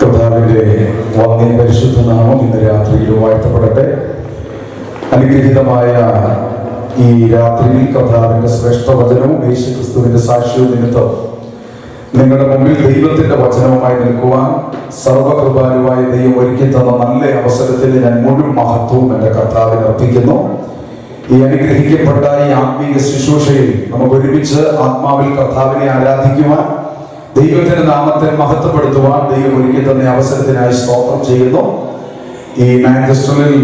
കർത്താവിന്റെ വന്യ പരിശുദ്ധ നാമം ഇന്ന് രാത്രിയിൽ വാഴ്ത്തപ്പെടട്ടെ. അനുഗ്രഹീതമായ ഈ രാത്രിയിൽ കർത്താവിന്റെ ശ്രേഷ്ഠ വചനവും യേശുക്രിസ്തുവിന്റെ സാക്ഷ്യവും നിമിത്തം നിങ്ങളുടെ മുമ്പിൽ ദൈവത്തിന്റെ വചനവുമായി നിൽക്കുവാൻ സർവകൃപാലുവായ ദൈവം ഒരുക്കി തന്ന നല്ല അവസരത്തിൽ ഞാൻ മുഴുവൻ മഹത്വവും എന്റെ കർത്താവിന് അർപ്പിക്കുന്നു. ഈ അനുഗ്രഹിക്കപ്പെട്ട ഈ ആത്മീയ ശുശ്രൂഷയിൽ നമുക്ക് ഒരുമിച്ച് ആത്മാവിൽ കർത്താവിനെ ആരാധിക്കുവാൻ, ദൈവത്തിന്റെ നാമത്തെ മഹത്വപ്പെടുത്തുവാൻ ദൈവം ഒരുക്കി തന്ന അവസരത്തിനായി സ്തോത്രം ചെയ്യുന്നു. ഈ മാഞ്ചസ്റ്ററിൽ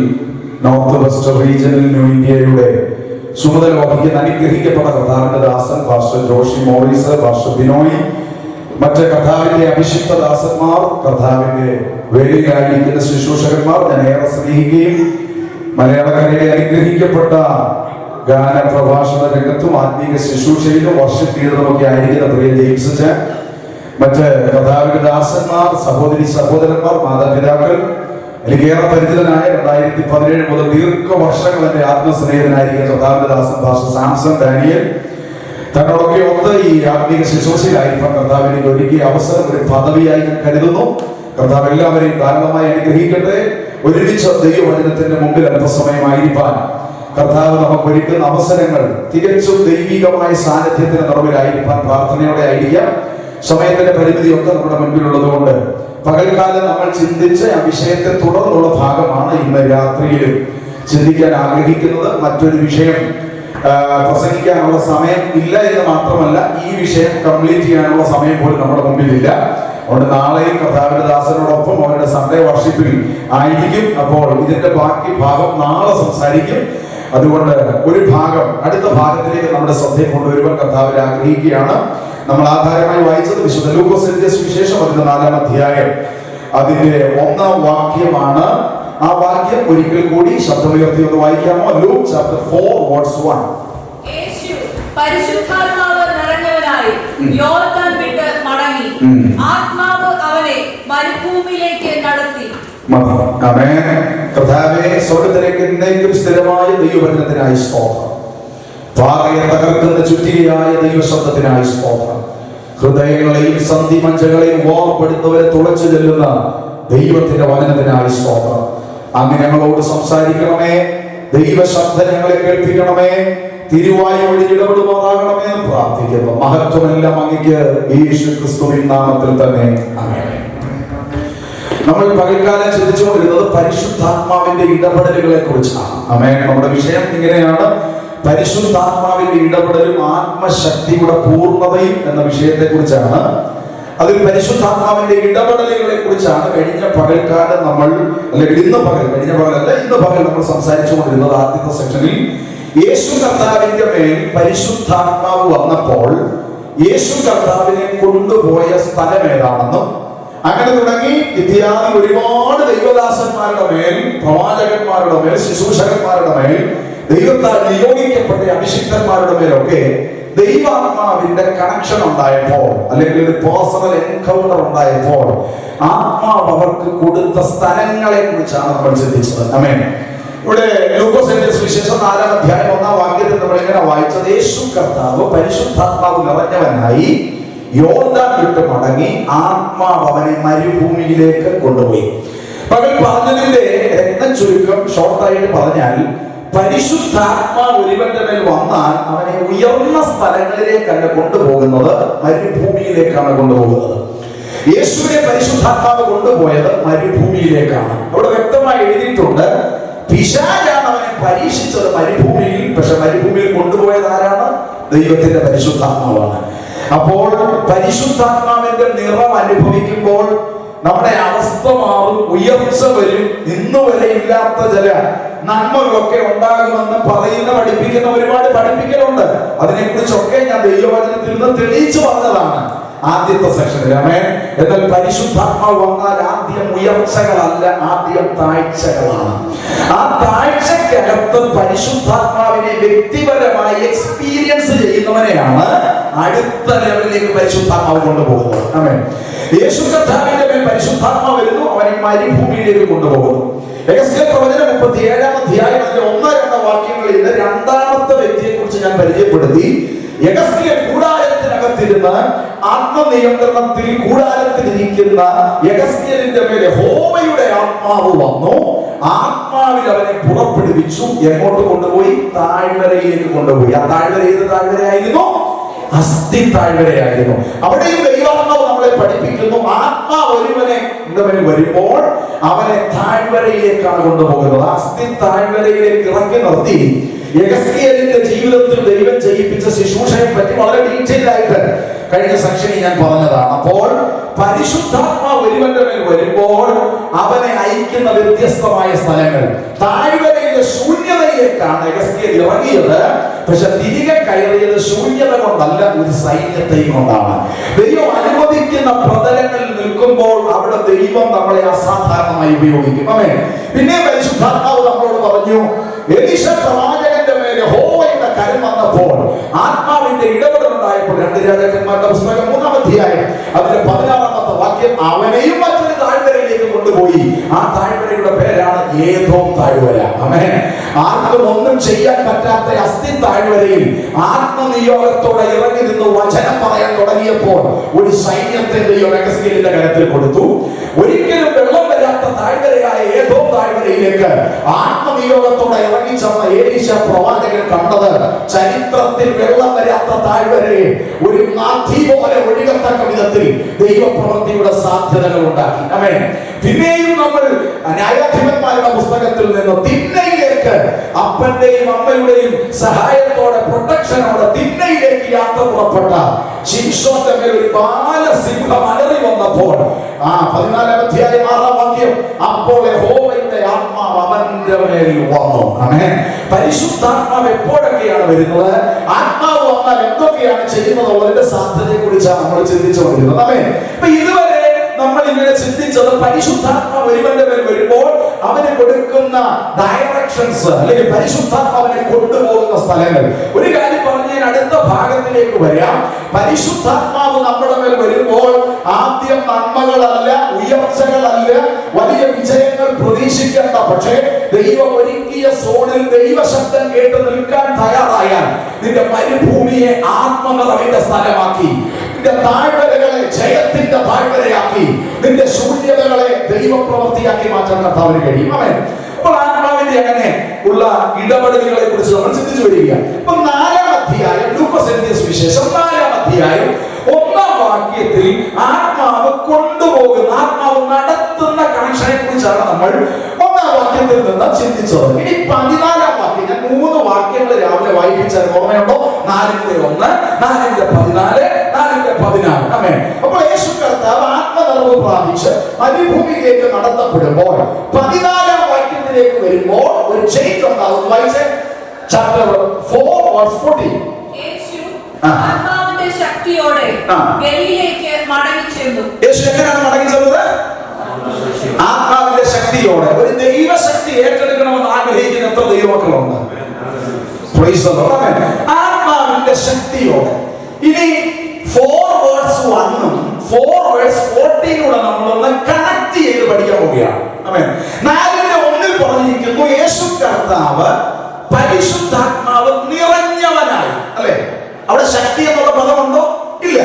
നോർത്ത് വെസ്റ്റ് റീജിയണൽ ന്യൂ ഇന്ത്യയുടെ ചുമതല വഹിക്കുന്ന അനുഗ്രഹിക്കപ്പെട്ട കർത്താവിന്റെ ദാസൻ pastor Joshi Morris, pastor Binoy, മറ്റ് കർത്താവിന്റെ അഭിഷിക്ത ദാസന്മാർ, കർത്താവിന്റെ വേദിയിലായിരിക്കുന്ന ശുശ്രൂഷകന്മാർ, ഞാൻ ഏറെ സ്നേഹിക്കുകയും മലയാളക്കരയിലെ അനുഗ്രഹിക്കപ്പെട്ട ഗാന പ്രഭാഷണ രംഗത്തും ആത്മീയ ശുശ്രൂഷയിലും വർഷിപ്പ് ലീഡറുമൊക്കെ ആയിരിക്കുന്ന പ്രിയ ജെയിംസ്, മറ്റ് കർത്താവിന്റെ ദാസന്മാർ, സഹോദരി സഹോദരന്മാർ, മാതാപിതാക്കൾ, എനിക്കേറെ പരിചിതനായ 2017 മുതൽ ദീർഘവർഷങ്ങൾ എന്റെ ആത്മസ്നേഹിതനായിരിക്കുന്ന കർത്താവിന്റെ ദാസൻ പാസ്റ്റർ സാംസൺ ഡാനിയൽ, തന്നോടൊക്കെ ഒത്ത് ഈ ആത്മീയ ശുശ്രൂഷയിലായിരിക്കാൻ കർത്താവിനെ ഒരുക്കിയ അവസരം ഒരു പദവിയായി ഞാൻ കരുതുന്നു. കർത്താവ് എല്ലാവരെയും ധാരാളമായി അനുഗ്രഹിക്കട്ടെ. ഒരുമിച്ച് ദൈവവചനത്തിന്റെ മുമ്പിൽ അല്പസമയമായിരിക്കാൻ കർത്താവ് നമുക്ക് ഒരുക്കുന്ന അവസരങ്ങൾ തികച്ചും ദൈവികമായ സാന്നിധ്യത്തിന്റെ നിറവിലായിരിക്കാൻ പ്രാർത്ഥനയോടെ ആയിരിക്കാം. സമയത്തിന്റെ പരിമിതിയൊക്കെ നമ്മുടെ മുൻപിലുള്ളത് കൊണ്ട് പകൽക്കാലം നമ്മൾ ചിന്തിച്ച ആ വിഷയത്തെ തുടർന്നുള്ള ഭാഗമാണ് ഇന്ന് രാത്രിയിൽ ചിന്തിക്കാൻ ആഗ്രഹിക്കുന്നത്. മറ്റൊരു വിഷയം പ്രസംഗിക്കാനുള്ള സമയം ഇല്ല എന്ന് മാത്രമല്ല, ഈ വിഷയം കംപ്ലീറ്റ് ചെയ്യാനുള്ള സമയം പോലും നമ്മുടെ മുമ്പിലില്ല. അതുകൊണ്ട് നാളെയും കർത്താവിന്റെ ദാസനോടൊപ്പം അവരുടെ സൺഡേ വർഷിപ്പിൽ ആയിരിക്കും. അപ്പോൾ ഇതിന്റെ ബാക്കി ഭാഗം നാളെ സംസാരിക്കും. അതുകൊണ്ട് ഒരു ഭാഗം അടുത്ത ഭാഗത്തിലേക്ക് നമ്മുടെ ശ്രദ്ധയെ കൊണ്ടുവരുവാൻ കർത്താവിൽ ആഗ്രഹിക്കുകയാണ്. നമ്മൾ ആധാരമായി വായിച്ചത് വിശുദ്ധ ലൂക്കോസ് എഴുതിയ സുവിശേഷം 14-ാം അധ്യായം അതിന്റെ 1-ാം വാക്യമാണ്. ആ വാക്യം ഒരിക്കൽ കൂടി ശബ്ദമുയർത്തി ഒന്ന് വായിക്കാമോ? Luke chapter 4:1. യേശു പരിശുദ്ധാത്മാവ് നിറഞ്ഞവനായി യോർദാൻ വിട്ട് മടങ്ങി, ആത്മാവ് അവനെ മരുഭൂമിയിലേക്ക് നടത്തി. ആമേൻ. കർത്താവേ, സ്വർഗ്ഗത്തിലേക്ക് എന്നേക്കും സ്ഥിരമായ ദൈവവചനത്തിനായി സ്തോത്രം. പാറയെ തകർക്കുന്ന ചുറ്റികയായ ദൈവശബ്ദത്തിനായി സ്തോത്രം. ഹൃദയങ്ങളെയും സന്ധിമഞ്ചകളെയും ഓർപ്പെടുന്നവരെ തുളച്ചു ചെല്ലുന്ന ദൈവത്തിന്റെ വചനത്തിനായി സ്തോത്രം. അങ്ങ് ഞങ്ങളോട് സംസാരിക്കണമേ, ദൈവശബ്ദം ഞങ്ങളെ കേൾപ്പിക്കണമേ, തിരുവായി വഴി ഇടപെടുമാറാകണമേ എന്ന് പ്രാർത്ഥിക്കുന്നു. മഹത്വമെല്ലാം അങ്ങയ്ക്ക് യേശുക്രിസ്തുവിൻ നാമത്തിൽ തന്നെ. ആമേൻ. നമ്മൾ പകൽക്കാലം ചിന്തിച്ചുകൊണ്ടിരുന്നത് പരിശുദ്ധാത്മാവിന്റെ ഇടപെടലുകളെ കുറിച്ചാണ്. ആമേൻ. നമ്മുടെ വിഷയം ഇങ്ങനെയാണ്: പരിശുദ്ധാത്മാവിന്റെ ഇടപെടലും ആത്മശക്തിയുടെ പൂർണ്ണതയും എന്ന വിഷയത്തെ കുറിച്ചാണ്. അതിൽ പരിശുദ്ധാത്മാവിന്റെ ഇടപെടലുകളെ കുറിച്ചാണ് കഴിഞ്ഞ പകൽക്കാലം നമ്മൾ, അല്ലെങ്കിൽ ഇന്ന് പകൽ നമ്മൾ സംസാരിച്ചുകൊണ്ടിരുന്നത്. ആദ്യത്തെ സെക്ഷനിൽ യേശു കർത്താവിന്റെ മേൽ പരിശുദ്ധാത്മാവ് വന്നപ്പോൾ യേശു കർത്താവിനെ കൊണ്ടുപോയ സ്ഥലം ഏതാണെന്നും, അങ്ങനെ തുടങ്ങി ഇത്യാദി ഒരുപാട് ദൈവദാസന്മാരുടെ മേൽ, പ്രവാചകന്മാരുടെ മേൽ, ശുശ്രൂഷകന്മാരുടെ മേൽ, ദൈവത്താൽ നിയോഗിക്കപ്പെട്ട അഭിഷിക്തന്മാരുടെ മേലൊക്കെ ദൈവാത്മാവിന്റെ കണക്ഷൻ ഉണ്ടായപ്പോൾ, അല്ലെങ്കിൽ ഒരു പേഴ്സണൽ എൻകൗണ്ടർ ഉണ്ടായപ്പോൾ ആത്മാവ് അവർക്ക് കൊടുത്ത സ്ഥലങ്ങളെ കുറിച്ചാണ് നമ്മൾ ചിന്തിച്ചത്. ആമേൻ. ഇവിടെ ലൂക്കോസ് എഴുതിയ സുവിശേഷം 4-ാം അധ്യായം 1-ാം വാക്യത്തിൽ നമ്മൾ ഇങ്ങനെ വായിച്ചത്: യേശു കർത്താവ് പരിശുദ്ധാത്മാവ് നിറഞ്ഞവനായി യോർദാൻ വിട്ട് മടങ്ങി, ആത്മാവ് അവനെ മരുഭൂമിയിലേക്ക് കൊണ്ടുപോയി. പകൽ പറഞ്ഞതിന്റെ രത്ന ചുരുക്കം ഷോർട്ടായിട്ട് പറഞ്ഞാൽ, പരിശുദ്ധാത്മാവ് ഒരുവന്റെ മേൽ വന്നാൽ അവനെ ഉയർന്ന സ്ഥലങ്ങളിലേക്കല്ല കൊണ്ടുപോകുന്നത്, മരുഭൂമിയിലേക്കാണ് കൊണ്ടുപോകുന്നത്. യേശുവിനെ പരിശുദ്ധാത്മാവ് കൊണ്ടുപോയത് മരുഭൂമിയിലേക്കാണ്. അവിടെ വ്യക്തമായി എഴുതിയിട്ടുണ്ട്, പിശാചാണ് അവനെ പരീക്ഷിച്ചത് മരുഭൂമിയിൽ. പക്ഷെ മരുഭൂമിയിൽ കൊണ്ടുപോയത് ആരാണ്? ദൈവത്തിന്റെ പരിശുദ്ധാത്മാവാണ്. അപ്പോൾ പരിശുദ്ധാത്മാവിന്റെ നിറം അനുഭവിക്കുമ്പോൾ നമ്മുടെ അവസ്ഥ മാറും, ഉയർച്ച വരും. ഇന്നുവരെ ഇല്ലാത്ത ചില നന്മകളൊക്കെ ഉണ്ടാകുമെന്ന് പഠിപ്പിക്കുന്ന ഒരുപാട് പഠിപ്പിക്കലുണ്ട്. അതിനെക്കുറിച്ചൊക്കെ ഞാൻ ദൈവവചനത്തിൽ നിന്ന് തെളിയിച്ചു പറഞ്ഞതാണ് ആദ്യത്തെ സെക്ഷനിൽ. ആമേൻ. എന്നാൽ പരിശുദ്ധാത്മാവ് വന്നാൽ ആദ്യം ഉയർച്ചകളല്ല, ആദ്യം താഴ്ചകളാണ്. ആ താഴ്ചക്കകത്ത് പരിശുദ്ധാത്മാവിനെ വ്യക്തിപരമായി എക്സ്പീരിയൻസ് ചെയ്യുന്നവനെയാണ് അടുത്ത ലെവലിലേക്ക് പരിശുദ്ധാത്മാവ് കൊണ്ടുപോകുന്നത്. ആമേൻ. യേശു കർത്താവിന്റെ മേൽ പരിശുദ്ധാത്മാവ് വരുന്നു, അവനെ മരുഭൂമിയിലേക്ക് കൊണ്ടുപോകുന്നു. എഹെസ്കേൽ പ്രവചനം 37-ാം അധ്യായം 1-2 വാക്യങ്ങളിൽ നിന്ന് രണ്ടാമത്തെ വ്യക്തിയെ കുറിച്ച് ഞാൻ പരിചയപ്പെടുത്തി. എഹെസ്കേൽ കൂടാരത്തിനകത്തിരുന്ന് ആത്മനിയന്ത്രണത്തിൽ കൂടാരത്തിലിരിക്കുന്ന യെഹെസ്കേലിന്റെ മേലെ യഹോവയുടെ ആത്മാവ് വന്നു. ആത്മാവിൽ അവനെ പുറപ്പെടുവിച്ചു. എങ്ങോട്ട് കൊണ്ടുപോയി? താഴ്വരയിലേക്ക് കൊണ്ടുപോയി. ആ താഴ്വര ഏത് താഴ്വരയായിരുന്നു? അസ്ഥി താഴ്വരയായിരുന്നു. അവിടെയും ദൈവാത്മാവ് നമ്മളെ പഠിപ്പിക്കുന്നു, ആത്മാവ് ഒരുവനെ വരുമ്പോൾ അവനെ താഴ്വരയിലേക്കാണ് കൊണ്ടുപോകുന്നത്. അസ്ഥി താഴ്വരയിലേക്ക് ഇറക്കി നിർത്തി യെഹെസ്കേലിന്റെ ജീവിതത്തിൽ ദൈവം ചെയ്യിപ്പിച്ച ശുശ്രൂഷയെ പറ്റി വളരെ ഡീറ്റെയിൽ ആയിട്ട് കഴിഞ്ഞ സെക്ഷനിൽ ഞാൻ പറഞ്ഞതാണ്. അപ്പോൾ പരിശുദ്ധാത്മാവ് ഒരുവന്റെ മേൽ വരുമ്പോൾ അവനെ അയക്കുന്ന വ്യത്യസ്തമായ സ്ഥലങ്ങൾ. താഴ്വരയിലെ ശൂന്യതയിലേക്കാണ് യെഹെസ്കേൽ ഇറങ്ങിയത്. പക്ഷെ തിരികെ കയറിയത് ശൂന്യത കൊണ്ടല്ല, ഒരു സൈന്യത്തെയും കൊണ്ടാണ്. ദൈവം അനുവദിക്കുന്ന പ്രതലങ്ങളിൽ നിൽക്കുമ്പോൾ അവിടെ ദൈവം നമ്മളെ അസാധാരണമായി ഉപയോഗിക്കും. ആമേൻ. പിന്നെ പരിശുദ്ധാത്മാവ് നമ്മളോട് പറഞ്ഞു, എലീശ പ്രവാചകന്റെ മേലെ യഹോവയുടെ കരം വന്നപ്പോൾ ആത്മാവിന്റെ ഇടപെടലുണ്ടായപ്പോൾ 2 രാജാക്കന്മാരുടെ പുസ്തകം 3-ാം അധ്യായം അതിന്റെ 16-ാമത്തെ വാക്യം, അവനെയും മറ്റൊരു താഴ്വരയിലേക്ക് കൊണ്ടുപോയി. ആ താഴ്വരയുടെ പേരാണ് ഏദോം താഴ്വര. ആമേൻ. ആർക്കും ഒന്നും ചെയ്യാൻ പറ്റാത്ത അസ്ഥി താഴ്വരയിൽ ആത്മനിയോഗത്തോടെ ഇറങ്ങി നിന്ന് വചനം പറയാൻ തുടങ്ങിയപ്പോൾ ഒരു സൈന്യത്തെ ദൈവം യെഹെസ്കേലിന്റെ കരത്തിൽ കൊടുത്തു. ഒരിക്കലും വെള്ളം വരാത്ത താഴ്വരയായ ഏദോം താഴ്വരയിലേക്ക് ആത്മനിയോഗത്തോടെ ഇറങ്ങി ചെന്ന എലീശ പ്രവാചകൻ കണ്ടത് ചരിത്രത്തിൽ വെള്ളം വരാത്ത താഴ്വരയെ ഒരു നദി പോലെ ഒഴുകത്തക്ക വിധത്തിൽ ദൈവപ്രവൃത്തിയുടെ സാധ്യതകൾ ഉണ്ടാക്കി. ആമേൻ. പിന്നെയും നമ്മൾ ന്യായാധിപന്മാരുടെ പുസ്തകത്തിൽ നിന്ന് തിന്നയിലേക്ക് അപ്പന്റെയും അമ്മയുടെയും സഹായത്തോടെ പ്രൊട്ടക്ഷനോടെ തിന്നയിലേക്ക് യാത്ര പുറപ്പെട്ട ശിംശോന്റെ മേൽ ഒരു ബാലസിംഹം അലറി വന്നപ്പോൾ 14-ാം അധ്യായം 6-ാം വാക്യം, അപ്പോൾ യഹോവയുടെ ആത്മാവ് അവന്റെ മേൽ വന്നു. ആമേൻ. പരിശുദ്ധാത്മാവ് എപ്പോഴൊക്കെയാണ് വരുന്നത്, ആത്മാവ് വന്നാൽ എന്തൊക്കെയാണ് ചെയ്യുന്നത് ഉള്ളതിന്റെ സാധ്യതയെ കുറിച്ചാണ് നമ്മൾ ചിന്തിച്ചുകൊണ്ടിരുന്നത്. ആമേൻ. അപ്പൊ ഇതുവരെ നമ്മൾ ഇങ്ങനെ ചിന്തിച്ചത് പരിശുദ്ധാത്മാവ് ഒരുവന്റെ മേൽ വരുമ്പോൾ അവന് കൊടുക്കുന്ന ഡയറക്ഷൻസ്, അല്ലെങ്കിൽ പരിശുദ്ധാത്മാവിനെ കൊണ്ടുപോകുന്ന സ്ഥലങ്ങൾ. ഒരു കാര്യം പറഞ്ഞ് ഞാൻ അടുത്ത ഭാഗത്തിലേക്ക് വരാം. പരിശുദ്ധാത്മാവ് നമ്മുടെ മേൽ വരുമ്പോൾ ആദ്യം നന്മകളല്ല, ഉയർച്ചകളല്ല, വലിയ വിജയങ്ങൾ പ്രതീക്ഷിക്കേണ്ട. പക്ഷേ ദൈവം ഒരുക്കിയ സോണിൽ ദൈവശബ്ദം കേട്ട് നിൽക്കാൻ തയ്യാറായാൽ നിന്റെ മരുഭൂമിയെ ആത്മനിറവിന്റെ സ്ഥലമാക്കി, നിന്റെ താഴ്വരകളെ ജയത്തിന്റെ താഴ്വരയാക്കി, നിന്റെ ശൂന്യതകളെ ദൈവപ്രവൃത്തിയാക്കി മാറ്റാൻ കർത്താവിന് കഴിയും. ആമേൻ. അപ്പോൾ ആത്മാവിന്റെ അങ്ങനെ ഉള്ള ഇടപെടലുകളെ കുറിച്ച് നമ്മൾ ചിന്തിച്ചു വരിക. അപ്പൊ 4-ാം അധ്യായം ലൂക്കോസ് എഴുതിയ സുവിശേഷം 4-ാം അധ്യായം 1-ാം വാക്യത്തിൽ ആത്മാവ് കൊണ്ടുപോകുന്ന, ആത്മാവ് നടത്തുന്ന കണക്ഷനെ കുറിച്ചാണ് നമ്മൾ 1-ാം വാക്യത്തിൽ നിന്ന് ചിന്തിച്ചത്. ഇനി 14-ാം വാക്യം ഞാൻ 3 വാക്യങ്ങൾ രാവിലെ വായിപ്പിച്ചാൽ ഓർമ്മയുണ്ടോ? 4-ന്റെ 1, 4-ന്റെ 14, 4-ന്റെ 16. ആമേൻ. അപ്പോൾ യേശു കർത്താവ് ആത്മനിറവ് പ്രാപിച്ച് മരുഭൂമിയിലേക്ക് നടത്തപ്പെടുമ്പോൾ 14-ാം വാക്യത്തിലേക്ക് വരുമ്പോൾ ഒരു ചേഞ്ച് ഉണ്ടാകും. വായിച്ചേ, ചാപ്റ്റർ 4:14. യേശു ആത്മാവിന്റെ ശക്തിയോടെ ഗലീലയിലേക്ക് മടങ്ങിച്ചെന്നു. യേശു എങ്ങനെയാണ് മടങ്ങിച്ചെന്നത്? ആത്മാവിന്റെ ശക്തിയോടെ. ഒരു ദൈവശക്തി ഏറ്റെടുക്കണമെന്ന് ആഗ്രഹിക്കുന്ന എത്ര ദൈവമക്കളുണ്ട്? ആത്മാവിന്റെ ശക്തിയോടെ. ഇനി 4:1-ഉം 4:14 നമ്മളൊന്ന് കണക്ട് ചെയ്ത് പഠിക്കാൻ പോവുകയാണ്. 4-ന്റെ 1-ൽ പറഞ്ഞിരിക്കുന്നു, യേശു കർത്താവ് പരിശുദ്ധാത്മാവ് നിറഞ്ഞവനായി. അല്ലെ? അവിടെ ശക്തി എന്നുള്ള പദമുണ്ടോ? ഇല്ല.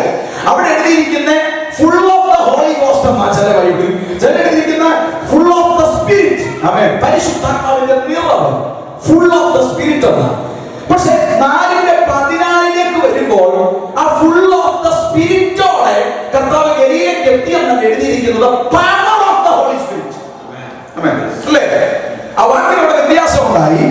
അവിടെ എഴുതിയിരിക്കുന്ന full of the holy ghost എന്നാ ചില ബൈബിളിൽ, ചില എഴുതിയിരിക്കുന്ന ഫുൾ ഓഫ് ദ സ്പിരിറ്റ്. ആമേൻ. പരിശുദ്ധാത്മാവിന്റെ നിറവ് ഫുൾ ഓഫ് ദ സ്പിരിറ്റ് എന്നാ. പക്ഷെ 4-ന്റെ 14-ലേക്ക് വരുമ്പോൾ ആ ഫുൾ ഓഫ് ദ സ്പിരിറ്റോടെ കർത്താവ് ഗലീലയിലേക്ക് എത്തിയെന്നാണ് എഴുതിയിരിക്കുന്നത് power of the holy spirit. ആമേൻ. അല്ലേ? ആ വാക്കിനോട് വ്യത്യാസം ഉണ്ടായി.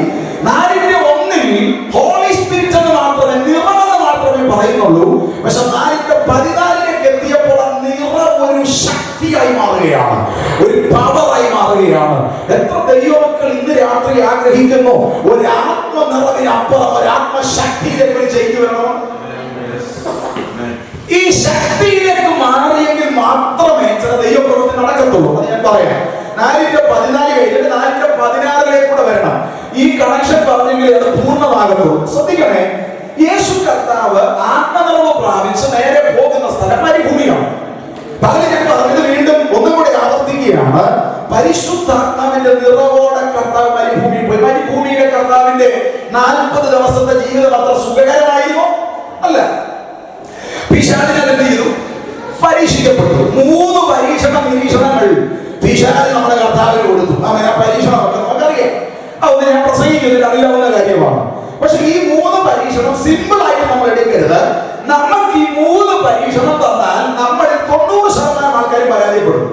4-ന്റെ 1-ൽ ഹോളി സ്പിരിറ്റ് എന്ന് മാത്രമേ, നിറമെന്ന് മാത്രമേ പറയുന്നുള്ളൂ. പക്ഷെ 4-ന്റെ 14-ലേക്ക് എത്തിയപ്പോൾ ആ നിറം ഒരു ശക്തിയായി മാറുകയാണ്, ഒരു പവറായി മാറുകയാണ്. എത്ര ദൈവമക്കൾ ഇന്ന് രാത്രി ആഗ്രഹിക്കുന്നു ഒരു ആത്മനിറവിനപ്പുറം ഒരു ആത്മശക്തിയിലേക്ക് ചെയ്തു വരണം? ഈ ശക്തിയിലേക്ക് മാറിയെങ്കിൽ മാത്രമേ ചില ദൈവപ്രവൃത്തി നടക്കത്തുള്ളൂ. അത് ഞാൻ പറയാം. 4-ന്റെ 14 കഴിഞ്ഞിട്ട് 4-ന്റെ 16-ലേക്ക് വരണം. ഈ കണക്ഷൻ പറഞ്ഞെങ്കിൽ അത് പൂർണ്ണമാകത്തുള്ളൂ. ശ്രദ്ധിക്കണേ, യേശു കർത്താവ് ആത്മനിറവ് പ്രാപിച്ച് നേരെ പോകുന്ന സ്ഥലം മരുഭൂമിയാണ്. പകരം ഞാൻ പറഞ്ഞത് വീണ്ടും ഒന്നും കൂടി ആവർത്തിക്കുകയാണ്. പരിശുദ്ധാത്മാവിന്റെ നിറവോടെ കർത്താവ് മരുഭൂമിയിൽ പോയി. മരുഭൂമിയിലെ കർത്താവിന്റെ 40 ദിവസത്തെ ജീവിതം അത്ര സുഖകരമായിരുന്നു? അല്ല. പിശാചിനെ എന്ത് ചെയ്തു? പരീക്ഷിക്കപ്പെട്ടു. 3 പരീക്ഷണ നിരീക്ഷണങ്ങൾ പിശാച് നമ്മുടെ കർത്താവിന് കൊടുത്തു. അങ്ങനെ ആ പരീക്ഷണമൊക്കെ നമുക്കറിയാം. അതൊന്നും ഞാൻ പ്രസംഗിക്കുന്നില്ല, അറിയാവുന്ന കാര്യമാണ്. പക്ഷെ ഈ 3 പരീക്ഷണം സിമ്പിൾ ആയിട്ട് നമ്മൾ എടുക്കരുത്. നമുക്ക് ഈ 3 പരീക്ഷണം തന്നാൽ നമ്മളിൽ 90% ആൾക്കാർ പരാജയപ്പെടും.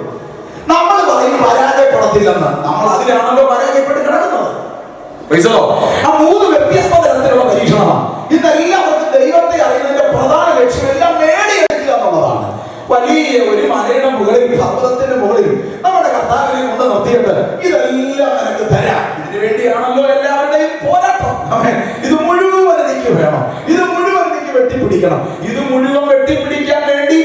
നമ്മൾ പറയും പരാജയപ്പെടത്തില്ലെന്ന്. നമ്മൾ അതിലാണല്ലോ പരാജയപ്പെട്ട് കിടക്കുന്നത്. ആ 3 വ്യത്യസ്ത തരത്തിലുള്ള പരീക്ഷണമാണ്. ഇന്നെല്ലാവർക്കും ദൈവത്തെ അറിയുന്നതിന്റെ പ്രധാന ലക്ഷ്യം എല്ലാം നേടിയെടുക്കുക എന്നുള്ളതാണ്. വലിയ ഒരു മലയുടെ മുകളിൽ, പർവ്വതത്തിന്റെ മുകളിൽ നമ്മുടെ കർത്താവിനെ കൊണ്ട് നിർത്തിയിട്ട് ഇതെല്ലാം നിനക്ക് തരാം. ഇതിനു വേണ്ടിയാണല്ലോ എല്ലാവരുടെയും പോരാട്ടം. ഇത് മുഴുവൻ എനിക്ക് വേണം, ഇത് മുഴുവൻ എനിക്ക് വെട്ടിപ്പിടിക്കണം. ഇത് മുഴുവൻ വെട്ടിപ്പിടിക്കാൻ വേണ്ടി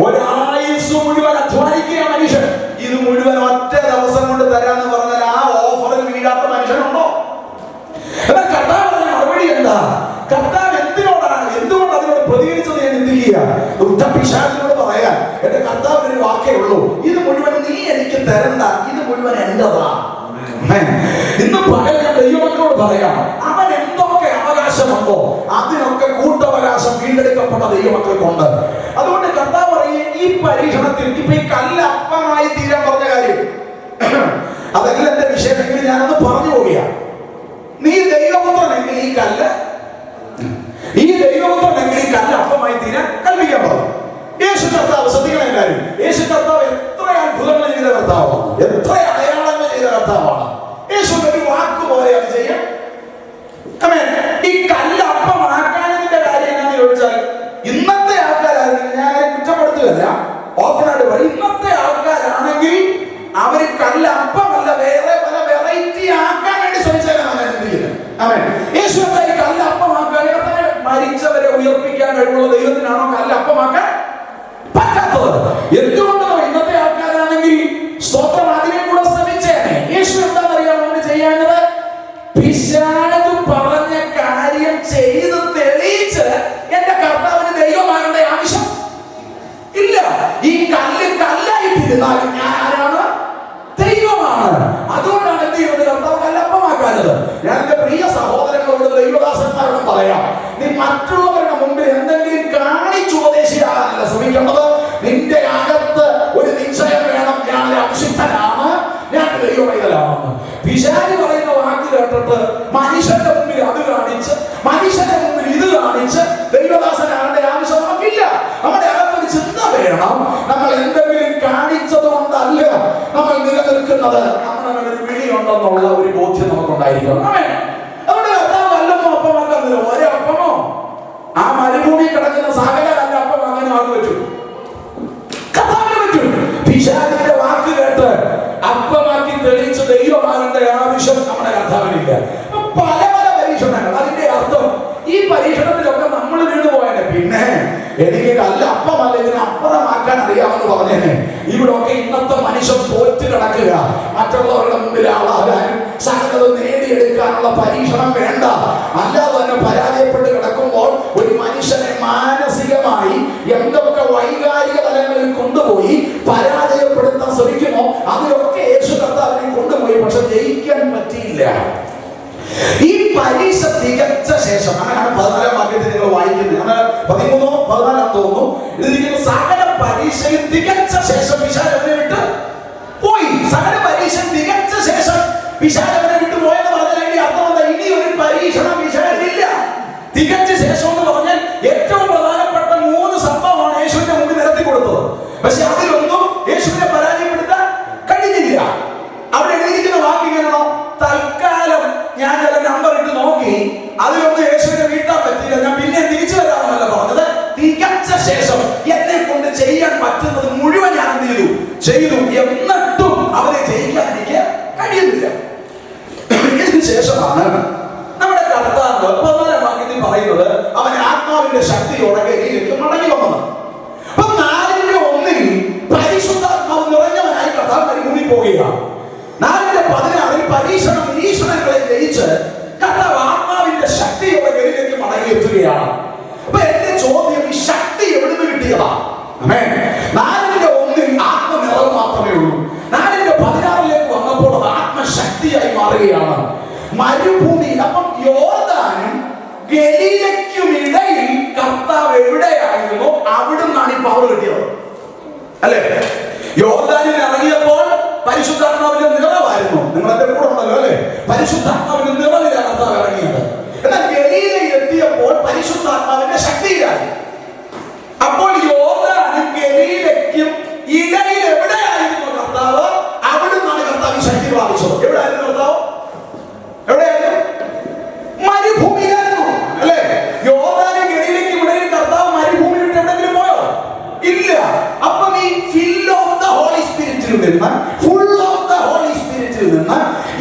ഒരായുസ് മുഴുവൻ അധ്വാനിക്കുക മനുഷ്യൻ. ഇത് മുഴുവൻ ഒറ്റ ദിവസം കൊണ്ട് തരാന്ന് പറഞ്ഞാൽ ആ ഓഫറിൽ വീഴാത്ത മനുഷ്യനുണ്ടോ? എന്നാൽ കർത്താവ് പറഞ്ഞ മറുപടി എന്താ? കർത്താവ് എന്തിനോടാണ്, എന്തുകൊണ്ട് അതിനോട് പ്രതികരിച്ചത് ഞാൻ ചിന്തിക്കുക. പിശാചിനോട് പറയാൻ എന്റെ കർത്താവിന് ഒരു വാക്കേ ഉള്ളൂ, ഇത് മുഴുവൻ നീ എനിക്ക് തരണ്ട, ഇത് മുഴുവൻ എന്റെതാ. ഇന്ന് പകൽ ഞാൻ ദൈവമക്കളോട് പറയാം, അവൻ എന്തൊക്കെ അവകാശമുണ്ടോ അതിനൊക്കെ കൂട്ടവകാശം വീണ്ടെടുക്കപ്പെട്ട ദൈവമക്കൾക്കുണ്ട്. അതുകൊണ്ട് കർത്താവ് പറയും, ഈ പരീക്ഷണത്തിൽ ഇപ്പൊ ഈ കല്ല് അപ്പമായി തീരാൻ പറഞ്ഞ കാര്യം അതല്ല എന്റെ വിഷയമെങ്കിൽ ഞാനൊന്ന് പറഞ്ഞു പോവുകയാണ്. നീ ദൈവപുത്രനെങ്കിൽ ഈ കല്ല് അപ്പമായി തീരാൻ കൽപ്പിക്കാൻ പറഞ്ഞു. യേശു കർത്താവ്, ശ്രദ്ധിക്കണം എല്ലാവരും, യേശു കർത്താവ് എത്ര അത്ഭുതങ്ങൾ ചെയ്ത കർത്താവാണ്, എത്ര അടയാളങ്ങൾ ചെയ്ത കർത്താവാണ്. യേശുവിന്റെ ഒരു വാക്ക് പോലെ അത് ചെയ്യാം. ഈ കല്ല് അപ്പമാക്കാനതിന്റെ കാര്യം എന്നാന്ന് ചോദിച്ചാൽ, ഇന്നത്തെ ആൾക്കാരാണെങ്കിൽ, ഞാൻ കുറ്റപ്പെടുത്തുകയല്ല, ഓപ്പണായിട്ട് പറയും, ഇന്നത്തെ ആൾക്കാരാണെങ്കിൽ അവര് കല്ല് അപ്പമല്ല വേറെ പല വെറൈറ്റി ആക്കാൻ വേണ്ടി ശ്രമിച്ചാലാണ് ചിന്തിക്കുന്നത്. യേശു എന്തായാലും കല്ല് അപ്പമാക്കാൻ, മരിച്ചവരെ ഉയർപ്പിക്കാൻ കഴിവുള്ള ദൈവത്തിനാണോ കല്ല് അപ്പമാക്കാൻ പറ്റാത്തത്? എന്തുകൊണ്ടോ ഇന്നത്തെ ആൾക്കാരാണെങ്കിൽ സ്തോത്രം അതിനെ കൂടെ ശ്രമിച്ചേനെ. യേശു എന്താണെന്നറിയാമോ അവന് ചെയ്യാനത്? പിശാച് പറഞ്ഞ കാര്യം ചെയ്ത് തെളിയിച്ച് എന്റെ കർത്താവിന് ദൈവമാകേണ്ട ആവശ്യം ഇല്ല. ഈ കല്ല് കല്ലായിട്ടിരുന്നാലും ഞാൻ ആരാണ്? ദൈവമാണ്. അതുകൊണ്ടാണ് എന്ത് ചെയ്യുന്നത്? കർത്താവ് കല്ലപ്പമാക്കാനത്. ഞാൻ എന്റെ പ്രിയ സഹോദരങ്ങളോട്, ദൈവദാസന്മാരോട് പറയാം, നീ മറ്റുള്ളവരുടെ മുമ്പിൽ എന്തെങ്കിലും കാണിച്ചുപദേശിയാകാനല്ല ശ്രമിക്കേണ്ടത്. നിന്റെ അകത്ത് ഒരു നിശ്ചയം വേണം, ഞാൻ അഭിഷിക്തനാണ്, ഞാൻ ദൈവമൈതലാണെന്ന്. പിശാച് പറയുന്ന വാക്ക് കേട്ടിട്ട് മനുഷ്യന്റെ മുമ്പിൽ അത് കാണിച്ച്, മനുഷ്യന്റെ മുമ്പിൽ ഇത് കാണിച്ച് ദൈവദാസനാകേണ്ട ആവശ്യം നമുക്കില്ല. നമ്മുടെ അകത്തൊരു ചിന്ത വേണം, നമ്മൾ എന്തെങ്കിലും കാണിച്ചത് കൊണ്ടല്ല നമ്മൾ നിലനിൽക്കുന്നത്, നമ്മുടെ ഒരു വിളിയുണ്ടെന്നുള്ള ഒരു ബോധ്യം നമുക്കുണ്ടായിരിക്കണം. നമ്മുടെ കർത്താവ് കല്ലൊന്നും അപ്പമാക്കുന്നില്ല. ഒരേ അപ്പമോ ആ മരുഭൂമി കിടക്കുന്ന സകല കല്ല് അപ്പമാക്കാനും ആൾക്ക് പറ്റും, കർത്താവിന് പറ്റും. പിശാചിന്റെ വാക്ക് കേട്ട് അപ്പമാക്കി തെളിയിച്ച് ദൈവമാകേണ്ട ആവശ്യം നമ്മുടെ കർത്താവിനില്ല. പല പല പരീക്ഷണങ്ങൾ. അതിന്റെ അർത്ഥം ഈ പരീക്ഷണത്തിലൊക്കെ നമ്മൾ വീണുപോയനെ. പിന്നെ എനിക്ക് കല്ല് അപ്പമല്ല, ഇതിനെ അപ്പുറമാക്കാൻ അറിയാമെന്ന് പറഞ്ഞേനെ. ഇവിടെ ഒക്കെ ഇന്നത്തെ മനുഷ്യൻ തോറ്റ് കിടക്കുക, മറ്റുള്ളവരുടെ മുമ്പിൽ ആളാകാനും സകലത നേടിയെടുക്കാനുള്ള പരീക്ഷണം വേണ്ട. അല്ലാതെ തന്നെ പരാജയപ്പെട്ട് കിടക്കുമ്പോൾ ഒരു മനുഷ്യനെ മാനസികമായി എന്തൊക്കെ വൈകാരിക തലങ്ങളിൽ കൊണ്ടുപോയി പരാജയപ്പെടുത്താൻ ശ്രമിക്കുമോ അതിലൊക്കെ യേശു കർത്താവിനെ കൊണ്ടുപോയി. പക്ഷെ ജയിക്കാൻ പറ്റിയില്ല. ഈ പരീക്ഷ തികച്ച ശേഷം, അങ്ങനെയാണ് 14-ാം വാക്യത്തിൽ നിങ്ങൾ വായിക്കുന്നത്. 13-ഓ 14-ആം തോന്നുന്നു, ഇതിരിക്കുന്ന സകല പരീക്ഷയും തികച്ച ശേഷം പിശാച് അവനെ വിട്ട് പോയി. സകല പരീക്ഷ തികച്ച ശേഷം പിശാച് അവനെ വിട്ട് പോയെന്ന് പറഞ്ഞാൽ അർത്ഥം എന്താ? ഇനി ഒരു പരീക്ഷണം പിശാചിനില്ല. തികച്ച ശേഷം എന്ന് പറഞ്ഞാൽ ഏറ്റവും പ്രധാനപ്പെട്ട 3 സംഭവമാണ് യേശുവിന്റെ മുമ്പിൽ നിരത്തി കൊടുത്തത്. പക്ഷെ അതിലൊന്നും യേശുവിനെ പരാജയപ്പെടുത്താൻ കഴിഞ്ഞില്ല. അവിടെ എഴുതിയിരിക്കുന്ന വാക്ക് ഇങ്ങനെയാണോ? തൽക്കാലം ഞാൻ ചില നമ്പർ ഇട്ട് നോക്കി, അതിലൊന്നും യേശുവിനെ വീട്ടാൻ പറ്റിയില്ല, ഞാൻ പിന്നെ തിരിച്ചു വരാമെന്നല്ല പറഞ്ഞത്. തികച്ച ശേഷം എന്നെ കൊണ്ട് ചെയ്യാൻ പറ്റുന്നത് മുഴുവൻ ഞാൻ ചെയ്തു. എന്നിട്ടും അവരെ ജയിക്കാൻ എനിക്ക് കഴിയുന്നില്ല. ഇതിന് ശേഷമാണ് നമ്മുടെ കർത്താവ് 14-ാം വാക്യത്തിൽ പറയുന്നത് അവൻ ആത്മാവിന്റെ ശക്തിയോടെ ഗലീലയ്ക്ക് മടങ്ങി വന്നത്. അപ്പൊ 4:1 പരിശുദ്ധാത്മാവ് നിറഞ്ഞവനായി കർത്താവ് മരുഭൂമിയിൽ പോവുകയാണ്. 4:16 പരീക്ഷണം നിരീക്ഷണങ്ങളെ ജയിച്ച് കർത്താവ് ആത്മാവിന്റെ ശക്തിയോടെ ഗലീലയ്ക്ക് മടങ്ങിയെത്തുകയാണ്. അപ്പൊ എന്റെ ചോദ്യം, ഈ ശക്തി എവിടുന്ന് കിട്ടിയതാ? 4:1 ആത്മനിറവ് മാത്രമേ ഉള്ളൂ. 4:16 വന്നപ്പോൾ അത് ആത്മശക്തിയായി മാറുകയാണ്. മരുഭൂമിയിൽ, അപ്പം യോർദാനും ഗലീലയ്ക്കുമിടയിൽ കർത്താവ് എവിടെയായിരുന്നു, അവിടുന്നാണ് ഈ പവർ കിട്ടിയത്. അല്ലേ? യോർദാനിൽ ഇറങ്ങിയപ്പോൾ പരിശുദ്ധാത്മാവിന്റെ നിറവായിരുന്നു. നിങ്ങൾ എന്റെ കൂടെ ഉണ്ടല്ലോ അല്ലേ? പരിശുദ്ധാത്മാവിന്റെ നിറവിലാണ് കർത്താവ് ഇറങ്ങിയത്. എന്നാൽ ഗലീലയിൽ എത്തിയപ്പോൾ പരിശുദ്ധാത്മാവിന്റെ ശക്തിയിലായി. അപ്പോൾ യോർദാനും ഗലീലയ്ക്കും ഇടയിൽ എവിടെയായിരുന്നു കർത്താവ്? അവിടുന്നാണ് കർത്താവ് ശക്തി പ്രാപിച്ചത്. എവിടെയായിരുന്നു കർത്താവ്? എവിടെയായിരുന്നു? മരുഭൂമിയിലായിരുന്നു അല്ലേ? യോർദാനും ഗലീലയ്ക്കും ഇടയിൽ കർത്താവ് മരുഭൂമി വിട്ട് എവിടെയെങ്കിലും പോയോ? ഇല്ല. അപ്പം ഈ ഫിൽ ഓഫ് ദ ഹോളി സ്പിരിറ്റിൽ നിന്ന്, ഫുൾ ഓഫ് ദ ഹോളി സ്പിരിറ്റിൽ നിന്ന്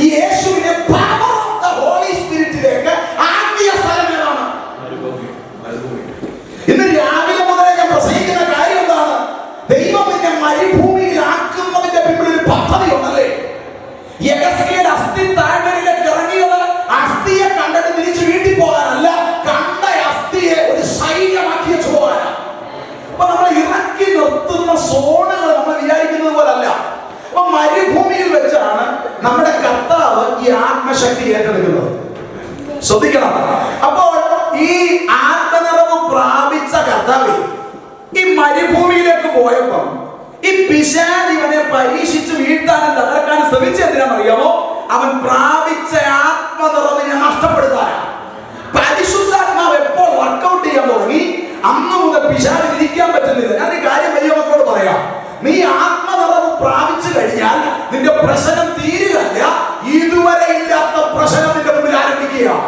യേശുവിനെ പവർ ഓഫ് ദ ഹോളി സ്പിരിറ്റിലേക്ക് ആക്കിയ സ്ഥലം ഏതാണ്? ഇന്ന് രാവിലെ മുതലേ ഞാൻ പ്രസംഗിക്കുന്ന കാര്യം എന്താണ്? ദൈവം നിന്നെ മരുഭൂമിയിലാക്കുന്നതിന്റെ പിന്നിൽ ഒരു പദ്ധതി ഉണ്ടല്ലേ? യെഹെസ്കേൽ അസ്ഥി താഴ്വരയിലേക്ക് ഇറങ്ങിയത് അസ്ഥിയെ കണ്ടിട്ട് തിരിച്ച് വീട്ടിൽ പോകാനല്ല, കണ്ട അസ്ഥിയെ ഒരു സൈന്യമാക്കി വെച്ച് പോകാനാണ്. അപ്പൊ നമ്മൾ ഇറക്കി നിർത്തുന്ന സോണുകൾ നമ്മൾ വിചാരിക്കുന്നത് പോലല്ല. അപ്പൊ മരുഭൂമിയിൽ വെച്ചാണ് നമ്മുടെ കർത്താവ് ഈ ആത്മശക്തി ഏറ്റെടുക്കുന്നത്. ശ്രദ്ധിക്കണം. അപ്പോൾ ഈ ആത്മനിറവ് പ്രാപിച്ച കർത്താവ് ഈ മരുഭൂമിയിലേക്ക് പോയപ്പോൾ ഈ പിശാച് ഇവനെ പരീക്ഷിച്ച് വീഴ്ത്താനും തകർക്കാനും ശ്രമിച്ചെന്തിനാണെന്നറിയാമോ? അവൻ പ്രാപിച്ച ആത്മനിറവിനെ നഷ്ടപ്പെടുത്താനാണ്. പരിശുദ്ധാത്മാവ് എപ്പോൾ വർക്കൗട്ട് ചെയ്യാൻ തുടങ്ങി അന്ന് മുതൽ പിശാചിന് ഇരിക്കാൻ പറ്റുന്നില്ല. ഞാൻ ഈ കാര്യം വലിയ മക്കളോട് പറയാം. നീ ആത്മനിറവ് പ്രാപിച്ചു കഴിഞ്ഞാൽ നിന്റെ പ്രശ്നം തീരുകയല്ല, ഇതുവരെ ഇല്ലാത്ത പ്രശ്നം നിന്റെ മുമ്പിൽ ആരംഭിക്കുകയാണ്.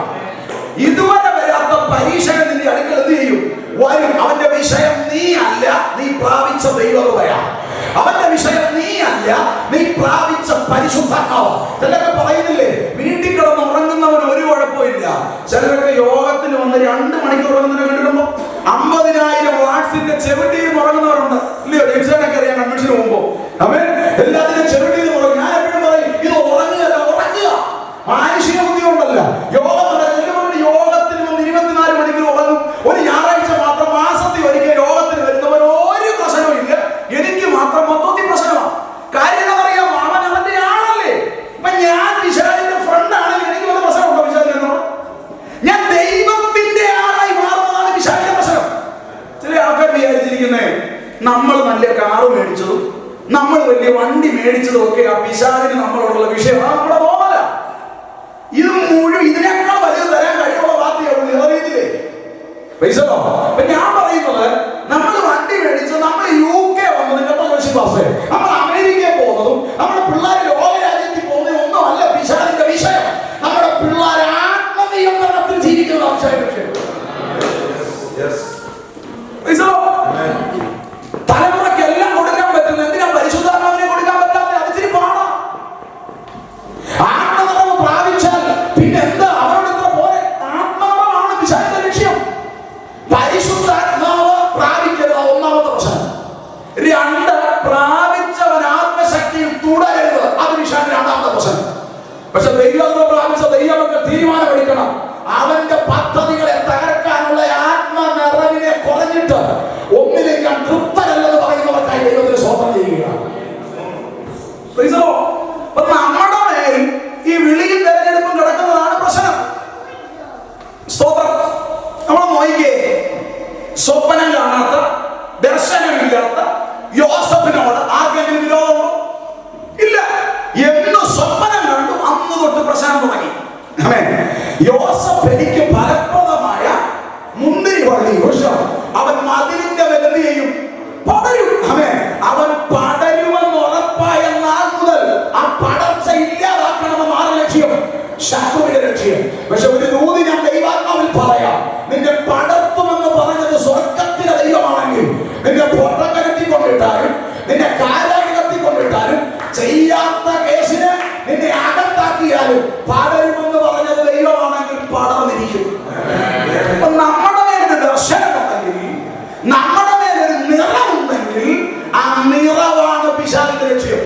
ഇതുവരെ വരാത്ത പരീക്ഷകൾ നിന്റെ അടുക്കൽ എന്ത് ചെയ്യും? വരും. അവന്റെ വിഷയം നീ അല്ല, നീ പ്രാപിച്ച ദൈവകൃപയാണ്. അവന്റെ വിഷയം നീ അല്ല, നീ പ്രാപിച്ച പരിശുദ്ധാത്മാവ്. ചിലരൊക്കെ പറയുന്നില്ലേ, വീട്ടിൽ കിടന്ന് ഉറങ്ങുന്നവന് ഒരു കുഴപ്പമില്ല. ചിലരൊക്കെ യോഗത്തിന് വന്ന് 2 മണിക്കൂർ ഉറങ്ങുന്നവരെ കണ്ടിട്ടുണ്ടോ? 50,000 വാട്സിന്റെ ചെവിട്ടിയിൽ ഉറങ്ങുന്നവരുണ്ട് ഇല്ലയോ? ജംഗ്ഷനൊക്കെ അറിയാം. കൺവെൻഷന് പോകുമ്പോ അവൻ എല്ലാത്തിനും ചെവിട്ടിയിൽ ഉറങ്ങും. ഞാൻ എപ്പോഴും പറയും, ഇത് ഉറങ്ങുകയല്ല, ഉറങ്ങുക. മാനുഷിക ബുദ്ധി കൊണ്ടല്ല. യോഗത്തിന് വന്ന് 24 മണിക്കൂർ ഉറങ്ങും. ഒരു ഞായറാഴ്ച മാത്രം മാസത്തിൽ ഒരിക്കൽ യോഗത്തിന് വരുന്നവർ ഒരു പ്രശ്നവും ഇല്ല. എനിക്ക് മാത്രം മൊത്തത്തിൽ പ്രശ്നമാണ്. കാര്യം എന്താ പറയാ? അവൻ അവന്റെ ആളല്ലേ. അപ്പൊ ഞാൻ വിശാലിന്റെ ഫ്രണ്ട് ആണെങ്കിൽ എനിക്ക് വല്ല പ്രശ്നമുണ്ടോ? വിശാലിനോട് ഞാൻ ദൈവത്തിന്റെ ആളായി മാറുന്നതാണ് വിശാലിന്റെ പ്രശ്നം. ചില ആൾക്കാർ വിചാരിച്ചിരിക്കുന്നേ നമ്മൾ നല്ല കാറ് മേടിച്ചതും നമ്മൾ വലിയ വണ്ടി മേടിച്ചതും ഒക്കെ ആ പിശാചിന് നമ്മളോടുള്ള വിഷയമാണ്. നമ്മുടെ തോന്നല. ഇത് മുഴുവൻ ഇതിനേക്കാൾ വലിയ തരാൻ കഴിയുള്ള ബാധ്യതയുള്ളൂ. അറിയത്തില്ലേ? പൈസോ? അപ്പൊ ഞാൻ പറയുന്നത്, നമ്മൾ വണ്ടി മേടിച്ചത്, നമ്മൾ UK വന്നതും കേട്ടോ വിശ്വാസേ, നമ്മൾ അമേരിക്കയിൽ പോകുന്നതും നമ്മുടെ പിള്ളേർ ലോകരാജ്യത്തിൽ പോകുന്നതും ഒന്നും അല്ല പിശാചിന്റെ വിഷയം. നമ്മുടെ പിള്ളേർ ആത്മനിയന്ത്രണത്തിൽ ജീവിക്കുന്ന വിഷയം. തലമുറയ്ക്കെല്ലാം കൊടുക്കാൻ പറ്റുന്ന എന്തിനാ പരിശുദ്ധാത്മാവിനെ കൊടുക്കാൻ പറ്റാത്ത? അതിച്ചിരി പാടാ. ആത്മനിറവ് പ്രാപിച്ചാൽ പിന്നെ എന്താ? അവരോട് ഇത്ര പോരെ. ആത്മനിറവാണ് പിശാചിന്റെ ലക്ഷ്യം. പരിശുദ്ധാത്മാവ് പ്രാപിക്കരുത്, ഒന്നാമത്തെ പ്രശ്നം. 2, പ്രാപിച്ചവൻ ആത്മശക്തിയിൽ തുടരരുത്, അത് പിശാചിന്റെ രണ്ടാമത്തെ പ്രശ്നം. പക്ഷെ ദൈവത്തെ പ്രാപിച്ച ദൈവമക്കൾ തീരുമാനമെടുക്കണം. അവന്റെ പദ്ധതികളെ തകർക്കാനുള്ള ആത്മനിറവിനെ കുറഞ്ഞിട്ട് ഒന്നിലേക്ക് ഞാൻ തൃപ്തരല്ലെന്ന് പറയുന്നവർക്കായി ദൈവത്തിന് സ്വന്തം ചെയ്യുകയാണ്. നമ്മുടെ മേൽ ഈ വിളിയും തെരഞ്ഞെടുപ്പും കിടക്കുന്നതാണ് പ്രശ്നം. സ്തോത്രം. നമ്മൾ നോക്കിയേ, സ്വപ്നം കാണാത്ത, ദർശനമില്ലാത്ത യോസഫിനോട് ആർക്കെങ്കിലും വിരോധമുണ്ടോ? ഇല്ല. എന്ന് സ്വപ്നം കണ്ടു അന്ന് തൊട്ട് പ്രശ്നം തുടങ്ങി. യോസഫ് എനിക്ക് ഫലപ്രദമായ മുന്തിരി വള്ളി വൃക്ഷം, അവൻ മതിലിന്റെ വിലന്ത് ചെയ്യും, പടരും. അവൻ പടരുമെന്ന് ഉറപ്പായ നാൾ മുതൽ ആ പടർച്ച ഇല്ലാതാക്കണമെന്ന് ആരുടെ ലക്ഷ്യം? ശത്രുവിന്റെ ലക്ഷ്യം. പക്ഷെ ഒരു ദൂതി ഞാൻ ദൈവാത്മാവിൽ പറയാം, നിന്റെ പടർത്തുമെന്ന് പറഞ്ഞത് സ്വർഗത്തിലെ ദൈവമാണെങ്കിൽ നിന്നെ പൊട്ടക്കരത്തിക്കൊണ്ടിട്ടാലും നിന്നെ കാരാഗ്രഹത്തിക്കൊണ്ടിട്ടാലും ചെയ്യാത്ത കേസിന് നിന്നെ അകത്താക്കിയാലും പടരുമെന്ന് പറഞ്ഞത് ദൈവമാണെങ്കിൽ പടർന്നിരിക്കും. അപ്പൊ നമ്മുടെ മേലൊരു ദർശനമുണ്ടെങ്കിൽ, നമ്മുടെ മേലൊരു നിറമുണ്ടെങ്കിൽ, ആ നിറവാണ് പിശാചിന്റെ ലക്ഷ്യം.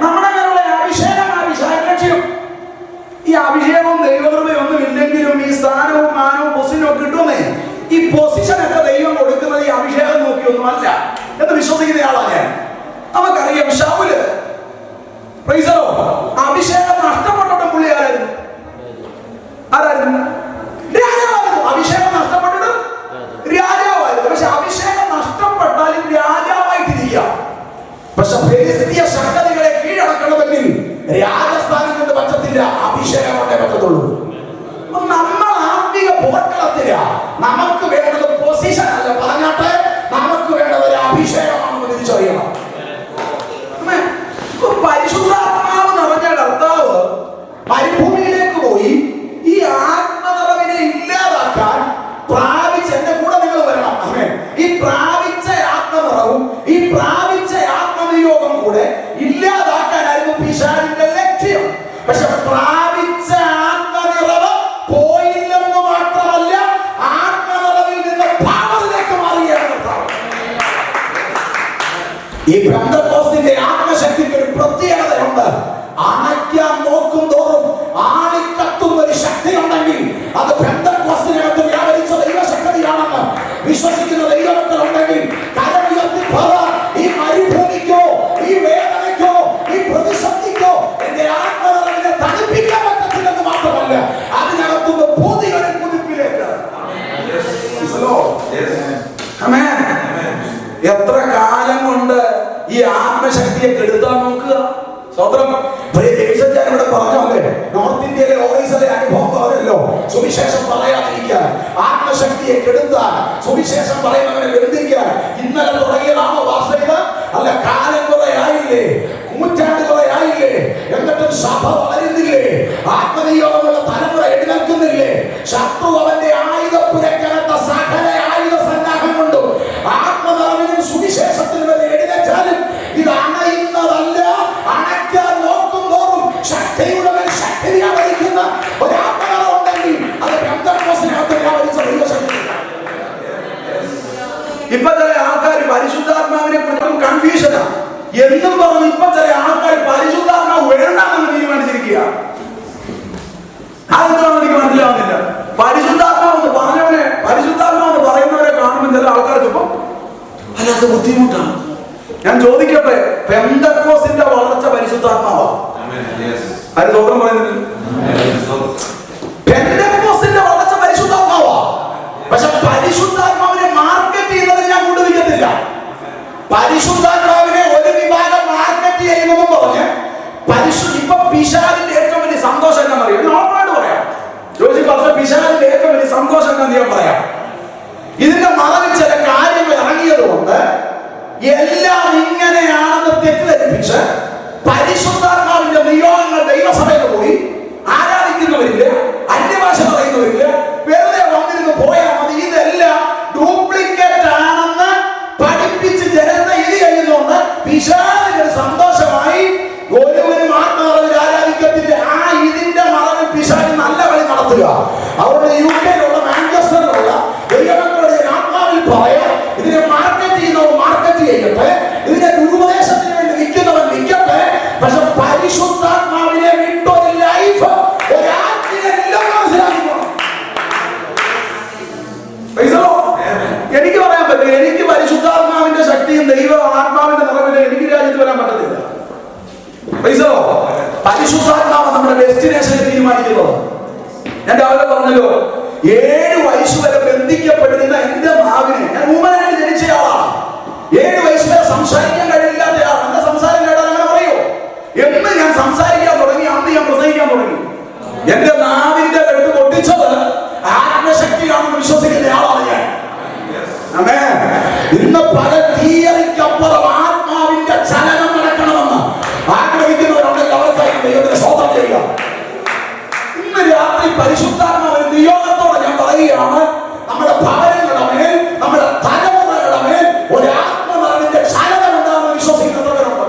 നമ്മുടെ മേലുള്ള അഭിഷേകമാണ് പിശാചിന്റെ ലക്ഷ്യം. ഈ അഭിഷേകവും ദൈവകൃപയൊന്നും ഇല്ലെങ്കിലും ഈ സ്ഥാനവും മാനവും പൊസിഷനും കിട്ടുന്നേ. ഈ പൊസിഷനൊക്കെ ദൈവം കൊടുക്കുന്നത് ഈ അഭിഷേകം നോക്കിയൊന്നും അല്ല എന്ന് വിശ്വസിക്കുന്ന ആളാണ് ഞാൻ. നമുക്കറിയാം, ശൗല് അഭിഷേകം നഷ്ടപ്പെട്ടിട്ടും പുള്ളി ആരായിരുന്നു? രാജാവായിരുന്നു. അഭിഷേകം നഷ്ടപ്പെട്ടിട്ടും രാജാവായിരുന്നു. പക്ഷെ അഭിഷേകം നഷ്ടപ്പെട്ടാലും പക്ഷെ ഫെലിസ്തീയ ശക്തികളെ കീഴടക്കണമെങ്കിൽ രാജസ്ഥാനം കൊണ്ട് പറ്റത്തില്ല, അഭിഷേകം കൊണ്ടേ പറ്റത്തുള്ളൂ. നമ്മൾ ആത്മീക പോർക്കളത്തില നമുക്ക് വേണ്ടത് പൊസിഷൻ അല്ല, പറഞ്ഞാട്ടെ നമുക്ക് വേണ്ടത് ഒരു അഭിഷേകമാണെന്ന് തിരിച്ചറിയണം. പരിശുദ്ധാത്മാവ് നിറഞ്ഞ കർത്താവ് മരുഭൂമിയിലേക്ക് പോയി ഈ ആത്മനിറവിനെ ഇല്ലാതാക്കാൻ പ്രാപിച്ച, എന്റെ കൂടെ നിങ്ങൾ വരണം. ഈ പ്രാപിച്ച ആത്മനിറവും ഈ പ്രാപിച്ച ആത്മനിയോഗം കൂടെ ഇല്ലാതാക്കാനായിരുന്നു പിശാചിന്റെ ലക്ഷ്യം. പക്ഷെ പ്രാപിച്ച ആത്മനിറവ് പോയില്ലെന്ന് മാത്രമല്ല, ആത്മനിറവിൽ നിന്ന് പവറിലേക്ക് മാറുകയാണ്. ഈ പെന്തക്കോസ്തിന്റെ ആത്മശക്തിക്ക് ഒരു പ്രത്യേകതയുണ്ട്. അണയ്ക്കാൻ നോക്കും തോറും ആളിക്കത്തുന്ന ഒരു ശക്തി ഉണ്ടെങ്കിൽ അത് പെന്തക്കോസ്തിനകത്ത് വ്യാപരിച്ച ദൈവശക്തിയാണെന്ന് വിശ്വസിക്കുന്ന ദൈവമക്കൾ ഉണ്ടെങ്കിൽ കരമുയർത്തി പറ, ഈ മരുഭൂമിക്കോ ഈ വേദനയ്ക്കോ ഈ പ്രതിസന്ധിക്കോ എന്റെ ആത്മനിറവിനെ തണുപ്പിക്കാൻ പറ്റത്തില്ലെന്ന് മാത്രമല്ല, അതിനകത്തുനിന്ന് പുതിയൊരു കുതിപ്പിലേക്ക്. എത്ര കാലം കൊണ്ട് ഈ ആത്മശക്തിയെ കെടുത്താൻ നോക്കുക. സ്വതന്ത്രം ഇവിടെ പറഞ്ഞല്ലേ, നോർത്ത് ഇന്ത്യയിലെ ഓറീസിലെ അനുഭവം പറയല്ലോ, സുവിശേഷം പറയാതിരിക്കാൻ, ആത്മശക്തിയെ കെടുത്താൻ, സുവിശേഷം പറയുന്നവനെ ബന്ധിക്കാൻ. ഇന്നലെ തുടങ്ങിയതാണോ വാർത്തകൾ? അല്ല, കാലം കുറെ ആയില്ലേ, നൂറ്റാണ്ട് കുറെ ആയില്ലേ, എന്നിട്ടും സഭ വളരുന്നില്ലേ, ആത്മനിയോഗമുള്ള തലമുറ എഴുന്നേൽക്കുന്നില്ലേ? ശത്രു അവന്റെ ആയുധപ്പുരക്കകത്ത സകല ആയുധ സന്നാഹം കൊണ്ടു ആത്മനിറവിനും സുവിശേഷത്തിനും വരെ എഴുന്നേറ്റാലും ഇത് അണയുന്നതല്ല. അണയ്ക്കാൻ നോക്കും തോറും ശക്തിയുടെ മേൽ ശക്തി വ്യാപരിക്കുന്ന ഒരു ആത്മനിറവ് ഉണ്ടെങ്കിൽ അത് പെന്തക്കോസ്തിനകത്ത് വ്യാപരിച്ച ദൈവശക്തി. ഇപ്പൊ ചില ആൾക്കാർ പരിശുദ്ധാത്മാവിനെ കുറിച്ചും കൺഫ്യൂഷനാ എന്നും പറഞ്ഞു. ഇപ്പൊ ചില ആൾക്കാർ പരിശുദ്ധാത്മാവ് വേണ്ടെന്ന് തീരുമാനിച്ചിരിക്കുക. അതെന്താണെന്ന് എനിക്ക് മനസ്സിലാവുന്നില്ല. പരിശുദ്ധാത്മാവെന്ന് പറഞ്ഞവനെ, പരിശുദ്ധാത്മാവെന്ന് പറയുന്നവരെ കാണുമ്പോൾ ചില ആൾക്കാർക്ക് ഇപ്പൊ അല്ലാത്ത ബുദ്ധിമുട്ടാണ്. ഞാൻ ചോദിക്കട്ടെ, പെന്തക്കോസ്തിന്റെ വളർച്ച പരിശുദ്ധാത്മാവാ? ആര് തോട്ടം പറയുന്നില്ല? പെന്തക്കോസ്തിന്റെ വളർച്ച പരിശുദ്ധാത്മാവാ. പക്ഷെ പരിശുദ്ധാത്മാവിനെ മാർക്കറ്റ് ചെയ്യുന്നത് ഞാൻ കൊണ്ടുവയ്ക്കത്തില്ല. പരിശുദ്ധാത്മാവിനെ ഒരു വിഭാഗം മാർക്കറ്റ് ചെയ്യുന്നതും പറഞ്ഞ് ഇപ്പൊ പിശാചിന്റെ ഏറ്റവും വലിയ സന്തോഷം എന്താ പറയുക? നോർമലായിട്ട് പറയാം. പിശാചിന്റെ ഏറ്റവും വലിയ സന്തോഷം എന്താ ഞാൻ പറയാം. ഇതിന്റെ മറവിൽ ചില കാര്യങ്ങൾ ഇറങ്ങിയത് കൊണ്ട് എല്ലാം ഇങ്ങനെയാണെന്ന് തെറ്റിദ്ധരിപ്പിച്ച് പരിശുദ്ധാത്മാവിന്റെ നിയോഗങ്ങൾ ദൈവസഭയിൽ പോയി ആരാധിക്കുന്നവരില്ല, അന്യഭാഷ പറയുന്നവരില്ല, വെറുതെ വന്നിരുന്ന് പോയാൽ മതി, ഇതെല്ലാം ഡ്യൂപ്ലിക്കേറ്റ് ആണെന്ന് പഠിപ്പിച്ച് ജനത്തെ ഇത് ചെയ്യുന്നുണ്ട്. പിശാചിന് സന്തോഷമായി ഒരുവനും ആത്മനിറവിൽ ആരാധിക്കത്തില്ല. ആ ഇതിന്റെ മറവിൽ പിശാച് നല്ല കളി നടത്തുക. അതുകൊണ്ട് UK മാഞ്ചസ്റ്ററിലുള്ള ദൈവമക്കളുടെ ആത്മാവിൽ പറയാം, ഇതിനെ മാർക്കറ്റ് ചെയ്യുന്നവർ മാർക്കറ്റ് ചെയ്യട്ടെ, ഇതിനെ ദുരുപദേശത്തിന് വേണ്ടി നിൽക്കുന്നവൻ നിൽക്കട്ടെ. പക്ഷെ പരിശുദ്ധാത്മാവിനെ വിട്ടൊരു ലൈഫ് ഒരാത്മീയരെല്ലാം മനസ്സിലാക്കണം. എനിക്ക് പറയാൻ പറ്റും, എനിക്ക് പരിശുദ്ധാത്മാവിന്റെ ശക്തിയും ദൈവ ആത്മാവിന്റെ നിറവിലും എനിക്ക് രാജ്യത്ത് വരാൻ പറ്റത്തില്ല. പരിശുദ്ധാത്മാവ് നമ്മുടെ ഡെസ്റ്റിനേഷനെ തീരുമാനിക്കുന്നത്. ഞാൻ രാവിലെ പറഞ്ഞല്ലോ, 7 വയസ്സ് വരെ ബന്ധിക്കപ്പെട്ടിരുന്ന എന്റെ നാവിനെ, ഞാൻ മൂമ്മനായിട്ട് ജനിച്ചയാളാണ്. 7 വയസ്സ് വരെ സംസാരിക്കാൻ കഴിയില്ലാത്തയാളാണ്. എന്റെ സംസാരം കേട്ടാൽ അങ്ങനെ പറയോ? എന്ന് ഞാൻ സംസാരിക്കാൻ തുടങ്ങി, അന്ന് ഞാൻ പ്രസംഗിക്കാൻ തുടങ്ങി. എന്റെ നാവിന്റെ വെട്ട് പൊട്ടിച്ചത് ആത്മശക്തിയാണെന്ന് വിശ്വസിക്കുന്ന ആളാണ് ഞാൻ. ഇന്ന് പല തിയറിക്കപ്പുറം ആത്മാവിന്റെ ചലനം നടക്കണമെന്ന് ആഗ്രഹിക്കുന്നവരുണ്ടെങ്കിൽ അവർക്കായി ദൈവത്തിന് സ്തോത്രം ചെയ്യുക. ഇന്ന് രാത്രി പരിശുദ്ധാത്മാവിന്റെ നിയോഗത്തോടെ ഞാൻ പറയുകയാണ്, നമ്മുടെ ഭവനങ്ങളുടെ മേൽ, നമ്മുടെ തലമുറകളുടെ മേൽ ഒരു ആത്മനിറവിന്റെ ചലനം ഉണ്ടാകുമെന്ന് വിശ്വസിക്കുന്നവരുണ്ട്.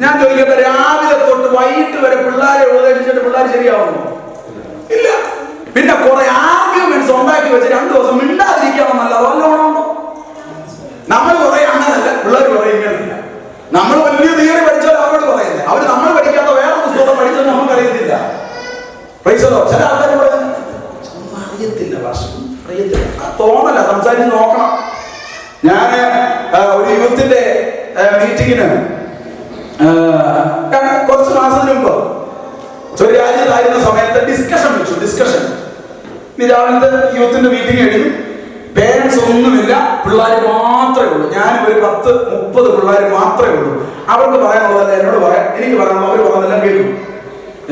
ഞാൻ ചോദിക്കട്ടെ, രാവിലെ തൊട്ട് വൈകിട്ട് വരെ പിള്ളേരെ ഉപദേശിച്ചിട്ട് പിള്ളേർ ശരിയാവുന്നു? ഇല്ല. പിന്നെ കുറെ ആർഗ്യുമെന്റ്സ് ഉണ്ടാക്കി വെച്ച് 2 ദിവസം മിണ്ടാതിരിക്കാമെന്നല്ല വല്ലോണമുണ്ടോ? നമ്മൾ പറയും അങ്ങനല്ല, പിള്ളേർ പറയും ഇങ്ങനല്ല. നമ്മൾ വലിയ തിയറി പഠിച്ചാൽ അവരോട് പറയുന്നത്, അവർ നമ്മൾ പഠിക്കാത്ത വേറെ പുസ്തകം പഠിച്ചത് നമുക്ക് അറിയത്തില്ല. ചില ആൾക്കാർ പറയുന്നത് അറിയത്തില്ല, അറിയത്തില്ല, തോന്നല്ല, സംസാരിച്ച് നോക്കണം. ഞാൻ ഒരു യൂത്തിന്റെ മീറ്റിങ്ങിന് കുറച്ച് മാസത്തിന് മുമ്പ് ഒരു രാജ്യത്തായിരുന്ന സമയത്ത് ഡിസ്കഷൻ. രാവിലത്തെ യൂത്തിന്റെ മീറ്റിംഗ് കഴിഞ്ഞു, പേരൻസ് ഒന്നുമില്ല, പിള്ളേർ മാത്രമേ ഉള്ളൂ. ഞാനും ഒരു 10-30 പിള്ളേർ മാത്രമേ ഉള്ളൂ. അവർക്ക് പറയാനുള്ളതല്ല എന്നോട് പറയാം, എനിക്ക് പറയാനുള്ള അവർ പറഞ്ഞെല്ലാം കേൾക്കും.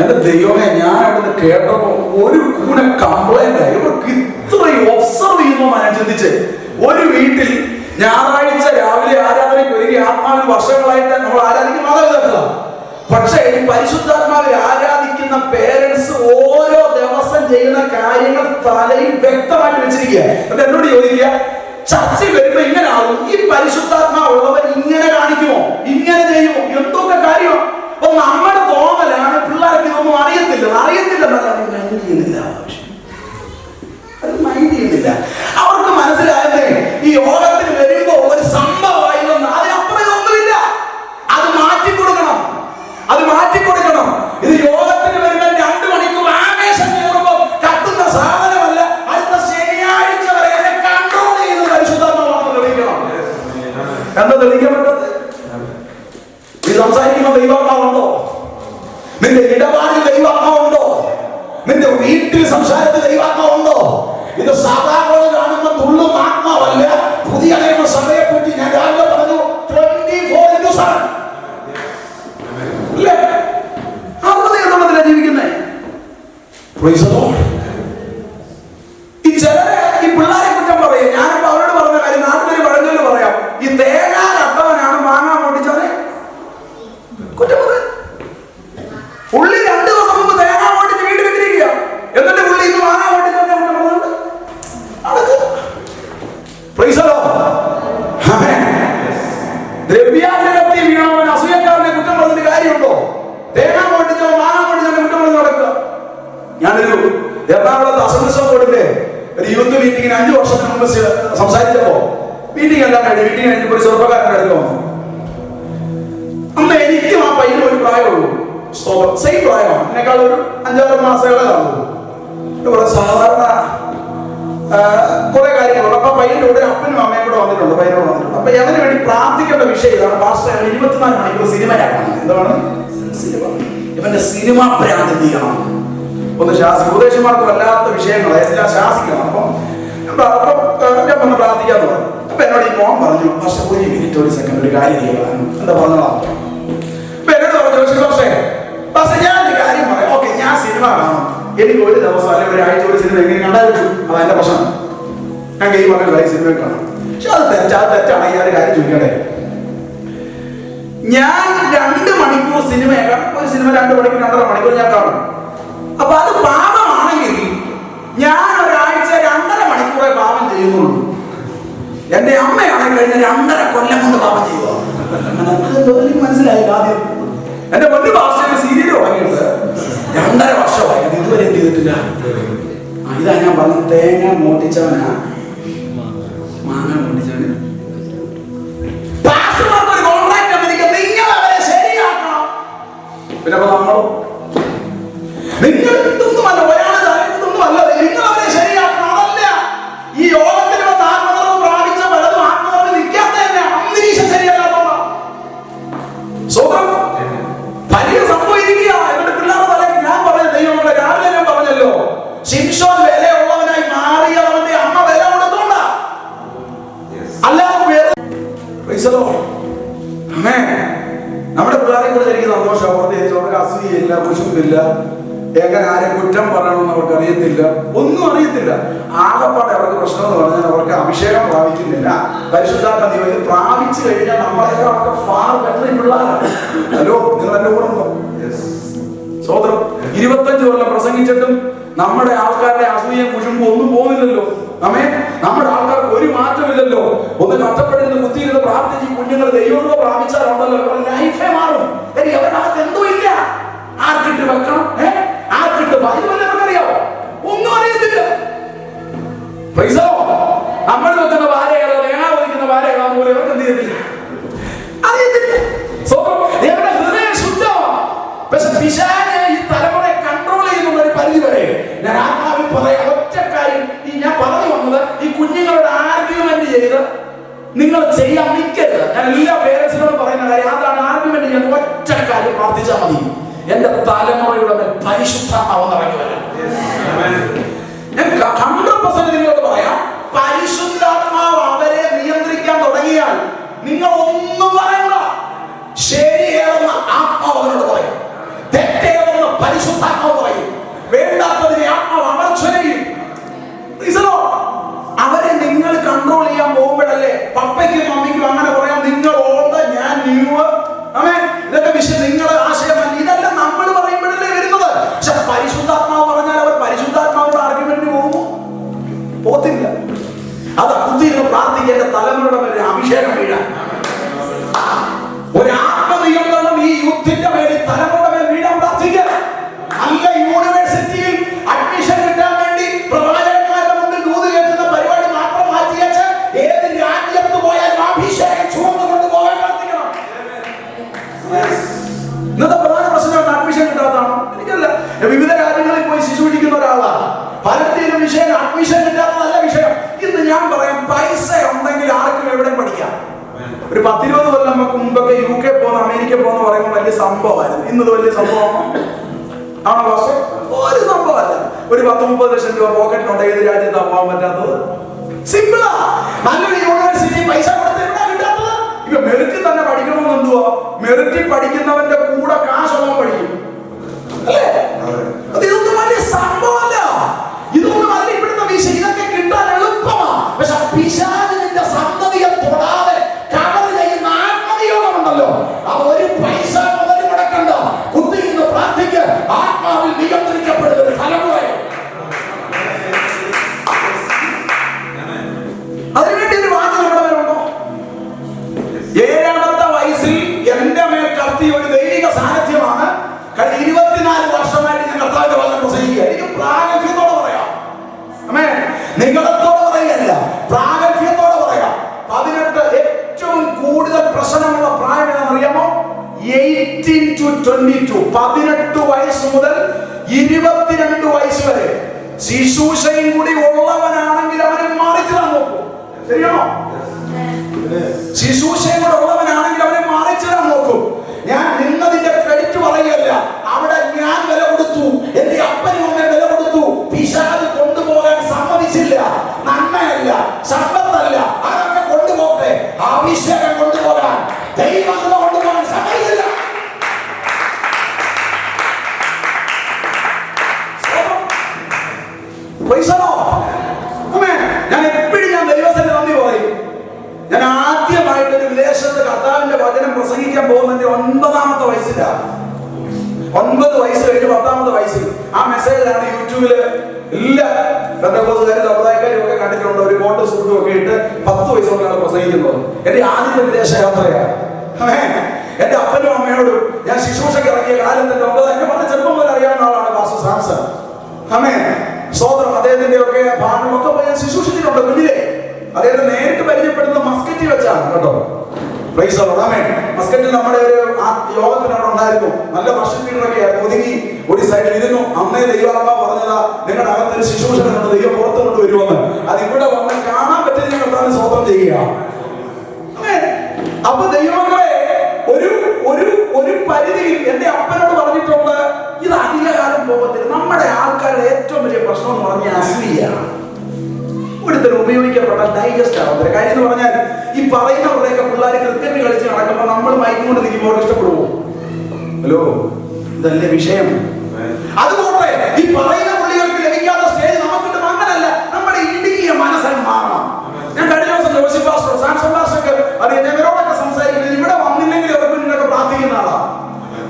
എന്റെ ദൈവമേ, ഞാൻ അവിടുന്ന് കേട്ടപ്പോ ഒരു കൂടെ കംപ്ലൈന്റ് ആയി. ഇവർക്ക് ഇത്രയും ഒബ്സർവ് ചെയ്യുന്നോ ഞാൻ ചിന്തിച്ചേ. ഒരു വീട്ടിൽ ഞായറാഴ്ച രാവിലെ ആരാധനയ്ക്ക് ഒരുങ്ങി ആത്മാവിൽ വർഷങ്ങളായിട്ട് നമ്മൾ ആരാധിക്കുന്ന മാതാപിതാക്കളാണ്. പക്ഷേ ഈ പരിശുദ്ധാത്മാവിൽ ആരാധിക്കുന്ന പേരൻസ് ഓരോ ദിവസം ചെയ്യുന്ന കാര്യങ്ങൾ തലയിൽ വ്യക്തമായിട്ട് വെച്ചിരിക്കുക. എന്നിട്ട് എന്നോട് ചോദിക്കുക, ചർച്ചയിൽ വരുമ്പോ ഇങ്ങനെ ആവും, ഈ പരിശുദ്ധാത്മാവുള്ളവർ ഇങ്ങനെ കാണിക്കുമോ, ഇങ്ങനെ ചെയ്യുമോ, എന്തൊക്കെ കാര്യമോ? അപ്പൊ നമ്മുടെ തോന്നലാണ് പിള്ളേർക്ക് ഇതൊന്നും അറിയത്തില്ലെന്നല്ല, മൈൻഡ് ചെയ്യുന്നില്ല. അവർക്ക് മനസ്സിലായതേ ഈ യോഗത്തിന് വരുമ്പോ ഒരു സംഭവമായിരുന്നു, അതിനപ്പുറം ഒന്നുമില്ല. അത് മാറ്റിക്കൊടുക്കണം. ഇത് യോഗത്തിന് വരുമ്പോൾ 2 മണിക്കൂർ ആവേശം കയറുമ്പോ കത്തുന്ന സാധനമല്ല. അടുത്ത ശനിയാഴ്ച വരെ എന്നെ കൺട്രോൾ ചെയ്യുന്ന പരിശുദ്ധാത്മാവാണെന്ന് തെളിയിക്കണം. എന്താ തെളിയിക്കാൻ പറ്റത്? നീ സംസാരിക്കുമ്പോ ദൈവാത്മാവുണ്ടോ? നിന്റെ ഇടപാടിൽ ദൈവാത്മാവുണ്ടോ? നിന്റെ വീട്ടിൽ സംസാരത്തിൽ ദൈവാത്മാവുണ്ടോ? ഇത് സാധാരണ കാണുന്ന തുള്ളും ആത്മാവല്ല. പുതിയ നിയമസഭയെ പറ്റി ഞാൻ രാവിലെ പറഞ്ഞു, 24/7 ജീവിക്കുന്നേ. ഈ ചിലരെ ഈ പിള്ളേരെ കുറ്റം പറയും. ഞാനിപ്പോ അവരോട് പറഞ്ഞ കാര്യം നാട്ടിൽ പറഞ്ഞല്ലോ പറയാം. ഈ തേങ്ങ കട്ടവനാണ് മാങ്ങ പൊട്ടിച്ചവനെ കുറ്റം പറയും. പുള്ളി 2 ദിവസം മുമ്പ് തേങ്ങ പൊട്ടിച്ച് വീട്ടിൽ വെച്ചിരിക്കുക. എന്നിട്ട് പുള്ളി ഇന്ന് മാങ്ങ പൊട്ടിച്ചവനെ കുറ്റം പറഞ്ഞുകൊണ്ട് ദ്രവ്യാഗ്രഹത്തിൽ വീണവൻ അസൂയക്കാരനെ കുറ്റം പറഞ്ഞിട്ട് കാര്യമുണ്ടോ? തേങ്ങ പൊട്ടിച്ചോ മാങ്ങ പൊട്ടിച്ചോ കുറ്റം പറഞ്ഞ് നടക്കുക. ഞാനൊരു എറണാകുളത്ത് അസംബ്ലി ബോർഡിന്റെ ഒരു യൂത്ത് മീറ്റിംഗിന് 5 വർഷത്തിന് മുമ്പ് സംസാരിച്ചപ്പോ മീറ്റിംഗ് എല്ലാം കഴിഞ്ഞ് ഒരു ചെറുപ്പക്കാരൻ്റെ അടുത്ത് വന്നു. അന്ന് എനിക്കും ആ പയ്യനും ഒരു പ്രായമുള്ളൂ, സെയിം പ്രായമാണ്, എന്നെക്കാൾ ഒരു 5-6 മാസങ്ങളെ സാധാരണ കുറെ കാര്യങ്ങളുണ്ട്. അപ്പൊ പയ്യന്റെ കൂടെ അപ്പനും അമ്മയും കൂടെ വന്നിട്ടുണ്ട്, പയ്യനോട് വന്നിട്ടുണ്ട്. അപ്പൊ അതിന് വേണ്ടി പ്രാർത്ഥിക്കേണ്ട വിഷയം ഇതാണ്. പാസ്റ്റർ 24 മണിക്കൂർ സിനിമയാക്കണം. എന്താണ് സിനിമ? ഇവന്റെ സിനിമ ഭ്രാന്ത് എന്ത് ചെയ്യണം? ഒന്ന് ഉപദേശന്മാർക്ക് വല്ലാത്ത വിഷയങ്ങളെ എല്ലാം ശാസിക്കണം. അപ്പം ഞാൻ വന്ന് പ്രാർത്ഥിക്കാന്ന് പറഞ്ഞു. അപ്പൊ എന്നോട് ഈ മോൻ പറഞ്ഞു, പക്ഷെ 1 മിനിറ്റ് 1 സെക്കൻഡ് ഒരു കാര്യം ചെയ്യണം. എന്താ പറഞ്ഞോളാം? അപ്പൊ എന്നോട് പറഞ്ഞു, പക്ഷെ ഞാനൊരു കാര്യം പറയാം. ഓക്കെ, ഞാൻ സിനിമ കാണും. എനിക്ക് ഒരു ദിവസം അല്ലെങ്കിൽ ഒരാഴ്ച ഒരു സിനിമ എങ്ങനെ കണ്ടാൽ പറ്റും? അതെന്റെ പ്രശ്നം. ഞാൻ ഗെയിം ഒക്കെ സിനിമ കാണും. പക്ഷെ അത് തെറ്റാണെങ്കിൽ ഞാൻ ഒരു കാര്യം ചോദിക്കട്ടെ. ഞാൻ 2 മണിക്കൂർ സിനിമയാക്കാം. ഒരു സിനിമ 2 മണിക്കൂർ 2.5 മണിക്കൂർ ഞാൻ കാണും. അപ്പൊ അത് പാപമാണെങ്കിൽ ഞാൻ ഒരാഴ്ച 2.5 മണിക്കൂറെ പാപം ചെയ്യുന്നുള്ളൂ. എന്റെ അമ്മയാണെങ്കിൽ കഴിഞ്ഞ 2.5 കൊല്ലം കൊണ്ട് പാപം ചെയ്യുക. മനസ്സിലായില്ല ആദ്യം. എന്റെ പൊന്നു ഭാഷയുടെ സീരിയൽ തുടങ്ങിയിട്ട് 2.5 വർഷമായി. അത് ഇതുവരെ എന്ത് ചെയ്തിട്ടില്ല. ഇതാ ഞാൻ പറഞ്ഞു, തേങ്ങ മോട്ടിച്ചവനാ മാങ്ങ മോട്ടിച്ചവന്. പിന്നെ നിങ്ങൾ ഇതൊന്നുമല്ല, ഒരാൾ തലയിട്ടൊന്നുമല്ല, നിങ്ങൾ അവരെ ശരിയാക്കണം. അതല്ല ഈ യോഗത്തിൽ വന്ന് ആത്മനിർഭർ പ്രാപിച്ച പലതും ആത്മനിർഭർ നിൽക്കാത്ത തന്നെ അന്തരീക്ഷം ശരിയല്ലാത്തോണ്ടാ. സ്വന്തം വലിയ സംഭവിക്കുക. എന്നിട്ട് പിള്ളേരുടെ തലയിൽ ഞാൻ പറഞ്ഞ ദൈവങ്ങളെ രാവിലെ ഞാൻ പറഞ്ഞല്ലോ, ശിംശോൻ വിലയുള്ളവനായി മാറിയവന്റെ അമ്മ വില കൊടുത്തോണ്ട. അല്ലാതെ നമ്മുടെ പിള്ളേരെ കുറിച്ച് എനിക്ക് സന്തോഷം. അവർക്ക് അസൂയയില്ല, കുശുമ്പില്ല, എങ്ങനെ ആരെ കുറ്റം പറയണമെന്ന് അവർക്ക് അറിയത്തില്ല, ഒന്നും അറിയത്തില്ല. ആകപ്പാടെ അവർക്ക് പ്രശ്നം എന്ന് പറഞ്ഞാൽ അവർക്ക് അഭിഷേകം പ്രാപിക്കുന്നില്ല. പരിശുദ്ധാത്മ ദൈവം പ്രാപിച്ചു കഴിഞ്ഞാൽ നമ്മളെക്കാളൊക്കെ ഫാർ ബെറ്റർ പിള്ളേരാണ്. ഹലോ, നിങ്ങൾ എന്റെ കൂടെ ഉണ്ടോ? സ്വതന്ത്രം 25 കൊല്ലം പ്രസംഗിച്ചിട്ടും നമ്മുടെ ആൾക്കാരുടെ അസൂയ കുശുമ്പും ഒന്നും പോകുന്നില്ലല്ലോ. നമ്മുടെ ആൾക്കാർക്ക് ഒരു മാറ്റമില്ലല്ലോ. ഒന്ന് കഷ്ടപ്പെട്ടിരുന്ന് കുത്തിയിരുന്ന് പ്രാർത്ഥിച്ച് കുഞ്ഞുങ്ങൾ ദൈവമോ പ്രാപിച്ചാലുണ്ടല്ലോ, അവരുടെ ലൈഫേ മാറും. അവരുടെ എന്തോ ഇല്ല. ആർക്കിട്ട് വെക്കണം, ആർക്കിട്ട് അറിയാവോ? ഒന്നും അറിയത്തില്ല. നമ്മൾ വെക്കുന്ന ഭാര്യകളോ തേങ്ങ ഒഴിക്കുന്ന ഭാര്യകളോ പോലെ അവർക്ക് എന്ത് ചെയ്യത്തില്ല, അറിയത്തില്ല. അവരുടെ ഹൃദയം ശുദ്ധമാണ്. പക്ഷെ പിശാച് ഈ തലമുറയെ കൺട്രോൾ ചെയ്യുന്ന ഒരു പരിധി വരെ. ഞാൻ ആത്മാവിൽ പറയാം ഒറ്റ കാര്യം. ഞാൻ പറഞ്ഞു വന്നത്, ഈ കുഞ്ഞുങ്ങളോട് ആർഗ്യുമെന്റ് ചെയ്ത് നിങ്ങൾ ചെയ്യാൻ നിൽക്കരുത്. ഞാൻ എല്ലാ പേരൻസിനോടും പറയുന്ന കാര്യം അതാണ്. ആർഗ്യുമെന്റ് ചെയ്യാൻ ഒറ്റ കാര്യം പ്രാർത്ഥിച്ചാൽ മതി. എന്റെ തലമുറയുടെ മേൽ പരിശുദ്ധാത്മാവ് ഇറങ്ങി വരാം. ഞാൻ 100% നിങ്ങളോട് പറയാം, പരിശുദ്ധാത്മാവ് അവരെ നിയന്ത്രിക്കാൻ തുടങ്ങിയാൽ നിങ്ങൾ ഒന്നും പറയണ്ട. ശരിയേതെന്ന് ആത്മാവ് അവനോട് പറയും, തെറ്റേതെന്ന് പരിശുദ്ധാത്മാവ് പറയും, വേണ്ടാത്തതിനെ ആത്മാവ് അമർച്ച ചെയ്യും. അവരെ നിങ്ങൾ കൺട്രോൾ ചെയ്യാൻ പോകുമ്പോഴല്ലേ പപ്പയ്ക്കും മമ്മിക്കും അങ്ങനെ പറയാം, നിങ്ങൾ ഓൾഡ് ഞാൻ ന്യൂ. ഇതൊക്കെ വിഷയം നിങ്ങളുടെ ആശയമല്ല, ഇതെല്ലാം നമ്മൾ പറയുമ്പോഴല്ലേ വരുന്നത്. പക്ഷെ പരിശുദ്ധാത്മാവ് പറഞ്ഞാൽ അവർ പരിശുദ്ധാത്മാവോട് ആർഗ്യുമെന്റിന് പോകുമോ? പോത്തില്ല. അതാ കുത്തിയിരുന്ന് പ്രാർത്ഥിക്കേണ്ട തലമുറയുടെ മേലെ അഭിഷേകം വീഴാൻ. ഒരു ആത്മനിയന്ത്രണം ഈ യുദ്ധത്തിന്റെ മേലിൽ തലമുറയുടെ മേൽ വീഴാൻ പ്രാർത്ഥിക്കുക. നല്ല യൂണിവേഴ്സിറ്റിയിൽ അഡ്മിഷൻ കിട്ടാൻ വേണ്ടി പ്രവാചകന്മാരുടെ മുമ്പിൽ ദൂത് കേൾക്കുന്ന പരിപാടി മാത്രം മാറ്റിവെച്ച് ഏത് രാജ്യത്ത് പോയാലും അഭിഷേകം ചുമന്നുകൊണ്ട് പോകാൻ പ്രാർത്ഥിക്കണം. ഇന്നത്തെ പ്രധാന പ്രശ്നം അഡ്മിഷൻ കിട്ടാത്തതാണോ? എനിക്കല്ല. വിവിധ രാജ്യങ്ങളിൽ പോയി ശുശ്രൂഷിക്കുന്ന ഒരാളാണ്. പലരുടെയും വിഷയം അഡ്മിഷൻ കിട്ടാത്ത നല്ല വിഷയം. ഇന്ന് ഞാൻ പറയാം, പൈസ ഉണ്ടെങ്കിൽ ആർക്കും എവിടെയും പഠിക്കാം. ഒരു 10-20 കൊല്ലം മുമ്പൊക്കെ UK പോകുന്ന അമേരിക്ക പോകുന്ന പറയുമ്പോൾ വലിയ സംഭവമായിരുന്നു. ഇന്നത് വലിയ സംഭവമാണോ? ആണോ ബോസ്? ഒരു സംഭവമല്ല. ഒരു 10-30 ലക്ഷം രൂപ പോക്കറ്റിനുണ്ടെങ്കിൽ ഏത് രാജ്യത്താണ് പോകാൻ പറ്റാത്തത്? സിമ്പിളാ. നല്ലൊരു യൂണിവേഴ്സിറ്റി പൈസ കൊടുത്ത് എവിടെയാ കിട്ടാത്തത്? ഇപ്പൊ മെറിറ്റിൽ തന്നെ പഠിക്കണമെന്ന് എന്തുവാ? മെറിറ്റിൽ പഠിക്കുന്നവന്റെ കൂടെ കാശുള്ളവൻ പഠിക്കും അല്ലേ? ഇതൊന്നും വലിയ സംഭവമല്ല. ഇതൊന്നും അല്ല ഇവിടുത്തെ വിഷയം. ഇതൊക്കെ കിട്ടാൻ എളുപ്പമാണ്. പക്ഷെ പിശാചിന്റെ സന്തതിയെ തൊടാതെ കവർ ചെയ്യുന്ന ആത്മനിയോഗമുണ്ടല്ലോ, അത് ഒരു പൈസ മുതൽ മുടക്കണ്ട. കുത്തിയിരുന്ന് പ്രാർത്ഥിക്ക്. ആത്മാവിൽ നിയന്ത്രിക്കപ്പെടുന്ന ഒരു തലമുറയെ. അതിനുവേണ്ടി ഒരു വാക്ക് നമ്മുടെ മേലുണ്ടോ? 7ാമത്തെ വയസ്സിൽ എന്റെ മേൽ കത്തിയ ഒരു ദൈവിക സാന്നിധ്യമാണ്. കഴിഞ്ഞ 24 വർഷമായിട്ട് ഞാൻ കർത്താവിന്റെ വചനം പ്രസംഗിക്കുക. എനിക്ക് പ്രാഗൽഭ്യത്തോടെ പറയാം. നിങ്ങളത്തോടെ പറയല്ല, പ്രാഗൽഭ്യത്തോടെ പറയാം. 18 ഏറ്റവും കൂടുതൽ പ്രശ്നമുള്ള പ്രായം ഏതാണെന്നറിയാമോ? 18 to 22. 18 വയസ്സ് മുതൽ 22 വയസ്സ് വരെ ശിശുശയും കൂടി ഉള്ളവനാണെങ്കിൽ അവനെ മാറിച്ചിടാൻ നോക്കും. ശരിയാണോ? ശിശുശയും കൂടെ ഉള്ളവനാണെങ്കിൽ അവനെ മാറിച്ചിടാൻ നോക്കും. ഞാൻ നിന്നതിന്റെ ക്രെഡിറ്റ് പറയുകയല്ല. അവിടെ ഞാൻ വില കൊടുത്തു, എന്റെ അപ്പനും അമ്മ വില കൊടുത്തു. പിശാച് കൊണ്ടുപോകാൻ സമ്മതിച്ചില്ല. നന്മയല്ല, സമ്പത്തല്ല, അതൊക്കെ കൊണ്ടുപോകട്ടെ. അഭിഷേകം കൊണ്ടുപോകാൻ, ദൈവം കൊണ്ടുപോകാൻ സമ്മതിച്ചില്ല. ഞാൻ എപ്പോഴും ദൈവത്തിന് നന്ദി പറയും. ഞാൻ ആദ്യമായിട്ട് ഒരു വിദേശത്ത് കർത്താവിന്റെ വചനം പ്രസംഗിക്കാൻ പോകുന്നതിന്റെ 9ാമത്തെ വയസ്സിലാണ്. 9 വയസ്സ് കഴിഞ്ഞ് 10ാമത്തെ വയസ്സിൽ ആ മെസ്സേജിലാണ് യൂട്യൂബില് എല്ലാ പെന്തക്കോസ്തുകാരും സമുദായക്കാരും ഒക്കെ കണ്ടിട്ടുണ്ട്. ഒരു കോട്ട് സൂട്ടും ഒക്കെ ഇട്ട് 10 വയസ്സുകൊണ്ടാണ് പ്രസംഗിക്കുന്നത്. എന്റെ ആദ്യത്തെ വിദേശ യാത്രയാണ്. എന്റെ അപ്പനും അമ്മയോടും ഞാൻ ശുശ്രൂഷയ്ക്ക് ഇറങ്ങിയ കാലം തന്നെ 9 എന്നെ പറഞ്ഞ ചെറുപ്പം പോലെ അറിയാവുന്ന ആളാണ് പാസ്റ്റർ സാംസൺ. സ്വതന്ത്രം അദ്ദേഹത്തിന്റെ ഒക്കെ ഭാഗങ്ങളൊക്കെ പോയി ഞാൻ ശുശ്രൂഷിച്ചിട്ടുണ്ട് കുഞ്ഞിലെ. അദ്ദേഹത്തെ നേരിട്ട് പരിചയപ്പെടുന്ന മസ്കറ്റിൽ വെച്ചാണ് കേട്ടോ. മസ്കറ്റിൽ നമ്മുടെ ഒരു യോഗത്തിന് അവിടെ ഉണ്ടായിരുന്നു. നല്ല വർഷം വീടൊക്കെ ഒതുങ്ങി ഒരു സൈഡിൽ ഇരുന്നു. അന്നേ ദൈവാത്മാ പറഞ്ഞതാ, നിങ്ങളുടെ അകത്തൊരു ശുശ്രൂഷകനുണ്ട്, ദൈവം പുറത്തു കൊണ്ട് വരുമെന്ന്. അത് ഇവിടെ വന്ന് കാണാൻ പറ്റുന്ന കർത്താവിനെ സ്വതന്ത്രം ചെയ്യുക. അപ്പൊ ദൈവങ്ങളെ ഒരു ഒരു ഒരു പരിധിയിൽ എന്റെ അപ്പനോട് പറഞ്ഞിട്ടുണ്ട്, ഇത് അധികകാലം പോകത്തില്ല. നമ്മുടെ ആൾക്കാരുടെ ഏറ്റവും വലിയ പ്രശ്നം എന്ന് പറഞ്ഞാൽ അസൂയാണ്. ഒരുത്തരം ഉപയോഗിക്കപ്പെട്ട ഡൈജസ്റ്റ് ആവുന്നില്ല. കാര്യം എന്ന് പറഞ്ഞാൽ ഈ പറയുന്നവരുടെയൊക്കെ പിള്ളേർ ക്രിക്കറ്റ് കളിച്ച് നടക്കുമ്പോൾ നമ്മൾ മയക്കും കൊണ്ട് നിൽക്കുമ്പോൾ ഇഷ്ടപ്പെടുവോ? ഹലോ, ഇതല്ലേ വിഷയം. അതുകൊണ്ട് ഈ പറയുന്ന പുള്ളികൾക്ക് ലഭിക്കാത്ത സ്റ്റേജ് നമുക്ക് കിട്ടും. അങ്ങനല്ല, നമ്മുടെ ഇടുങ്ങിയ മനസ്സിന് മാറണം. ഞാൻ കഴിഞ്ഞ ദിവസം ജോസഫ് പാസ്റ്റർ, സാംസൺ പാസ്റ്റർക്ക് അറിയാം, ഞങ്ങളോടൊക്കെ സംസാരിക്കുന്നത് ഇവിടെ വന്നില്ലെങ്കിൽ അവർക്ക് നിന്നൊക്കെ പ്രാർത്ഥിക്കുന്ന ആളാണ്.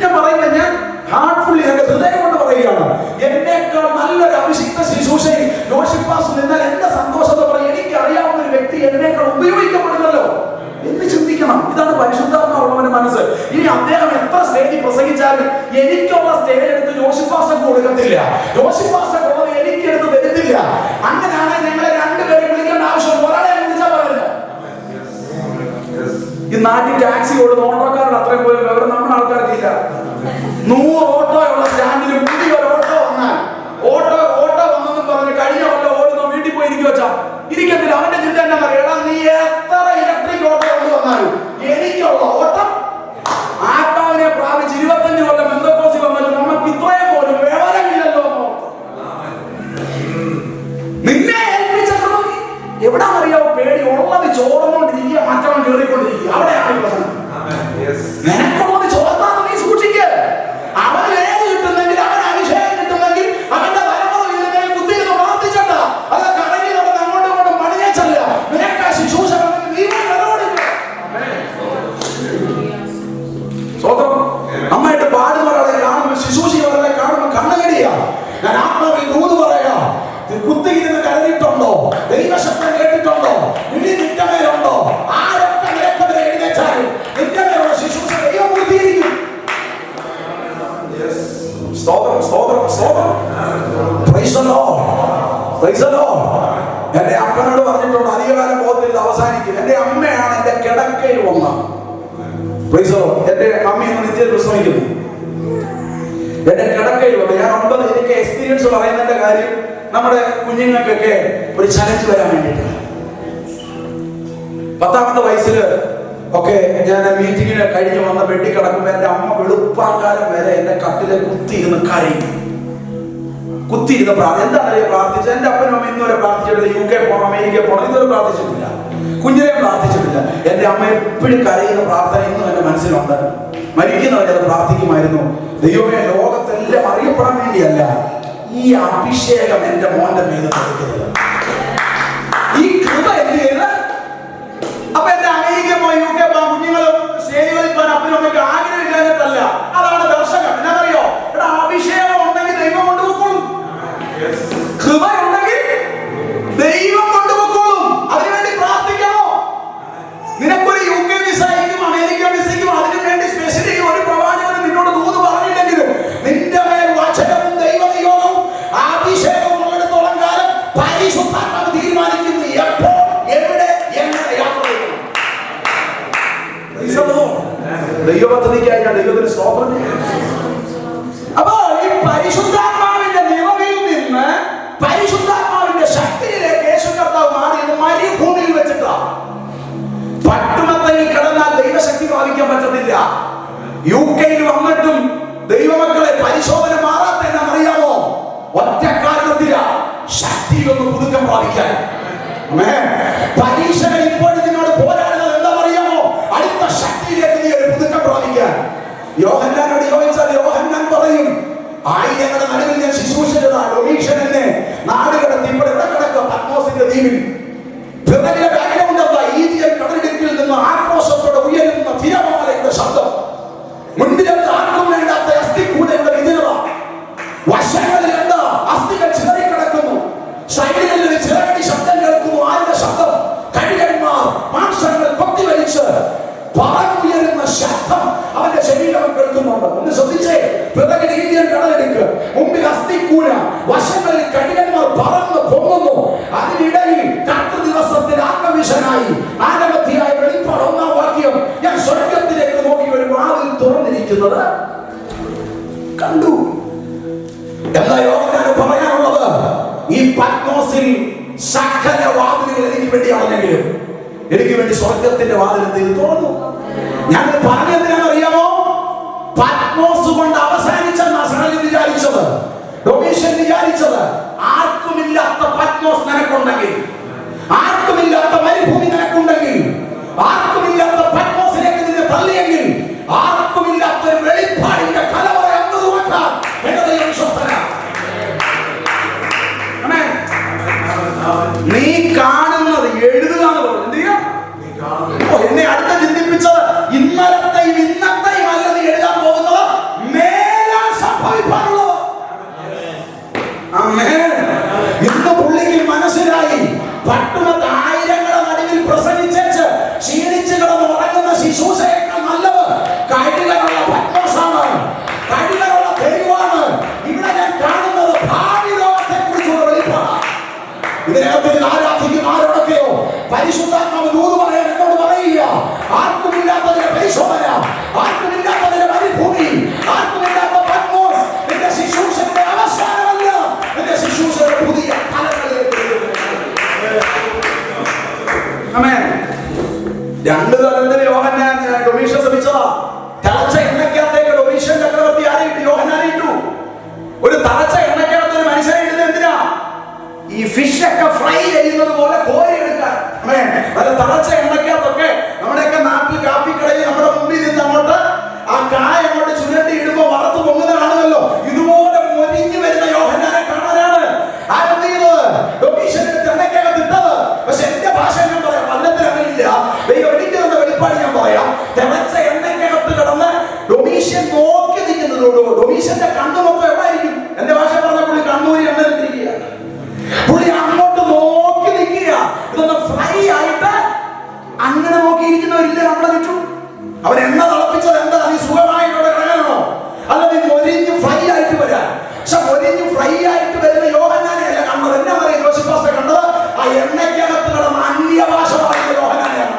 ഞാൻ പറയുന്നത് ഞാൻ ഹാർട്ട്ഫുള്ളി എന്റെ ഹൃദയം കൊണ്ട് പറയുകയാണ്. എന്നേക്കാൾ നല്ലൊരു അഭിഷിക്ത ശുശ്രൂഷയിൽ ജോസഫ് പാസ്റ്റർ നിന്നാൽ എന്റെ സന്തോഷത്തെ പറയും. എനിക്ക് അറിയാവുന്ന ഒരു വ്യക്തി എന്നേക്കാൾ ഉപയോഗിക്കപ്പെടുന്നല്ലോ എന്ന് ചിന്തിക്കണം. ഇതാണ് പരിശുദ്ധാത്മാവുള്ളവന്റെ മനസ്സ്. ഇനി അദ്ദേഹം എത്ര സ്റ്റേജിൽ പ്രസംഗിച്ചാലും എനിക്കുള്ള സ്റ്റേജ് എടുത്ത് ജോസഫ് പാസ്റ്റർക്ക് കൊടുക്കത്തില്ല. ജോസഫ് പാസ്റ്റർ ഉള്ളത് എനിക്കെടുത്ത് തരത്തില്ല. അങ്ങനെയാണ് ഞങ്ങളെ രണ്ടുപേരെ വിളിക്കേണ്ട ആവശ്യം. ഒരാളെ വിളിച്ചാൽ പറയുന്നു. ഈ നാട്ടിൽ ടാക്സി ഓടുന്ന ഓട്ടോക്കാരുടെ അത്രയും പോലും വിവരം നമ്മുടെ ആൾക്കാർക്കില്ല. 100 ഓട്ടോയുള്ള സ്റ്റാൻഡിൽ പുതിയൊരു ഓട്ടോ വന്നാൽ ഓട്ടോ വന്നെന്നും പറഞ്ഞ് കഴിഞ്ഞ കൊല്ലം ഓടുന്ന വീട്ടിൽ പോയി ഇരിക്കുക വെച്ചാ ഇരിക്കത്തില്ല. അവന്റെ ചിന്ത എന്താ പറയുക, നീ എത്ര ഇലക്ട്രിക് ഓട്ടോ കൊണ്ടുവന്നാലും എനിക്കുള്ള ഓട്ടം ആത്മാവിനെ പ്രാപിച്ച് 25 കൊല്ലം ബന്ധക്കോസി വന്നാലും നമുക്ക് ഇത്രയും പോലും വിവരമില്ലല്ലോ. നിന്നെ ഏൽപ്പിച്ചിട്ടുണ്ടെങ്കിൽ എവിടെ ചോർന്നുകൊണ്ടിരിക്കുക, മറ്റവൻ കയറിക്കൊണ്ടിരിക്കുക. അവിടെ നിനക്കുള്ളത് ചോർന്നാന്ന് നീ സൂക്ഷിക്കുക. അവന് ഏത് കിട്ടുന്നെങ്കിൽ, അവന് അഭിഷേകം കിട്ടുന്നെങ്കിൽ അവന്റെ തലമുറ ഇതിനെ കുത്തിയിരുന്ന് പ്രാർത്ഥിച്ചണ്ട. അത് കടങ്ങി നടന്ന് അങ്ങോട്ടും ഇങ്ങോട്ടും പണിയേച്ചല്ല. നിനക്ക് ആ ശുശ്രൂഷ നീ വിലകൊടുക്കുക. സ്വന്തം അമ്മയുടെ പാടുന്നവരെ കാണുമ്പോൾ, ശുശ്രൂഷിക്കുന്നവരെ കാണുമ്പോൾ കണ്ണുകടിയാ. ഞാൻ ആത്മാവിൽ ദൂത് പറയാ, കുത്തിയിരുന്ന് കരഞ്ഞിട്ടുണ്ടോ? ദൈവശബ്ദം കേട്ടിട്ടുണ്ടോ? ഇടി നിന്റെ മേലുണ്ടോ? ആരൊക്കെ നിരക്കവരെ എഴുന്നേറ്റാലും നിന്റെ മേലുള്ള ശുശ്രൂഷ ദൈവം പൂർത്തീകരിക്കും. സ്തോത്രം, സ്തോത്രം, സ്തോത്രം. Praise the Lord. Praise the Lord. എന്റെ അപ്പനോട് പറഞ്ഞിട്ടുണ്ട്, അധികകാലം പോകത്തിൽ അവസാനിക്കും. എന്റെ അമ്മയാണ് എന്റെ കിടക്കയിൽ വന്ന. Praise the Lord. എന്റെ അമ്മയെന്ന് നിത്യം വിശ്രമിക്കുന്നു. എന്റെ കിടക്കയിൽ വന്നു. ഞാൻ 9 എനിക്ക് എക്സ്പീരിയൻസ് പറയുന്നതിന്റെ കാര്യം നമ്മുടെ കുഞ്ഞുങ്ങൾക്കൊക്കെ ഒരു ചലഞ്ച് വരാൻ വേണ്ടിയിട്ടാണ്. 10ാമത്തെ വയസ്സില് ഒക്കെ ഞാൻ മീറ്റിങ്ങിന് കഴിഞ്ഞ് വന്ന ബെഡിൽ കിടക്കുമ്പോൾ എന്റെ അമ്മ വെളുപ്പാങ്കാലം വരെ എന്റെ കട്ടിലെ കുത്തിയിരുന്ന് കരയും. കുത്തിയിരുന്ന് എന്താണ് പ്രാർത്ഥിച്ചത്? എന്റെ അപ്പനും അമ്മ ഇന്നുവരെ പ്രാർത്ഥിച്ചിട്ടില്ല. UK പോകണം, അമേരിക്ക പോകണം, ഇതുവരെ പ്രാർത്ഥിച്ചിട്ടില്ല. കുഞ്ഞിനെ പ്രാർത്ഥിച്ചിട്ടില്ല. എന്റെ അമ്മ എപ്പോഴും കരയുന്ന പ്രാർത്ഥന ഇന്നും എന്റെ മനസ്സിലുണ്ട്. മരിക്കുന്നവരെ അത് പ്രാർത്ഥിക്കുമായിരുന്നു. ദൈവമേ, ലോകത്തെല്ലാം അറിയപ്പെടാൻ വേണ്ടിയല്ല, ഈ അഭിഷേകം എന്റെ മോന്റെ മേൽ നടക്കരുത്. ഈ കൃപ എന്ത് ചെയ്ത് അപ്പൊ എന്റെ അമേരിക്ക പോയി UK പോകാൻ കുഞ്ഞുങ്ങളും സ്റ്റേജുകളിൽ പോകാൻ അപ്പനും അമ്മയ്ക്ക് ആഗ്രഹമില്ലാഞ്ഞിട്ടല്ല. അതാണ് ദർശനം. എന്നറിയോ? ഇവിടെ അഭിഷേകം ഉണ്ടെങ്കിൽ ദൈവം കൊണ്ടുപോയിക്കോളും. കൃപ ഉണ്ടെങ്കിൽ ദൈവം കൊണ്ടുപോയിക്കോളും. അതിനുവേണ്ടി പ്രാർത്ഥിക്കണോ? നിനക്കൊരു UK വിസയ്ക്കും അമേരിക്ക വിസയ്ക്കും അതിനു വേണ്ടി സ്പെഷ്യലി ഒരു പ്രവാചകനും നിന്നോട് ദൂത് പറഞ്ഞില്ലെങ്കിലും നിന്റെ മേൽ വചനവും ദൈവനിയോഗവും അഭിഷേകവും ഉള്ളിടത്തോളം കാലം പരിശുദ്ധാത്മാവ് തീരുമാനിക്കുന്നു എപ്പോൾ, എവിടെ, എങ്ങനെ യാത്ര ചെയ്യണം. ദൈവ പദ്ധതിക്കായി ഞാൻ ദൈവത്തിന് സ്തോത്രം. അപ്പോ ഈ പരിശുദ്ധാത്മാവിന്റെ നിറവിൽ നിന്ന് പരിശുദ്ധാത്മാവിന്റെ ശക്തിയിലേക്ക് യേശു കർത്താവ് മാറിയത് മരുഭൂമിയിൽ വെച്ചിട്ടാണ്. പട്ടുമത്തയിൽ കിടന്നാൽ ദൈവശക്തി പ്രാപിക്കാൻ പറ്റത്തില്ല. UK വന്നിട്ടും ദൈവമക്കളെ പരിശോധന മാറാത്ത എന്നറിയാമോ? ഒറ്റ കാരണത്തില ശക്തിയിലൊന്ന് പുതുക്കം പ്രാപിക്കാൻ. പരീക്ഷകൾ ഇപ്പോഴും നിന്നോട് പോരാടുന്നത് എന്താ അറിയാമോ? അടുത്ത ശക്തിയിലേക്ക് നീ ഒരു പുതുക്കം പ്രാപിക്കാൻ. യോഹന്നാനോട് ചോദിച്ചാൽ യോഹന്നാൻ പറയും, ആയിരങ്ങളുടെ നടുവിൽ ഞാൻ ശുശ്രൂഷിച്ചതാ. ഡൊമീഷ്യൻ എന്നെ നാടുകടത്തി ഇവിടെ എവിടെ കിടക്കുക? പത്മോസിന്റെ ദ്വീപിൽ. പിറകിലെ ബാക്ക്ഗ്രൗണ്ട് എന്താ? ഈജിയൻ കടലിടുക്കിൽ നിന്ന് ആക്രോശത്തോടെ ഉയരുന്ന തിരമാലയുടെ ശബ്ദം. മുൻപിലെന്താ? ആർക്കും വേണ്ടാത്ത അസ്ഥിക്കൂടയുടെ വിജയത. വശങ്ങളിൽ എന്താ? അസ്ഥികൾ ചിതറിക്കിടക്കുന്നു. സൈഡുകളിൽ ചിറകടി ശബ്ദം കേൾക്കുന്നു. ആരുടെ ശബ്ദം? കഴുകന്മാർ മാംസങ്ങൾ കൊത്തിവലിച്ച് പറന്നുയരുന്ന ശബ്ദം അവന്റെ ശരീരം കേൾക്കുന്നുണ്ട്. ഒന്ന് ശ്രദ്ധിച്ചേ. പിറകിൽ ഈജിയൻ കടലിടുക്ക്, മുമ്പിൽ അസ്ഥിക്കൂട, വശങ്ങളിൽ കഴുകന്മാർ പറന്ന് പൊങ്ങുന്നു. അതിനിടയിൽ ദിവസത്തിൽ ആത്മവിശനായി 4ാം വെളിപ്പാട് 1-ാം വാക്യം, ഞാൻ സ്വർഗത്തിലേക്ക് നോക്കി ഒരു വാതിൽ തുറന്നിരിക്കുന്നത് കണ്ടു. എന്താ യോഹന്നാൻ പറയാനുള്ളത്? ഈ പത്മോസിൽ സകല വാതിലുകൾ എനിക്ക് വേണ്ടി അടഞ്ഞെങ്കിലും എനിക്ക് വേണ്ടി സ്വർഗത്തിന്റെ വാതിൽ എന്തെങ്കിലും തുറന്നു. ഞാൻ പറഞ്ഞതിനാണ് അറിയാമോ? പത്മോസ് കൊണ്ട് അവസാനിച്ചെന്നാ സകലൻ വിചാരിച്ചത്, ഡൊമീഷ്യൻ വിചാരിച്ചത്. ആർക്കുമില്ലാത്ത പത്മോസ് നിനക്കുണ്ടെങ്കിൽ, ആർക്കുമില്ലാത്ത മരുഭൂമി നിനക്കുണ്ടെങ്കിൽ, ആർക്കുമില്ലാത്ത പത്മോസിലേക്ക് നിന്നെ തള്ളിയെങ്കിൽ, ആർക്കുമില്ലാത്ത ഒരു വെളിപ്പാടിന്റെ കലവറ എന്നത് വെക്കാൻ എന്റെ ദൈവം വിശ്വസ്തനാണ്. നീ കാണുന്നത് എഴുതുക എന്ന് പറഞ്ഞു. എന്ത് ചെയ്യാം? എന്നെ അടുത്ത ചിന്തിപ്പിച്ചത് ഇന്നലത്തെയും ഇന്നത്തെയും അല്ല നീ എഴുതാൻ പോകുന്നത്, മേലാൽ സംഭവിക്കാനുള്ളത്. ഇന്ന് പുള്ളിക്ക് മനസ്സിലായി. പട്ടുമത്ത് ആയിരങ്ങളുടെ നടുവിൽ പ്രസംഗിച്ചേച്ച് ക്ഷീണിച്ച് കിടന്ന് ഉറങ്ങുന്ന ശിശൂഷയേക്കാൾ നല്ലത് കഴുകനുള്ള പത്മോസാണ്, കഴുകനുള്ള തെരുവാണ്. ഇവിടെ ഞാൻ കാണുന്നത് ഭാവി ലോകത്തെ കുറിച്ചുള്ള വെളിപ്പാടാണ്. ഇതിനകത്ത് ആരാധിക്കും ആരോടൊക്കെയോ പരിശുദ്ധാത്മാവ് ദൂത് പറയാൻ എന്നോട് പറയുക. ആർക്കുമില്ലാത്തതിന്റെ പരിശോധന, ആർക്കുമില്ലാത്തതിന്റെ മരുഭൂമി, ആർക്കുമില്ലാത്ത പത്മോസ് നിന്റെ ശുശ്രൂഷയുടെ അവസാനമല്ല, നിന്റെ ശുശ്രൂഷയുടെ പുതിയ തലങ്ങളിലേക്ക്. രണ്ട് തലത്തിൽ യോഹന്നാൻ ഡൊമീഷ്യൻ ശ്രമിച്ചതാ. തിളച്ച എണ്ണക്കകത്തേക്ക് ഡൊമീഷ്യൻ ചക്രവർത്തി ആരെയിട്ടു? യോഹന്നാനെ ഇട്ടു. ഒരു തിളച്ച എണ്ണക്കകത്ത് ഒരു മനുഷ്യനെ ഇടുന്നത് എന്തിനാ? ഈ ഫിഷ് ഒക്കെ ഫ്രൈ ചെയ്യുന്നത് പോലെ കോരി എടുക്കാൻ. തിളച്ച എണ്ണ അവൻ എണ്ണ തിളപ്പിച്ചത് എന്താ? നീ സുഖമായിട്ടോടെ കിടക്കണോ, അല്ല നീ മൊരിഞ്ഞ് ഫ്രൈ ആയിട്ട് വരാൻ. പക്ഷെ മൊരിഞ്ഞ് ഫ്രൈ ആയിട്ട് വരുന്ന യോഹന്നാനെയല്ല കണ്ടത്. എന്നാ പറയുക ജോസഫ് പാസ്റ്റർ കണ്ടത്? ആ എണ്ണയ്ക്കകത്ത് കിടന്ന അന്യഭാഷ പറയുന്ന യോഹന്നാനെയാണ്.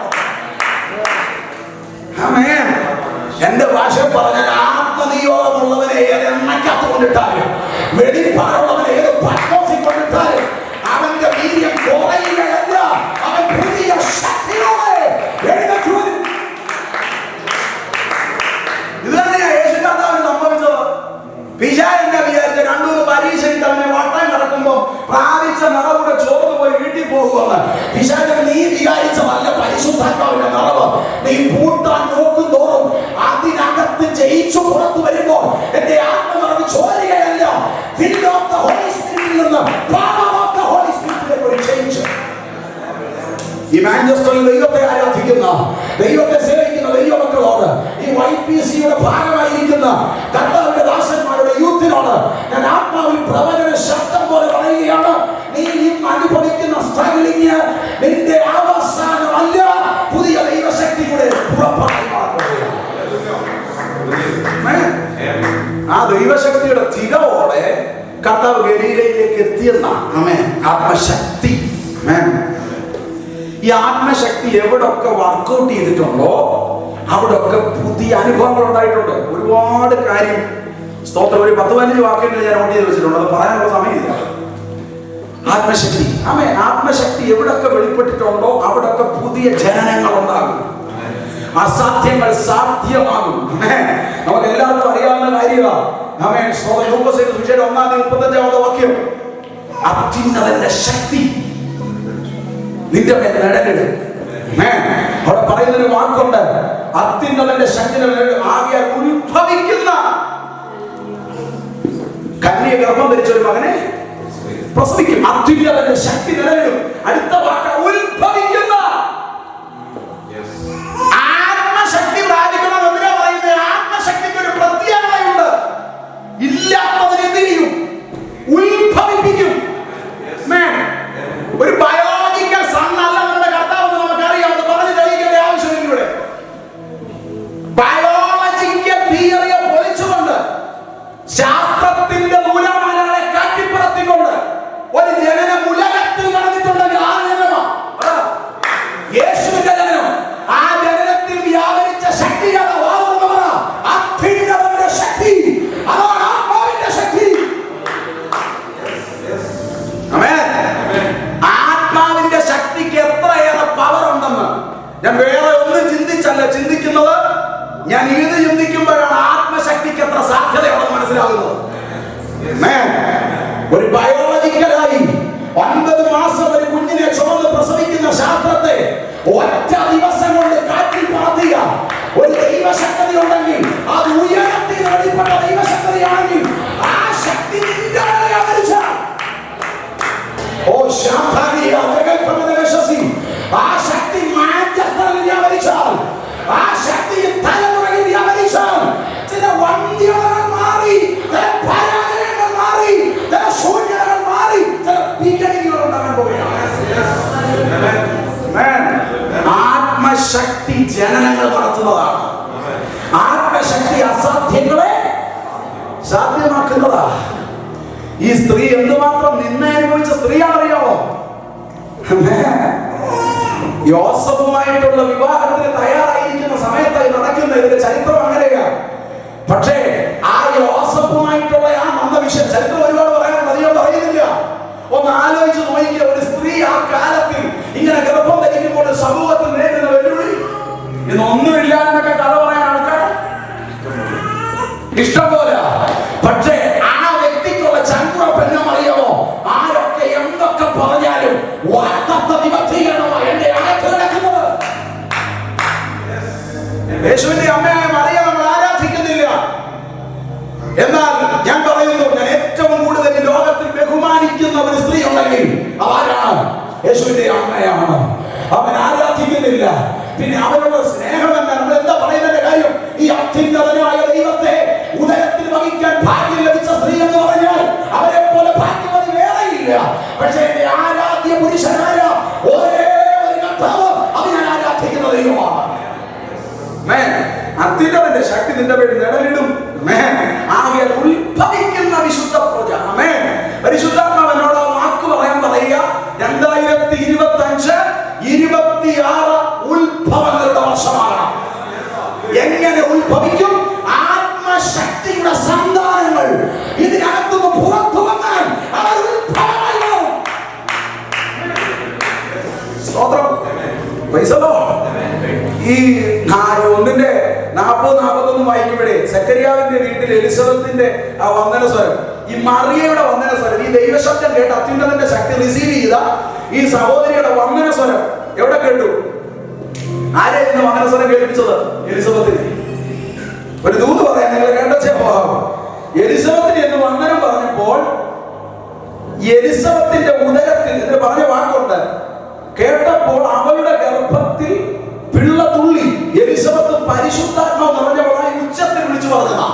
ആമേൻ. എന്റെ ഭാഷ പറഞ്ഞാൽ ആത്മനിയോഗമുള്ളവനെ ഏത് എണ്ണയ്ക്കകത്ത് കൊണ്ടിട്ടാലും, വെളിപ്പാടുള്ളവനെ ഏത് പത്മോസിൽ കൊണ്ടിട്ടാലും അവന്റെ വീര്യം കുറയുകയല്ല, അവൻ പുതിയ ശക്തിയോടെ എഴുന്നേറ്റ് വരും. ഇത് തന്നെയാണ് യേശു കർത്താവിന് സംഭവിച്ചത്. പിശാചിന്റെ വിചാരിച്ച രണ്ടൂന്ന് പരീക്ഷ അവനെ വട്ടം കിടക്കുമ്പോ പ്രാപിച്ച നിറവിടെ ചോർന്നു പോയി വീട്ടിൽ പോകുമെന്ന്. പിശാചൻ നീ വിചാരിച്ചതല്ല പരിശുദ്ധാത്മാവിന്റെ നിറവ്. നീ പൂട്ടാൻ നോക്കും തോറും അതിനകത്ത് ജയിച്ചു പുറത്തു വരുമ്പോ എന്റെ ആത്മനിറവ് ചോരുകയല്ല, fill of the Holy Spirit നിന്ന് power of the Holy Spirit ഒരു ചേഞ്ച്. ഈ മാഞ്ചസ്റ്ററിൽ ദൈവത്തെ ആരാധിക്കുന്ന, ദൈവത്തെ സേവിക്കുന്ന ദൈവമക്കളോട്, ഈ YPCയുടെ ഭാഗമായിരിക്കുന്ന കർത്താവിന്റെ ദാസന്മാരുടെ യൂത്തിനോട് ഞാൻ ആത്മാവിൽ പ്രവചന ശബ്ദം പോലെ പറയുകയാണ്. നീ ഇന്ന് അനുഭവിക്കുന്ന സ്ട്രഗിളിങ് നിന്റെ അവസാനമല്ല, പുതിയ ദൈവശക്തിയുടെ പുറപ്പാടായി മാറുകയാണ്. ആ ദൈവശക്തിയുടെ തികവോടെ കർത്താവ് ഗലീലയിലേക്ക് എത്തിയെന്ന ആത്മശക്തി. ഈ ആത്മശക്തി എവിടൊക്കെ വർക്കൗട്ട് ചെയ്തിട്ടുണ്ടോ അവിടൊക്കെ പുതിയ അനുഭവങ്ങൾ ഉണ്ടായിട്ടുണ്ട്. ഒരുപാട് കാര്യം സ്തോത്രം. ഒരു 10-15 വാക്യങ്ങൾ ഞാൻ നോട്ട് ചെയ്ത് വെച്ചിട്ടുണ്ട്, അത് പറയാനുള്ള സമയമില്ല. ആത്മശക്തി, ആത്മശക്തി എവിടൊക്കെ വെളിപ്പെട്ടിട്ടുണ്ടോ അവിടൊക്കെ പുതിയ ജനനങ്ങൾ ഉണ്ടാകും, അസാധ്യങ്ങൾ സാധ്യമാകും. നമുക്ക് എല്ലാവർക്കും അറിയാവുന്ന കാര്യമാണ്. ലൂക്കോസ് 1:35 വാക്യം, അത്യുന്നതന്റെ ശക്തി നിന്റെ മേൽ നിഴലിടും. അവിടെ പറയുന്നൊരു വാക്കുണ്ട്, അത്യുന്നതന്റെ ശക്തി ആകിയാൽ ഉത്ഭവിക്കുന്ന കന്യ ഗർഭം ധരിച്ച ഒരു മകനെ പ്രസവിക്കും. അത്യുന്നതന്റെ ശക്തി നിഴലിടും. അടുത്ത വാക്ക് ഉത്ഭവിക്കുന്ന ആത്മശക്തി പ്രാപിക്കണം. എന്തിനാ പറയുന്നത്? ആത്മശക്തിക്ക് ഒരു പ്രത്യേകതയുണ്ട്. ഇല്ലാത്തതിനെ എന്ത് ചെയ്യും? ഉത്ഭവിപ്പിക്കും. ഒരു ബയോളജിക്കൽ സൺ അല്ല നമ്മുടെ കർത്താവ്, നമുക്കറിയാം. അത് പറഞ്ഞു തെളിയിക്കേണ്ട ആവശ്യമില്ല. ഇവിടെ ബയോളജിക്കൽ തിയറിയെ പൊളിച്ചുകൊണ്ട്, ശാസ്ത്രത്തിന്റെ നൂലാമാലകളെ കാറ്റിപ്പറത്തിക്കൊണ്ട് ഒരു ജനനം ഉലകത്തിൽ നടന്നിട്ടുണ്ടെങ്കിൽ ആ ജനനമാണ് യേശുവിന്റെ ജനനം. ആ ജനനത്തിൽ വ്യാപരിച്ച ശക്തിയാണ് അത്യുന്നതന്റെ ശക്തി, അതാണ് ആത്മാവിന്റെ ശക്തി. ആത്മാവിന്റെ ശക്തിക്ക് എത്രയേറെ പവർ ഉണ്ടെന്ന് ഞാൻ വേറെ ഒന്നും ചിന്തിച്ചല്ല ചിന്തിക്കുന്നത്. ഞാൻ ഇത് ചിന്തിക്കുമ്പോഴാണ് ആത്മശക്തിക്ക് എത്ര സാധ്യതയുണ്ടെന്ന് മനസ്സിലാകുന്നത്. ഒരു ബയോളജിക്കലായി 9 മാസം ഒരു കുഞ്ഞിനെ ചുമന്ന് പ്രസവിക്കുന്ന ശാസ്ത്രത്തെ ഒറ്റ ദിവസം കൊണ്ട് കാറ്റിൽ പറത്തിയ ഒരു ദൈവശക്തി ഉണ്ടെങ്കിൽ, അത് ഉയരത്തിൽ വെളിപ്പെട്ട ദൈവശക്തിയാണെങ്കിൽ ആ ശക്തി നിന്റെ ആ ശക്തി മാഞ്ചസ്റ്ററിൽ വ്യാപരിച്ചാൽ, ആ ശക്തി തലമുറയിൽ വ്യാപരിച്ചാൽ, ചില വന്ധ്യതകൾ മാറി, ചില പരാജയങ്ങൾ മാറി, ചില ശൂന്യതകൾ മാറി, ചില ഭീകരതകൾ ഉണ്ടാകാൻ പോവുകയാണ്. ആത്മശക്തി ജനനങ്ങൾ നടത്തുന്നതാണ്. ആത്മശക്തി അസാധ്യങ്ങളെ സാധ്യമാക്കുന്നതാ. ഈ സ്ത്രീ എന്തുമാത്രം നിന്നെ അനുഭവിച്ച സ്ത്രീയാണെന്നറിയാമോ? യോസഫുമായിട്ടുള്ള വിവാഹത്തിന് തയ്യാറായിരിക്കുന്ന സമയത്തായി നടക്കുന്ന ഇതിന്റെ ചരിത്രം അങ്ങനെയാണ്. പക്ഷേ ആ യോസഫുമായിട്ടുള്ള ആ മന്ദവിഷയം ചരിത്രം ഒരുപാട് പറയാൻ അധികം പറയുന്നില്ല. ഒന്ന് ആലോചിച്ച് നോക്കിയ ഒരു സ്ത്രീ ആ കാലത്തിൽ ഇങ്ങനെ ഗർഭം ധരിക്കുമ്പോൾ സമൂഹത്തിൽ നേരിടുന്ന വെല്ലുവിളി ഇതൊന്നുമില്ല എന്നൊക്കെ കഥ പറയാൻ ആൾക്കാർ ഇഷ്ടംപോലെ. പക്ഷേ ആ വ്യക്തിക്കുള്ള ചങ്കുറപ്പെന്നും അറിയാമോ? ആരൊക്കെ എന്തൊക്കെ പറഞ്ഞാലും എന്റെ അകത്ത് കിടക്കുന്നത്. യേശുവിന്റെ അമ്മയായ മറിയ നമ്മൾ ആരാധിക്കുന്നില്ല. എന്നാൽ ഞാൻ പറയുന്നു, ഞാൻ ഏറ്റവും കൂടുതൽ ലോകത്തിൽ ബഹുമാനിക്കുന്ന ഒരു സ്ത്രീ ഉണ്ടെങ്കിൽ ആരാണ്? യേശുവിന്റെ അമ്മയാണ്. അവൻ ആരാധിക്കുന്നില്ല. പിന്നെ അവരുടെ സ്നേഹം എന്താ? നമ്മൾ എന്താ പറയുന്നതിന്റെ കാര്യം? ഈ അത്യുന്നതനായ ദൈവത്തെ ഉദരത്തിൽ വഹിക്കാൻ ഭാഗ്യം ലഭിച്ച സ്ത്രീ എന്ന് പറഞ്ഞാൽ അവരെ പോലെ ഭാഗ്യവതി വേറെയില്ല. പക്ഷേ എന്റെ ആരാധ്യ പുരുഷനായ ഒരേ ഒരു കർത്താവ്, അത് ഞാൻ ആരാധിക്കുന്ന ദൈവമാണ്. അത്യുന്നതന്റെ ശക്തി നിന്റെ പേരിൽ നിഴലിടും. ആകെ ഉത്ഭവിക്കുന്ന വിശുദ്ധ പ്രജ. പരിശുദ്ധാത്മാവ് എന്നോട് വാക്ക് പറയുക 2025 26 ഉത്ഭവങ്ങളുടെ വർഷമാകണം. എങ്ങനെ ഉത്ഭവിക്കും? ആത്മശക്തിയുടെ സന്താനങ്ങൾ ഇതിനകത്തുനിന്ന് പുറത്തു വന്നാൽ അവർ ഉത്ഭവമായി മാറും. സ്തോത്രം. ഈ 1:40-41 വായിക്കുമ്പോഴേ സെക്കറിയാവിന്റെ വീട്ടിൽ എലിസബത്തിന്റെ ആ വന്ദന സ്വരം, ഈ മറിയയുടെ വന്ദന സ്വരം, ഈ ദൈവശബ്ദം കേട്ട് അത്യുന്നതന്റെ ശക്തി റിസീവ് ചെയ്ത ഈ സഹോദരിയുടെ വന്ദന സ്വരം എവിടെ കേട്ടു? ആരെയായിരുന്നു വന്ദന സ്വരം കേൾപ്പിച്ചത്? എലിസബത്തിന്. ഒരു ദൂത് പറയാൻ നിങ്ങൾ കേട്ടോ. എലിസബത്തിന് എന്ന് വന്ദനം പറഞ്ഞപ്പോൾ എലിസബത്തിന്റെ ഉദരത്തിൽ എന്ന് പറഞ്ഞ വാക്കുണ്ട്. കേട്ടപ്പോൾ അവളുടെ ഗർഭത്തിൽ പിള്ള തുള്ളി. എലിസബത്ത് പരിശുദ്ധാത്മാവ് നിറഞ്ഞവളായി ഉച്ചത്തിൽ വിളിച്ചു പറഞ്ഞതാ.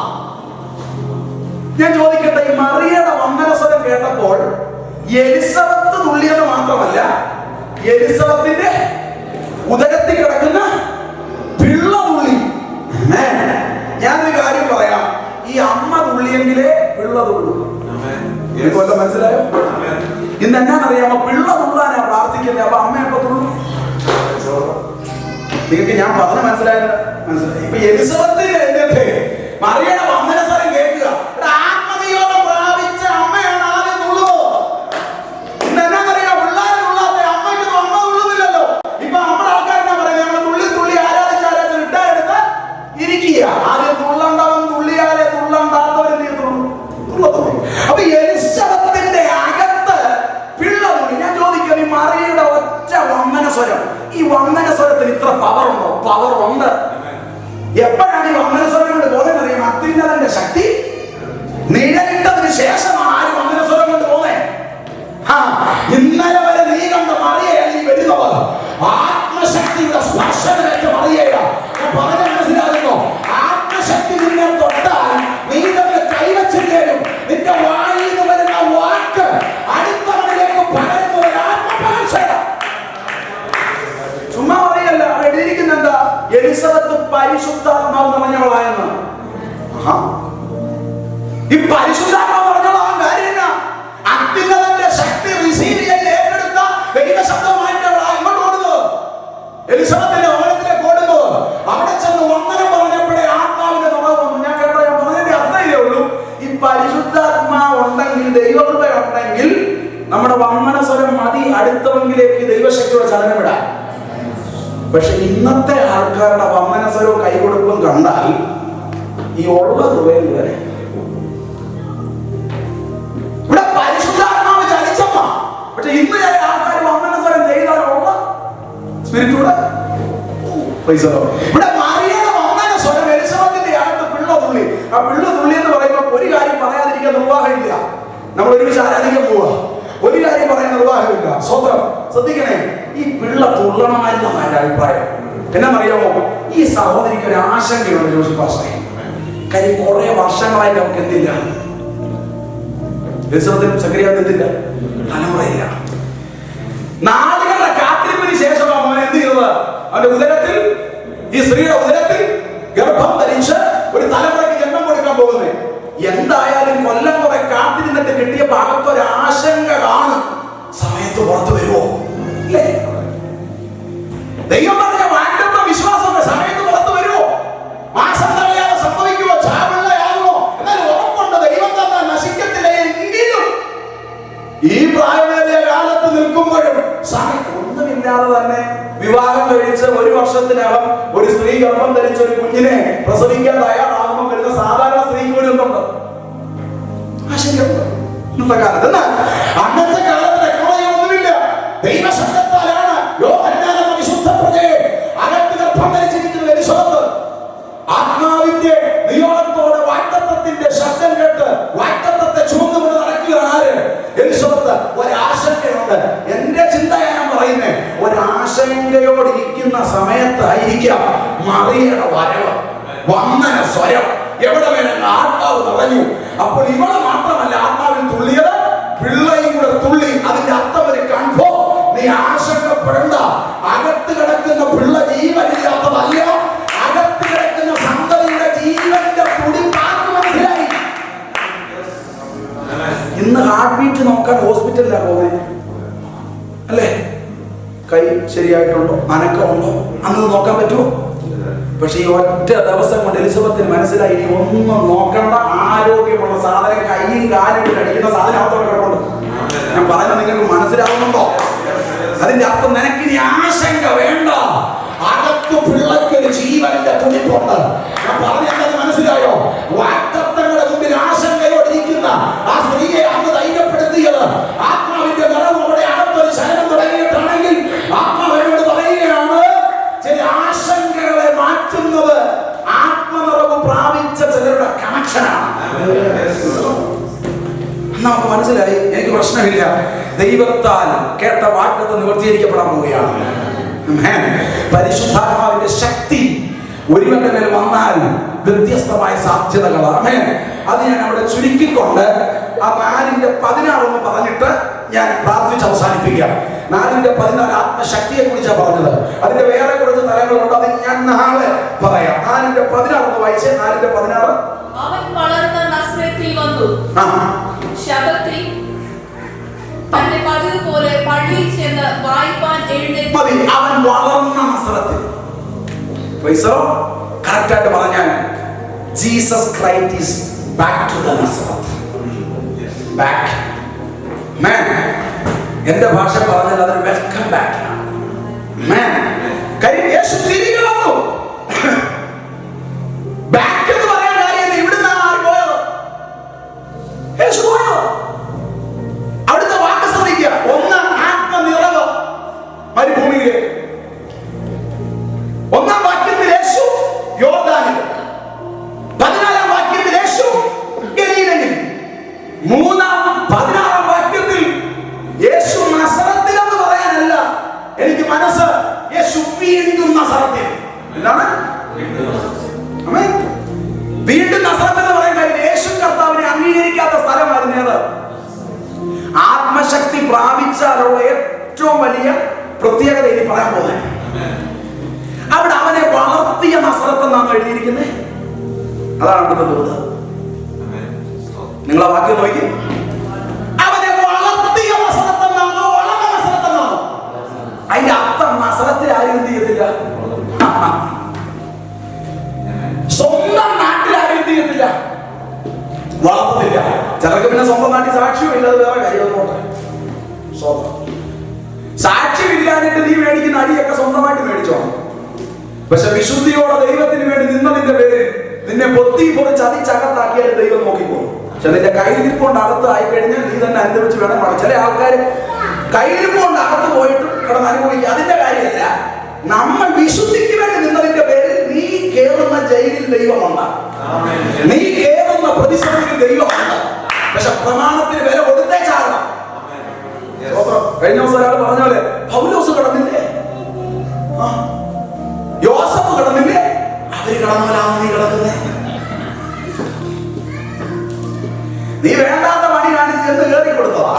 ഞാൻ ചോദിക്കട്ടെ, ഈ മറിയയുടെ വന്ദന സ്വരം കേട്ടപ്പോൾ എലിസബത്ത് തുള്ളിയെന്ന് മാത്രമല്ല, എലിസബത്തിന്റെ ഉദരത്തിൽ കിടക്കുന്ന പിള്ള തുള്ളി. ഞാനൊരു കാര്യം പറയാം, ഈ അമ്മ തുള്ളിയെങ്കിലേ പിള്ള തുള്ളു. എനിക്കൊല്ല മനസ്സിലായോ? ഇന്ന് എന്നാന്നറിയാമോ? പിള്ള തുള്ളാനാ പ്രാർത്ഥിക്കുന്നത്. അപ്പൊ അമ്മ എപ്പോ തുള്ളു? നിങ്ങൾക്ക് ഞാൻ പറഞ്ഞ മനസ്സിലായത്? മനസ്സിലായി. ഇപ്പൊ എലിസബത്തിന്റെ എഴുന്നേറ്റ് മറിയയുടെ വന്ദന സ്വരം കേൾക്കുക. ആത്മനിയോഗം പ്രാപിച്ച അമ്മയാണ് ആദ്യം തുള്ളുന്നത്. ഇന്ന് എന്നാന്നറിയാം? പിള്ളേരെ തുള്ളാത്ത അമ്മയ്ക്ക് അമ്മ തുള്ളുന്നില്ലല്ലോ. ഇപ്പൊ നമ്മുടെ ആൾക്കാർ എന്നാ പറയുന്നത്? ഞങ്ങൾ തുള്ളി തുള്ളി ആരാധിച്ച് ഇട്ടായെടുത്ത് ഇരിക്കുക. ആദ്യം തുള്ളണ്ടവൻ തുള്ളിയാലേ തുള്ളണ്ടാത്തവൻ തുള്ളത്തുള്ളൂ. അപ്പൊ എലിസബത്തിന്റെ അകത്ത് പിള്ള തുള്ളി. ഞാൻ ചോദിക്കാം, ഈ മറിയയുടെ ഒറ്റ വന്ദന സ്വരം, ഈ വന്ദന സ്വരത്തിന് ഇത്ര പവർ ഉണ്ടോ? പവർ ഉണ്ട്. എപ്പോഴാണ് ഈ വന്ദന സ്വരം കൊണ്ട് പോകുന്നത് അറിയാം? അത്യുന്നതന്റെ ശക്തി നിഴലിട്ടതിന് ശേഷമാണ് ആര് വന്ദന സ്വരം കൊണ്ട് പോകുന്നത്. ഇന്നലെ വരെ നീ കണ്ട മറിയയല്ല ഈ വരുന്നത്. ആത്മശക്തിയുടെ സ്പർശനമേറ്റ് മറിയയാ. ഞാൻ പറഞ്ഞ മനസ്സിലാകുന്നു? ആത്മശക്തി നിന്നെ തൊട്ടാൽ നീ തന്നെ കൈവച്ചില്ലേലും നിന്റെ വായിൽ നിന്ന് വരുന്ന വാക്ക് അടുത്തവനിലേക്ക് പകരുന്ന ഒരു ആത്മപരീക്ഷ. ചുമ്മാ പറയല്ല. എഴുതിയിരിക്കുന്ന എന്താ? എലിസബത്ത് പരിശുദ്ധാത്മാവ് നിറഞ്ഞവളായെന്ന്. ഈ പരിശുദ്ധാത്മാവ് നിറഞ്ഞവളാകാൻ കാര്യം എന്നാ? അത്യുന്നതന്റെ ശക്തി റിസീവ് ചെയ്ത് ഏറ്റെടുത്ത ദൈവശബ്ദമായിട്ടാണ് ഇങ്ങോട്ട് ഓടുന്നത്. എലിസബത്തിന്റെ ഭവനത്തിലേക്ക് ഓടുന്നത്. അവിടെ ചെന്ന് വന്ദനം പറഞ്ഞപ്പോഴേ ആത്മാവിന്റെ നിറവ് വന്നു. ഞാൻ കേട്ടോ, ഞാൻ പറഞ്ഞതിന്റെ അർത്ഥം ഇതേ ഉള്ളൂ. ഈ പരിശുദ്ധാത്മാവ് ഉണ്ടെങ്കിൽ, ദൈവകൃപ ഉണ്ടെങ്കിൽ നമ്മുടെ വന്ദന സ്വരം മതി അടുത്തവെങ്കിലേക്ക് ദൈവശക്തിയുടെ ചലനമിടാൻ. പക്ഷെ ഇന്നത്തെ ആൾക്കാരുടെ വന്ദന സ്വരവും കൈകൊടുപ്പും കണ്ടാൽ ഈ ഉള്ള കൃപയിൽ വരെ ഇവിടെ പരിശുദ്ധാത്മാവ് ചലിച്ചമ്മ. പക്ഷെ ഇന്ന് ചില ആൾക്കാർ വന്ദന സ്വരം ചെയ്താലുള്ള സ്പിരിറ്റൂടെ ഇവിടെ മറിയയുടെ വന്ദന സ്വരം എലിസബത്തിന്റെ അകത്ത് പിള്ള തുള്ളി. ആ പിള്ള തുള്ളി എന്ന് പറയുമ്പോൾ ഒരു കാര്യം പറയാതിരിക്കാൻ നിർവാഹമില്ല. നമ്മൾ ഒരുമിച്ച് ആരാധിക്കാൻ പോവുക. ഒരു കാര്യം പറയാൻ നിർവാഹമില്ല. സ്വന്തം ശ്രദ്ധിക്കണേ, ഈ പിള്ള തുള്ളണമായിരുന്നു എന്റെ അഭിപ്രായം. എന്നാന്നറിയാമോ? ഈ സഹോദരിക്ക് ഒരു ആശങ്കയുണ്ട് ജോസഫ് പാസ്റ്ററെ. കാര്യം കുറെ വർഷങ്ങളായിട്ട് നമുക്ക് എന്തില്ല, എലിസബത്തും സക്കറിയാവും എന്തില്ല, തലമുറയില്ല. നാളുകളുടെ കാത്തിരിപ്പിന് ശേഷമാണ് അവൻ എന്ത് ചെയ്തത്? അവന്റെ ഉദരത്തിൽ, ഈ സ്ത്രീയുടെ ഉദരത്തിൽ ഗർഭം ധരിച്ച് ഒരു തലമുറയ്ക്ക് ജന്മം കൊടുക്കാൻ പോകുന്നത്. എന്തായാലും കൊല്ലം കുറെ കാത്തിരുന്നിട്ട് കിട്ടിയ ഭാഗത്തൊരു ആശങ്ക കാണും. സമയത്ത് പുറത്തു വരുമോ? ഇല്ലേ? ദൈവം പറഞ്ഞ വാഗ്ദത്ത വിശ്വാസമുണ്ട്. സമയത്ത് പുറത്തു വരുമോ? മാസം തടയാതെ സംഭവിക്കുമോ? ചാപിള്ളയാകുമോ? എന്നാൽ ഉറപ്പുണ്ട്, ദൈവം തന്നെ നശിക്കത്തില്ല. എങ്കിലും ഈ പ്രായമേറിയ കാലത്ത് നിൽക്കുമ്പോഴും ഒന്നുമില്ലാതെ തന്നെ വിവാഹം കഴിച്ച് 1 വർഷത്തിനകം ഒരു സ്ത്രീ ഗർഭം ധരിച്ച ഒരു കുഞ്ഞിനെ പ്രസവിക്കാൻ തയ്യാറാകുമ്പോൾ വരുന്ന സാധാരണ സ്ത്രീക്ക് ഒരു എന്തുണ്ട്? ആശങ്കയുണ്ട് ഇന്നത്തെ കാലത്ത്. എന്നാൽ അന്നത്തെ കാലത്ത് ടെക്നോളജി ഒന്നുമില്ല. ദൈവശബ്ദത്താലാണ് യോഹന്നാൻ എന്ന വിശുദ്ധ പ്രജയെ അകത്ത് ഗർഭം ധരിച്ചിരിക്കുന്ന എലിസബത്ത് ആത്മാവിന്റെ നിയോഗത്തോടെ വാഗ്ദത്തത്തിന്റെ ശബ്ദം കേട്ട് വാഗ്ദത്തത്തെ ചുമന്നുകൊണ്ട് നടക്കുകയാണ്. ആര്? എലിസബത്ത്. ഒരാശങ്കയുണ്ട്. എന്റെ ചിന്തയാണ് പറയുന്നത്. ഒരാശങ്കയോട് ഇരിക്കുന്ന സമയത്തായിരിക്കാം മറിയയുടെ വരവ്, വന്ദന സ്വരം. എവിടെ വേണം ആത്മാവ് നിറഞ്ഞു. അപ്പോൾ ഇവള് മാത്രമല്ല ആത്മാവിൽ തുള്ളിയത്, പിള്ളയും കൂടെ തുള്ളി. അതിന്റെ അർത്ഥം ഒരു കൺഫോ. നീ ആശങ്കപ്പെടേണ്ട. അകത്ത് കിടക്കുന്ന പിള്ള ജീവനില്ലാത്തതല്ല. അകത്ത് കിടക്കുന്ന സന്തതിയുടെ അനക്കമുണ്ടോ? അന്ന് നോക്കാൻ പറ്റുമോ? പക്ഷെ ഈ ഒറ്റ ദിവസം കൊണ്ട് എലിസബത്തിന് മനസ്സിലായി, ഇനി ഒന്നും നോക്കണ്ട, ആരോഗ്യമുള്ള സാധനം, കൈയും കാലും കഴിക്കുന്ന സാധനം അകത്തോട്ട് കിടപ്പുണ്ട്. ഞാൻ പറയുന്നത് നിങ്ങൾക്ക് മനസ്സിലാവുന്നുണ്ടോ? അതിന്റെ അർത്ഥം നിനക്കിനി ആശങ്ക വേണ്ട, അകത്ത് പിള്ളക്കൊരു ജീവന്റെ തുണിപ്പുണ്ട്. ഞാൻ പറഞ്ഞത് മനസ്സിലായോ? വാഗ്ദത്തങ്ങളുടെ മുമ്പിൽ ആശങ്കയോടിരിക്കുന്ന ആ സ്ത്രീയെ അന്ന് ധൈര്യപ്പെടുത്തിയത് ആത്മാവിന്റെ നിറവ് അവിടെ അകത്തൊരു ചലനം തുടങ്ങിയിട്ടാണെങ്കിൽ ആത്മാവിനോട് പറയുകയാണ്, ചില ആശങ്കകളെ മാറ്റുന്നത് ആത്മനിറവ് പ്രാപിച്ച ചിലരുടെ കണക്ഷനാണ്. നമുക്ക് മനസ്സിലായി, എനിക്ക് പ്രശ്നമില്ല, ദൈവത്താൽ കേട്ട വാഗ്ദത്തം നിവർത്തീകരിക്കപ്പെടാൻ പോവുകയാണ്. പരിശുദ്ധാത്മാവിന്റെ ശക്തി ഒരുവന്റെ മേൽ വന്നാൽ വ്യത്യസ്തമായ സാധ്യതകളാണ്. അത് ഞാൻ അവിടെ ചുരുക്കിക്കൊണ്ട് ആ 4:16 പറഞ്ഞിട്ട് ഞാൻ പ്രാർത്ഥിച്ച് അവസാനിപ്പിക്കാം. 4:14 ആത്മശക്തിയെ കുറിച്ചാണ് പറഞ്ഞത്. അതിന്റെ വേറെ കുറച്ച് തലങ്ങളുണ്ട്, അത് ഞാൻ നാളെ പറയാം. 4:16 വായിച്ചേ. 4:16 അവൻ വളർന്ന നസ്രത്തിൽ വന്നു, ശബ്ദത്തിൽ തന്റെ പതിവ് പോലെ പള്ളിയിൽ ചെന്ന് വായിപ്പാൻ എഴുന്നേറ്റ്. അവൻ വളർന്ന നസ്രത്തിൽ. കറക്റ്റായിട്ട് പറഞ്ഞാൽ Jesus Christ is back to the Nazareth. Back man, എന്റെ ഭാഷ പറഞ്ഞാൽ അതൊരു വെൽക്കം ബാക്ക് മാൻ. കാര്യം യേശു തിരികെ വന്നു. ബാക്ക് എന്ന് പറയാൻ കാര്യം ഇവിടുന്ന് ആര് പോയത്? യേശു പോയോ? അവിടുത്തെ വാക്ക് ശ്രദ്ധിക്കുക. ഒന്ന്, ആത്മനിറവ് മരുഭൂമിയിലേക്ക്. 1-ാം വാക്യത്തിൽ യേശു യോർദാനിൽ, 14-ാം വാക്യത്തിൽ യേശു ഗലീലയിൽ, 16-ാം വാക്യത്തിൽ യേശു നസറത്തിൽ എന്ന് പറയാനല്ല എനിക്ക് മനസ്സ്, യേശു വീണ്ടും നസറത്തിൽ. എന്താണ് വീണ്ടും നസറത്ത് എന്ന് പറയാൻ കാര്യം യേശു കർത്താവിനെ അംഗീകരിക്കാത്ത സ്ഥലമായിരുന്നത്. ആത്മശക്തി പ്രാപിച്ചാലുള്ള ഏറ്റവും വലിയ പ്രത്യേകത ഇനി പറയാൻ പോകുന്നത്, അവിടെ അവനെ വളർത്തിയ നസറത്ത് എന്നാണ് എഴുതിയിരിക്കുന്നത്. അതാണ് അവിടെ തോന്നുന്നത്. നിങ്ങൾ ആ വാക്യം നോക്കി. അവനെ വളർത്തിയ നസറത്തെന്നാണോ വളർന്ന നസറത്തെന്നാണോ? അതിന്റെ അർത്ഥം നസറത്തിൽ ആരും എന്ത് ചെയ്യത്തില്ല, സ്വന്തം നാട്ടിൽ ആരും എന്ത് ചെയ്യത്തില്ല, വളർന്നില്ല. ചിലർക്ക് പിന്നെ സ്വന്തം നാട്ടിൽ സാക്ഷ്യമില്ല, അത് വേറെ കാര്യം. സാക്ഷ്യമില്ലാഞ്ഞിട്ട് നീ മേടിക്കുന്ന അടിയൊക്കെ സ്വന്തമായിട്ട് മേടിച്ചോ. പക്ഷെ വിശുദ്ധിയോടെ ദൈവത്തിന് വേണ്ടി നിന്നതിന്റെ പേര് നിന്നെ പൊത്തി പൊറിച്ച് അതിച്ചകത്താക്കിയാൽ ദൈവം നോക്കിപ്പോകും. പക്ഷെ നിന്റെ കയ്യിലിരിപ്പുകൊണ്ട് അകത്ത് ആയിക്കഴിഞ്ഞാൽ നീ തന്നെ അനുഭവിച്ച് വേണം പാടാം. ചില ആൾക്കാർ കയ്യിലിരിപ്പുകൊണ്ട് അകത്ത് പോയിട്ടും കിടന്ന് അനുഭവിക്കുക. അതിന്റെ കാര്യമല്ല, നമ്മൾ വിശുദ്ധിക്ക് വേണ്ടി നിന്നതിന്റെ പേരിൽ നീ കേറുന്ന ജയിലിൽ ദൈവമുണ്ട്, നീ കേറുന്ന പ്രതിസന്ധിയിൽ ദൈവമുണ്ട്. പക്ഷെ പ്രമാണത്തിന് വില കൊടുത്തേ ചാകണം. കഴിഞ്ഞ ദിവസം ഒരാൾ പറഞ്ഞ പോലെ പൗലോസ് കിടന്നില്ലേ, യോസഫ് കിടന്നില്ലേ, അവര് കിടന്നോലാണ് നീ കിടക്കുന്നേ. നീ വേണ്ടാത്ത പണി കാണിച്ച് എന്ന് കയറി കൊടുത്തതാ,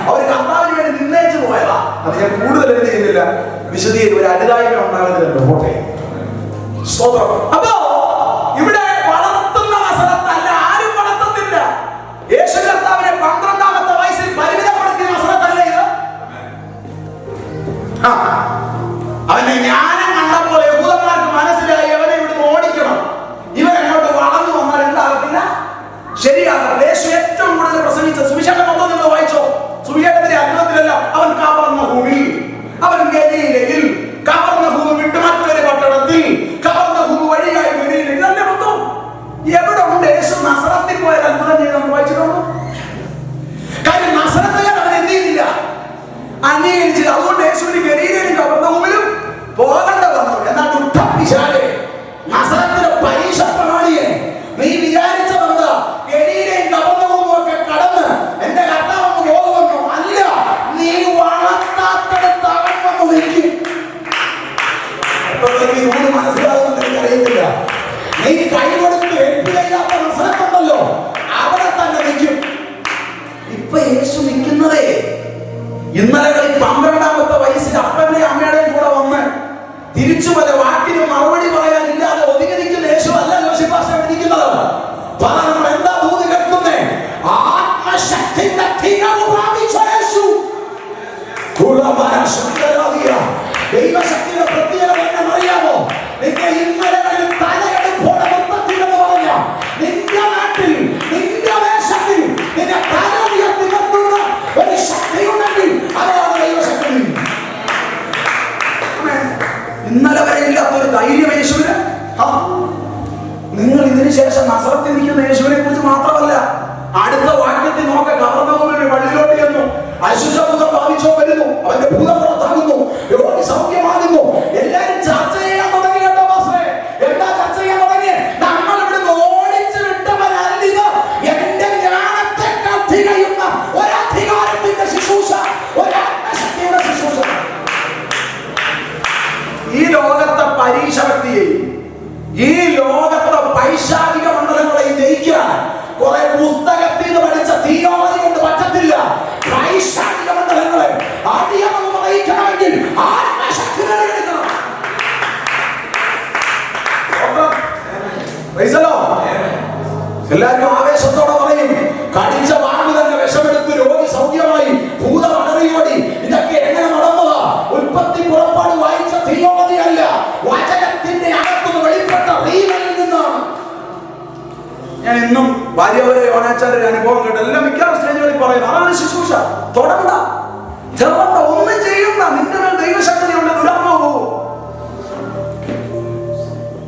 അവര് കർത്താവിന് വേണ്ടി നിന്നയിച്ചു പോയതാ. അത് ഞാൻ കൂടുതൽ എന്ത് ചെയ്യുന്നില്ല, വിശദീകരിച്ച് ഒരു അനുദായ്മ ഉണ്ടാകുന്നില്ലല്ലോ. പോട്ടെ, സ്തോത്രം. അപ്പോ ഇവിടെ വളർത്തുന്ന നസറത്തല്ല, ആരും വളർത്തുന്നില്ല. യേശു കർത്താവിനെ 12-ാമത്തെ വയസ്സിൽ പരിമിതപ്പെടുത്തിയ നസറത്തല്ല ഇത്. അവന്റെ ജ്ഞാനം കണ്ടപ്പോൾ യഹൂദന്മാർക്ക് മനസ്സിലായി, അവനെ ഇവിടുന്ന് ഓടിക്കണം. ഇവൻ അങ്ങോട്ട് വളർന്നു വന്നാൽ എന്താകത്തില്ല, ശരിയാകത്തില്ല. യേശു ഏറ്റവും കൂടുതൽ പ്രസംഗിച്ച സുവിശേഷം മൊത്തം നിങ്ങൾ വായിച്ചോ. സുവിശേഷത്തിന്റെ അഗ്രഹത്തിലല്ല, അവൻ കവർന്നഭൂമിൽ, അവൻ ഗലീലയിൽ, കവർന്നഭൂമി വിട്ട് മറ്റൊരു പട്ടണത്തിൽ, കവർന്നഭൂമി വഴിയായി ഗലീലയിൽ. ഇതല്ലേ മൊത്തം. എവിടെ ഉണ്ട് യേശു നസറത്തിൽ പോയാൽ അത്ഭുതം ചെയ്ത് നമ്മൾ വായിച്ചിട്ടുണ്ടോ? കാര്യം നസറത്തുകാർ അവൻ എന്ത് ചെയ്യുന്നില്ല, അംഗീകരിച്ചില്ല. അതുകൊണ്ട് യേശുവിന് ഗലീലയിലും കവർന്നഭൂമിലും പോകേണ്ട വന്നു. എന്നാൽ ദുഷ്ടപിശാചേ, നസറത്തിലെ പരീക്ഷ പ്രമാണിയെ, നീ വിചാരിച്ചതെന്താ ഗലീലയും കവർന്നഭൂമിയും ഒക്കെ കടന്ന് എന്റെ കർത്താവ് പോകുമെന്നോ? അല്ല, നീ വളർത്താത്തടുത്ത് അവൻ വന്നു നിൽക്കും. ഇതുകൊണ്ട് മനസ്സിലാകുമെന്ന് എനിക്കറിയത്തില്ല. നീ കൈ കൊടുത്ത് ഏൽപ്പില്ലാത്ത നസറത്തുണ്ടല്ലോ, അവിടെ തന്നെ നിൽക്കും. ഇപ്പൊ യേശു നിൽക്കുന്നതേ ഇന്നലകളിൽ 12-ാമത്തെ വയസ്സിൽ അപ്പന്റെയും അമ്മയുടെയും കൂടെ വന്ന് തിരിച്ചു പല വാക്കിനും മറുപടി പറയാനില്ലാതെ ഒതുങ്ങി നിൽക്കുന്ന യേശു അല്ല യോശിപ്പാശ എഴുതിക്കുന്നത്. നമ്മൾ എന്താ ദൂത് കേൾക്കുന്നേ? ആത്മശക്തിയുടെ തികവ് പ്രാപിച്ച യേശു, ദൈവശക്തിയുടെ ഉദ്ദേശം നസറത്തിൽ നിൽക്കുന്ന യേശുവിനെ കുറിച്ച് മാത്രമല്ല. അടുത്ത വാക്യത്തിൽ നോക്ക, കവർന്നവരുടെ പള്ളിയിലോട്ട് ചെന്നു, അശുദ്ധഭൂതം ബാധിച്ചോ വരുന്നു, അവന്റെ ഭൂതം പുറത്താകുന്നു, രോഗി സൗഖ്യമാകുന്നു. എല്ലാരും ചർച്ച ചെയ്യാൻ തുടങ്ങി. കേട്ടോ മാസ്റ്ററെ, എന്താ ചർച്ച ചെയ്യാൻ തുടങ്ങി? നമ്മൾ ഇവിടുന്ന് ഓടിച്ചു വിട്ടവരല്ലിത്, എന്റെ ജ്ഞാനത്തെക്കാൾ തികയുന്ന ഒരധികാരത്തിന്റെ ശുശ്രൂഷ, ഒരാത്മശക്തിയുടെ ശുശ്രൂഷ. ഈ ലോകത്തെ പരീക്ഷണത്തെയും ഈ ലോകത്തെ പൈശാചിക മണ്ഡലങ്ങളെയും ജയിക്കാൻ കുറെ പുസ്തകത്തിൽ നിന്ന് പഠിച്ച തിയോളജി കൊണ്ട് പറ്റത്തില്ല. പൈശാചിക മണ്ഡലങ്ങളെ അടിയമെന്ന് പറയിക്കണമെങ്കിൽ ആത്മശക്തി നേടിയെടുക്കണം. എല്ലാവരും ആവേശത്തോടെ പറയും, കടിച്ച വാങ്ങി തന്നെ വിഷമെടുത്ത് രോഗി സൗഖ്യമായി, ഭൂതം അടറിയോടി. ഇതൊക്കെ എങ്ങനെ നടന്നതാ? ഉൽപ്പത്തി പുറപ്പാട് വായിച്ച തിയോളജി അല്ല, വചനത്തിന്റെ അകത്തുനിന്ന് വെളിപ്പെട്ട റീവനിൽ നിന്നാണ്. ഞാൻ ഇന്നും ഭാര്യവരെ യോനാച്ചാന്റെ അനുഭവം കേട്ട് എല്ലാം മിക്ക സ്റ്റേജുകളിൽ പറയുന്നത് അതാണ് ശുശ്രൂഷ. തൊടണ്ട, ചെറുണ്ട, ഒന്നും ചെയ്യുന്ന, നിന്റെ മേൽ ദൈവശക്തി ഉണ്ട്, ദുരാത്മാവ് പോകും.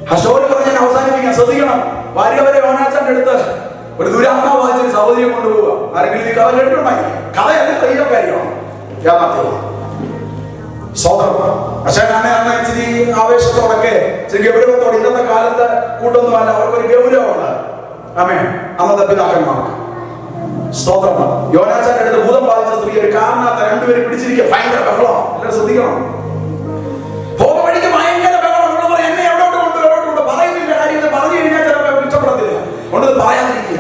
ആ സ്റ്റോറി പറഞ്ഞ് ഞാൻ അവസാനിപ്പിക്കാൻ ശ്രദ്ധിക്കണം. ഭാര്യവരെ യോനാച്ചാന്റെ അടുത്ത് ഒരു ദുരാത്മാവ് വായിച്ചൊരു സഹോദരിയെ കൊണ്ടുപോവുക. ആരെങ്കിലും ഈ കഥ കേട്ടിട്ടുണ്ടായി? കഥയല്ല, തെയ്യം കാര്യമാണ്, യാഥാർത്ഥ്യമാണ്. സ്വതം. പക്ഷേ ഞാൻ അന്ന് ഇച്ചിരി ആവേശത്തോടൊക്കെ ഇച്ചിരി ഗൗരവത്തോടെ, ഇന്നത്തെ കാലത്ത് കൂട്ടൊന്നുമല്ല, അവർക്കൊരു ഗൗരവമുണ്ട്. ആമേ, അന്നത്തെ പിതാക്കന്മാർക്ക് സ്തോത്രം. യോനാച്ചാന്റെ അടുത്ത് ഭൂതം ബാധിച്ച സ്ത്രീ ഒരു കാരണത്തെ രണ്ടുപേരും പിടിച്ചിരിക്കുക. ഭയങ്കര ബഹളം. എല്ലാവരും ശ്രദ്ധിക്കണം. പോകുന്ന വഴിക്ക് ഭയങ്കര ബഹളം. എന്നെ എവിടോട്ട് കൊണ്ട് പറയുന്നില്ല. കാര്യം പറഞ്ഞു കഴിഞ്ഞാൽ ചിലപ്പോൾ ഇഷ്ടപ്പെടത്തില്ല. കൊണ്ടത് പറയാതിരിക്കുക.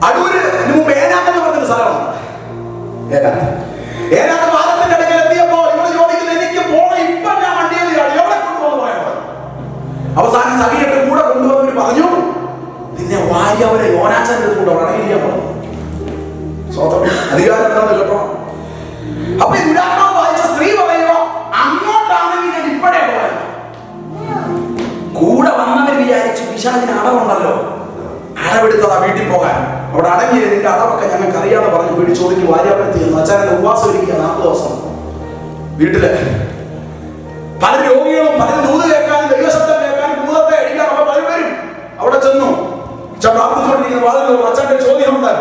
അടൂര് മുമ്പ് ഏനാത്തെന്ന് പറഞ്ഞൊരു സ്ഥലമാണ്. ഏനാത്ത് പാലത്തിന്റെ അടുക്കൽ എത്തിയപ്പോൾ ഇവിടെ ചോദിക്കുന്നത്, എനിക്ക് പോണം, ഇപ്പൊ ഞാൻ വണ്ടിയിൽ എവിടെ കൊണ്ടുപോകുന്നു പറയാൻ പറഞ്ഞു. അവസാനം സഖിയുടെ കൂടെ കൊണ്ടുവന്നവര് പറഞ്ഞു, നിന്നെ വാരി അവരെ യോനാച്ചാന്റെ കൂടെ അടങ്ങിയിരിക്കാൻ പറഞ്ഞു. സ്വന്തം അധികാരം എന്താന്ന് കേട്ടോ. അപ്പൊ ഈ ദുരാത്മാവ് വായിച്ച സ്ത്രീ പറയുക, അങ്ങോട്ടാണെങ്കിൽ ഞാൻ ഇപ്പോഴേ പോയത്. കൂടെ വന്നവർ വിചാരിച്ചു പിശാചിന് അടവുണ്ടല്ലോ, അടവെടുത്തതാ വീട്ടിൽ പോകാൻ. അവിടെ അടങ്ങിയ നിന്റെ അടവൊക്കെ ഞങ്ങൾക്ക് അറിയാതെ പറഞ്ഞു വീട്ടിൽ ചോദിക്കും. വാര്യാപുരത്ത് അച്ഛനെ ഉപവാസം ഇരിക്കുക 40 ദിവസം വീട്ടില്. പല രോഗികളും പല ദൂത് കേൾക്കാനും ദൈവശബ്ദം കേൾക്കാനും ഭൂതത്തെ അടിക്കാൻ പലരും വരും. അവിടെ ചെന്നു പ്രാർത്ഥിച്ചുകൊണ്ടിരിക്കുന്ന വാതിൽ അച്ഛന്റെ ചോദ്യമുണ്ട്,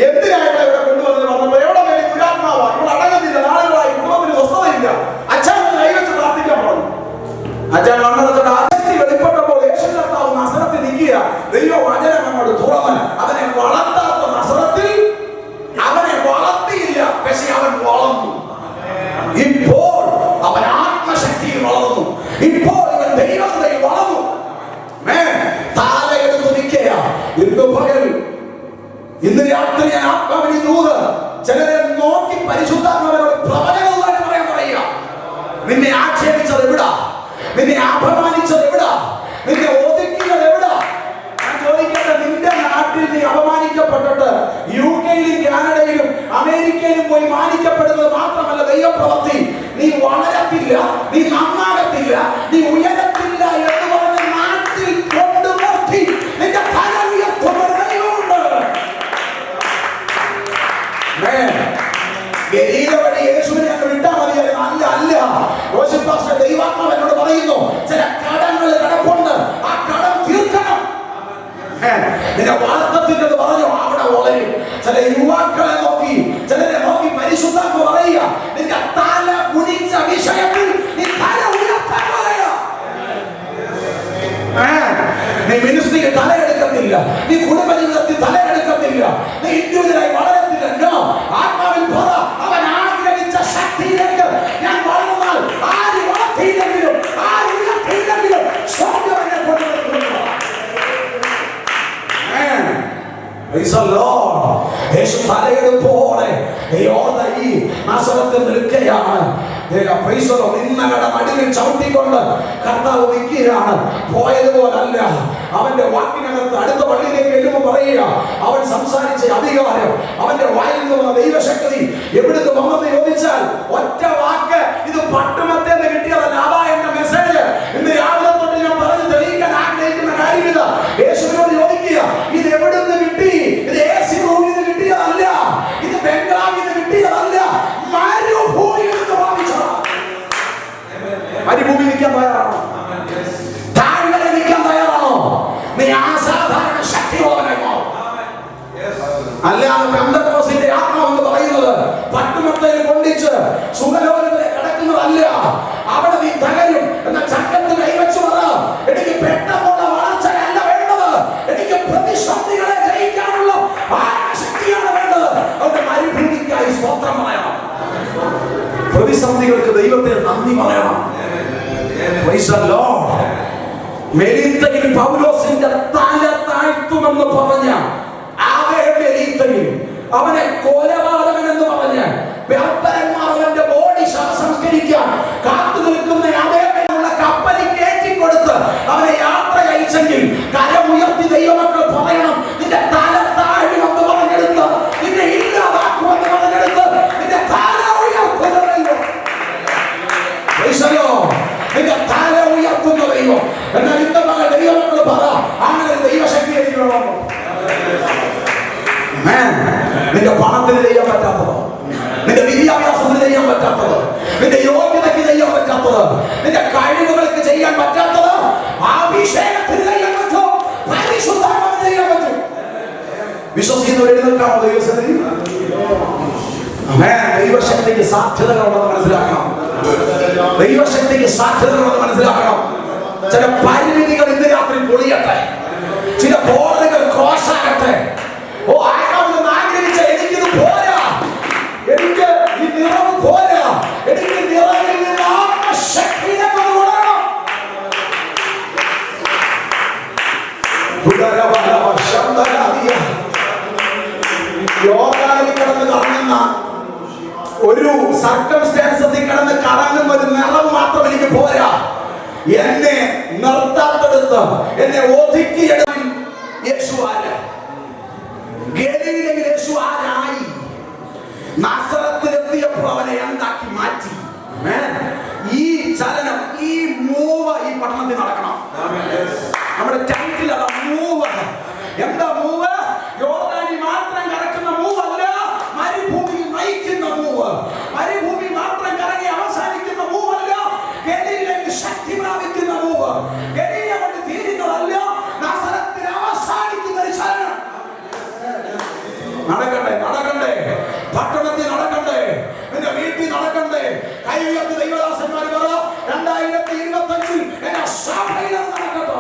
എന്തിനാണ് ഇവിടെ കൊണ്ടുവന്നത്? പറഞ്ഞപ്പോ എവിടെ വേണ്ടി ദുരാത്മാവാ, ഇവിടെ അടങ്ങുന്നില്ല, നാളുകളായി കുടുംബത്തിന് സ്വസ്ഥതയില്ല. അച്ഛൻ കൈവച്ച് പ്രാർത്ഥിക്കാൻ പറഞ്ഞു. അച്ഛൻ വന്നതൊക്കെ ആസക്തി വെളിപ്പെട്ടപ്പോൾ യേശു കർത്താവ് നസറത്തിൽ നിൽക്കുക. ദൈവവചനം അങ്ങോട്ട് തുറന്ന് അവനെ വളർത്താത്ത നസറത്തിൽ അവനെ വളർത്തിയില്ല, പക്ഷെ അവൻ വളർന്നു. ഇപ്പോൾ അവൻ ആത്മശക്തിയിൽ വളർന്നു. ഇപ്പോൾ ഇവൻ ദൈവത്തിൽ വളർന്നു. താലയെടുത്ത് നിൽക്കുക. ഇന്ന് പകൽ, ഇന്ന് രാത്രി ഞാൻ ആത്മാവിനെ നൂത് ചിലരെ നോക്കി പരിശുദ്ധാത്മാവിനോട് പ്രവചനവുമായിട്ട് പറയാൻ പറയുക. നിന്നെ ആക്ഷേപിച്ചത് എവിടാ? നിന്നെ അപമാനിച്ചത് എവിടാ? നിന്നെ ഒതുക്കിയത് എവിടാ? ഞാൻ ചോദിക്കട്ടെ, നിന്റെ നാട്ടിൽ നീ അപമാനിക്കപ്പെട്ടിട്ട് UK-യിലും കാനഡയിലും അമേരിക്കയിലും പോയി മാനിക്കപ്പെടുന്നത് മാത്രമല്ല ദൈവപ്രവൃത്തി. നീ വളരത്തില്ല, നീ നന്നാകത്തില്ല, നീ ഉയരത്തില്ല എന്ന് പറഞ്ഞ നാട്ടിൽ കൊണ്ടുവർത്തി നിന്റെ തല ഉയർത്തുന്ന ദൈവമുണ്ട്. ഗലീല വഴി യേശുവിനെ അങ്ങ് വിട്ടാൽ മതിയായിരുന്നു. അല്ല അല്ല, റോഷൻ പാസ്റ്റർ ദൈവാത്മാവ് എന്നോട് പറയുന്നു, ചില കടങ്ങൾ കിടപ്പുണ്ട്, ആ കടം തീർക്കണം. നിന്റെ വാർത്തത്തിൻ്റെ പറഞ്ഞു അവിടെ വളരും. ചില യുവാക്കളെ നോക്കി, ചിലരെ നോക്കി പരിശുദ്ധാത്മ പറയുക, നിന്റെ തല കുനിച്ച വിഷയത്തിൽ നീ തല ഉയർത്താൻ പറയുക. നീ മിനിസ്ട്രിക്ക് തലയെടുക്കത്തില്ല, നീ കുടുംബജീവിതത്തിൽ തലയെടുക്കത്തില്ല, നീ ഇൻഡിവിജ്വലായി വളരത്തില്ല. ആത്മാവിൽ പറ, അവൻ ആഗ്രഹിച്ച ശക്തിയിലേക്ക് ഞാൻ വളർന്നാൽ ആര് വളർത്തിയില്ലെങ്കിലും ആര് ഉയർത്തിയില്ലെങ്കിലും സ്വർഗ്ഗം എന്നെ കൊണ്ടുവരുന്നു. യേശു തലയെടുപ്പോടെ ഈ നസറത്തിൽ നിൽക്കുകയാണ്. നിന്നകളുടെ നടുവിൽ ചവിട്ടിക്കൊണ്ട് കർത്താവ് നിൽക്കുകയാണ്. പോയതുപോലല്ല, അവന്റെ വാക്കിനകത്ത് അടുത്ത പള്ളിയിലേക്ക് ചെല്ലുമ്പോൾ പറയുക, അവൻ സംസാരിച്ച അധികാരം, അവന്റെ വായിൽ നിന്ന് വന്ന ദൈവശക്തി എവിടുന്ന് വന്നെന്ന് ചോദിച്ചാൽ ഒറ്റ വാക്ക്, ഇത് പട്ടുമത്തേന്ന് കിട്ടിയതല്ല. അതാ എന്റെ മെസ്സേജ്. ഇന്ന് രാവിലെ തൊട്ട് ഞാൻ പറഞ്ഞു തെളിയിക്കാൻ ആഗ്രഹിക്കുന്ന കാര്യം ഇതാ. യേശുവിനോട് ചോദിക്കുക, ഇത് എവിടുന്ന് കിട്ടി? ഇത് AC റൂമിൽ നിന്ന് കിട്ടിയതല്ല, ഇത് ബംഗ്ലാവിൽ നിന്ന് കിട്ടിയതല്ല, മരുഭൂമിയിൽ നിന്ന് വാങ്ങിച്ചതാണ്. മരുഭൂമി നിൽക്കാൻ തയ്യാറാണോ? താഴ്വര നിൽക്കാൻ തയ്യാറാണോ? നീ അസാധാരണ അല്ലാതെ പെന്തക്കോസ്തിന്റെ ആത്മാവെന്ന് പറയുന്നത് പട്ടുമത്തയിൽ കൊണ്ടിച്ച് സുഖലോകത്തിലെ കിടക്കുന്നതല്ല. അവിടെ നീ തകരും എന്ന ചട്ടത്തിൽ കൈവച്ചു പറ, എനിക്ക് പെട്ടെന്നുള്ള വളർച്ചയല്ല വേണ്ടത്, എനിക്ക് പ്രതിസന്ധികളെ ജയിക്കാനുള്ള ശക്തിയാണ് വേണ്ടത്. അവരുടെ മരുഭൂമിക്കായി സ്തോത്രം പറയണം. പ്രതിസന്ധികൾക്ക് ദൈവത്തിന് നന്ദി പറയണം. Praise the Lord. മെലീത്തയിൽ പൗലോസിന്റെ തല താഴ്ത്തുമെന്ന് പറഞ്ഞ അതേ മെലീത്തയിൽ അവനെ കൊലപാതകൻ എന്ന് പറഞ്ഞ് വ്യാപാരന്മാർ അവന്റെ ബോഡി സംസ്കരിക്കാൻ കാത്തു നിൽക്കുന്ന അതേ കപ്പലിൽ കയറ്റിക്കൊടുത്ത് അവനെ യാത്ര അയച്ചെങ്കിൽ കരമുയർത്തി ദൈവമക്കൾ പറയണം, നിന്റെ തല താഴുമെന്ന് പറഞ്ഞെടുത്ത്, നിന്നെ ഇല്ലാതാക്കുമെന്ന് പറഞ്ഞെടുത്ത്, നിന്റെ തല ഉയർത്തുന്ന ദൈവം. നിന്റെ തല ഉയർത്തുന്ന ദൈവം. എന്നാൽ ഇന്ന മകൾ ദൈവമക്കൾ പറ, അങ്ങനെ ദൈവശക്തി എനിക്ക് വേണം. നിന്റെ പണത്തിന് ചെയ്യാൻ പറ്റാത്തത്, നിന്റെ വിദ്യാഭ്യാസത്തിന് ചെയ്യാൻ പറ്റാത്തത്, നിന്റെ യോഗ്യതയ്ക്ക് ചെയ്യാൻ പറ്റാത്തത്, നിന്റെ കഴിവുകൾക്ക് ചെയ്യാൻ പറ്റാത്തത് അഭിഷേകത്തിന് ചെയ്യാൻ പറ്റും, പരിശുദ്ധാത്മാവിന് ചെയ്യാൻ പറ്റും. വിശ്വസിക്കുന്നവർ എഴുന്നേൽക്കാമോ ദൈവസന്നിധി? ദൈവശക്തിക്ക് സാധ്യതകളുണ്ടെന്ന് മനസ്സിലാക്കണം. ദൈവശക്തിക്ക് സാധ്യതകളുണ്ടെന്ന് മനസ്സിലാക്കണം. ചില പരിമിതികൾ ഇന്ന് രാത്രി പൊളിയട്ടെ, ചില ബോർഡുകൾ ക്രോസാകട്ടെ. ഓ, ആകാമെന്ന് ആഗ്രഹിച്ച എനിക്കിത് പോരാ, എനിക്ക് ഈ നിറവ് പോരാ, എനിക്ക് നിറവിൽ നിന്ന് ആത്മശക്തിയിലേക്ക് വളരണം. യോഗയിൽ കിടന്ന് കറങ്ങുന്ന ഒരു സർക്കംസ്റ്റാൻസസിൽ കിടന്ന് കറങ്ങുന്ന ഒരു നിറവ് മാത്രം എനിക്ക് പോരാ. എന്നെ നിർത്താത്തെടുത്ത് എന്നെ ഒതുക്കിയെടുത്ത് യേശു ആര്? ഗലീലയിൽ യേശു ആരായി? നാസറത്തിലെത്തിയപ്പോൾ അവനെ എന്താക്കി മാറ്റി? ഈ ചലനം, ഈ മൂവ് ഈ പട്ടണത്തിൽ നടക്കണം. നമ്മുടെ ടൈറ്റിൽ അതാ, മൂവ്. എന്താ മൂവ്? യോർദാനി മാത്രം കറക്കുന്ന മൂവ് അല്ല, മരുഭൂമി നയിക്കുന്ന മൂവ്. മരുഭൂമി മാത്രം കറങ്ങി അവസാനിക്കുന്ന മൂവ് അല്ല, ഗലീലയിൽ ശക്തി പ്രാപിക്കുന്ന മൂവ്. ഗലീല കൊണ്ട് തീരുന്നതല്ല, നാസറത്തിൽ അവസാനിക്കുന്ന ഒരു ചലനം. നടക്കണ്ടേ, നടക്കണ്ടേ, പട്ടണത്തിൽ നടക്കണ്ടേ, നിന്റെ വീട്ടിൽ നടക്കണ്ടേ. കൈ ഉയർത്തി ദൈവദാസന്മാർ പറ, 2025 എന്റെ സഭയിൽ നടക്കട്ടെ.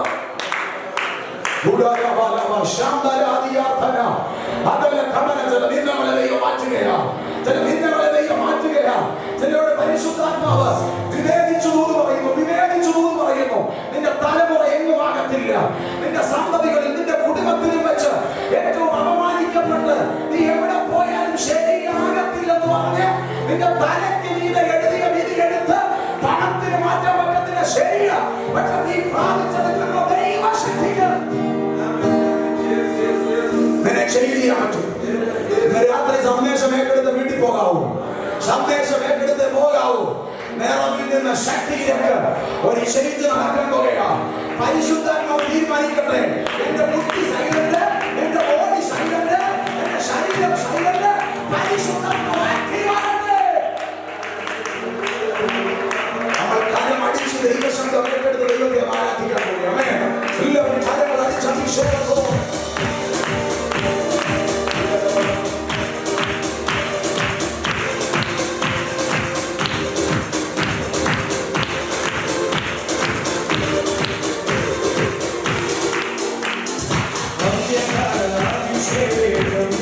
ചിലരുടെ പരിശുദ്ധാത്മാവ് വിവേചിച്ചു പറയുന്നു, വിവേചിച്ചു പറയുന്നു. നിന്റെ തലമുറ എങ്ങും ആകത്തില്ല. നിന്റെ സന്തതികളിൽ, നിന്റെ കുടുംബത്തിലും വെച്ച് ഏറ്റവും അപമാനിക്കപ്പെട്ട് നീ എവിടെ പോയാലും ശരിയാകത്തില്ലെന്ന് പറഞ്ഞ് നിന്റെ തലയ്ക്ക് നീതെ എഴുതിയ വിധി എടുത്ത് പണത്തിന് മാറ്റാൻ പറ്റത്തില്ല, ശരിയാ. പക്ഷെ നീ പ്രാപിച്ചെടുക്കുന്ന ദൈവശക്തികൾ നിന്നെ ചെയ്യാൻ പറ്റും. ഇന്ന് രാത്രി സന്ദേശം ഏറ്റെടുത്ത് വീട്ടിൽ പോകാവൂ, സന്ദേശം ഏറ്റെടുത്ത് പോകാവൂ. നിറവിൽ നിന്ന് ശക്തിയിലേക്ക് ഒരു ശരീരത്തിൽ നടക്കാൻ പോകുകയാ. പരിശുദ്ധാത്മാവ് തീരുമാനിക്കട്ടെ, എന്റെ ബുദ്ധി സൈലന്റ്, എന്റെ ബോഡി സൈലന്റ്, എന്റെ ശരീരം സൈലന്റ്, പരിശുദ്ധാത്മാവ് ആക്റ്റീവാകട്ടെ. നമ്മൾ കരം അടിച്ച് ദൈവശബ്ദം ഏറ്റെടുത്ത് ദൈവത്തെ ആരാധിക്കാൻ പോകുകയാണ്. എല്ലാവരും കരങ്ങൾ അടിച്ച് അഭിഷേകം കൊടുക്കും. Say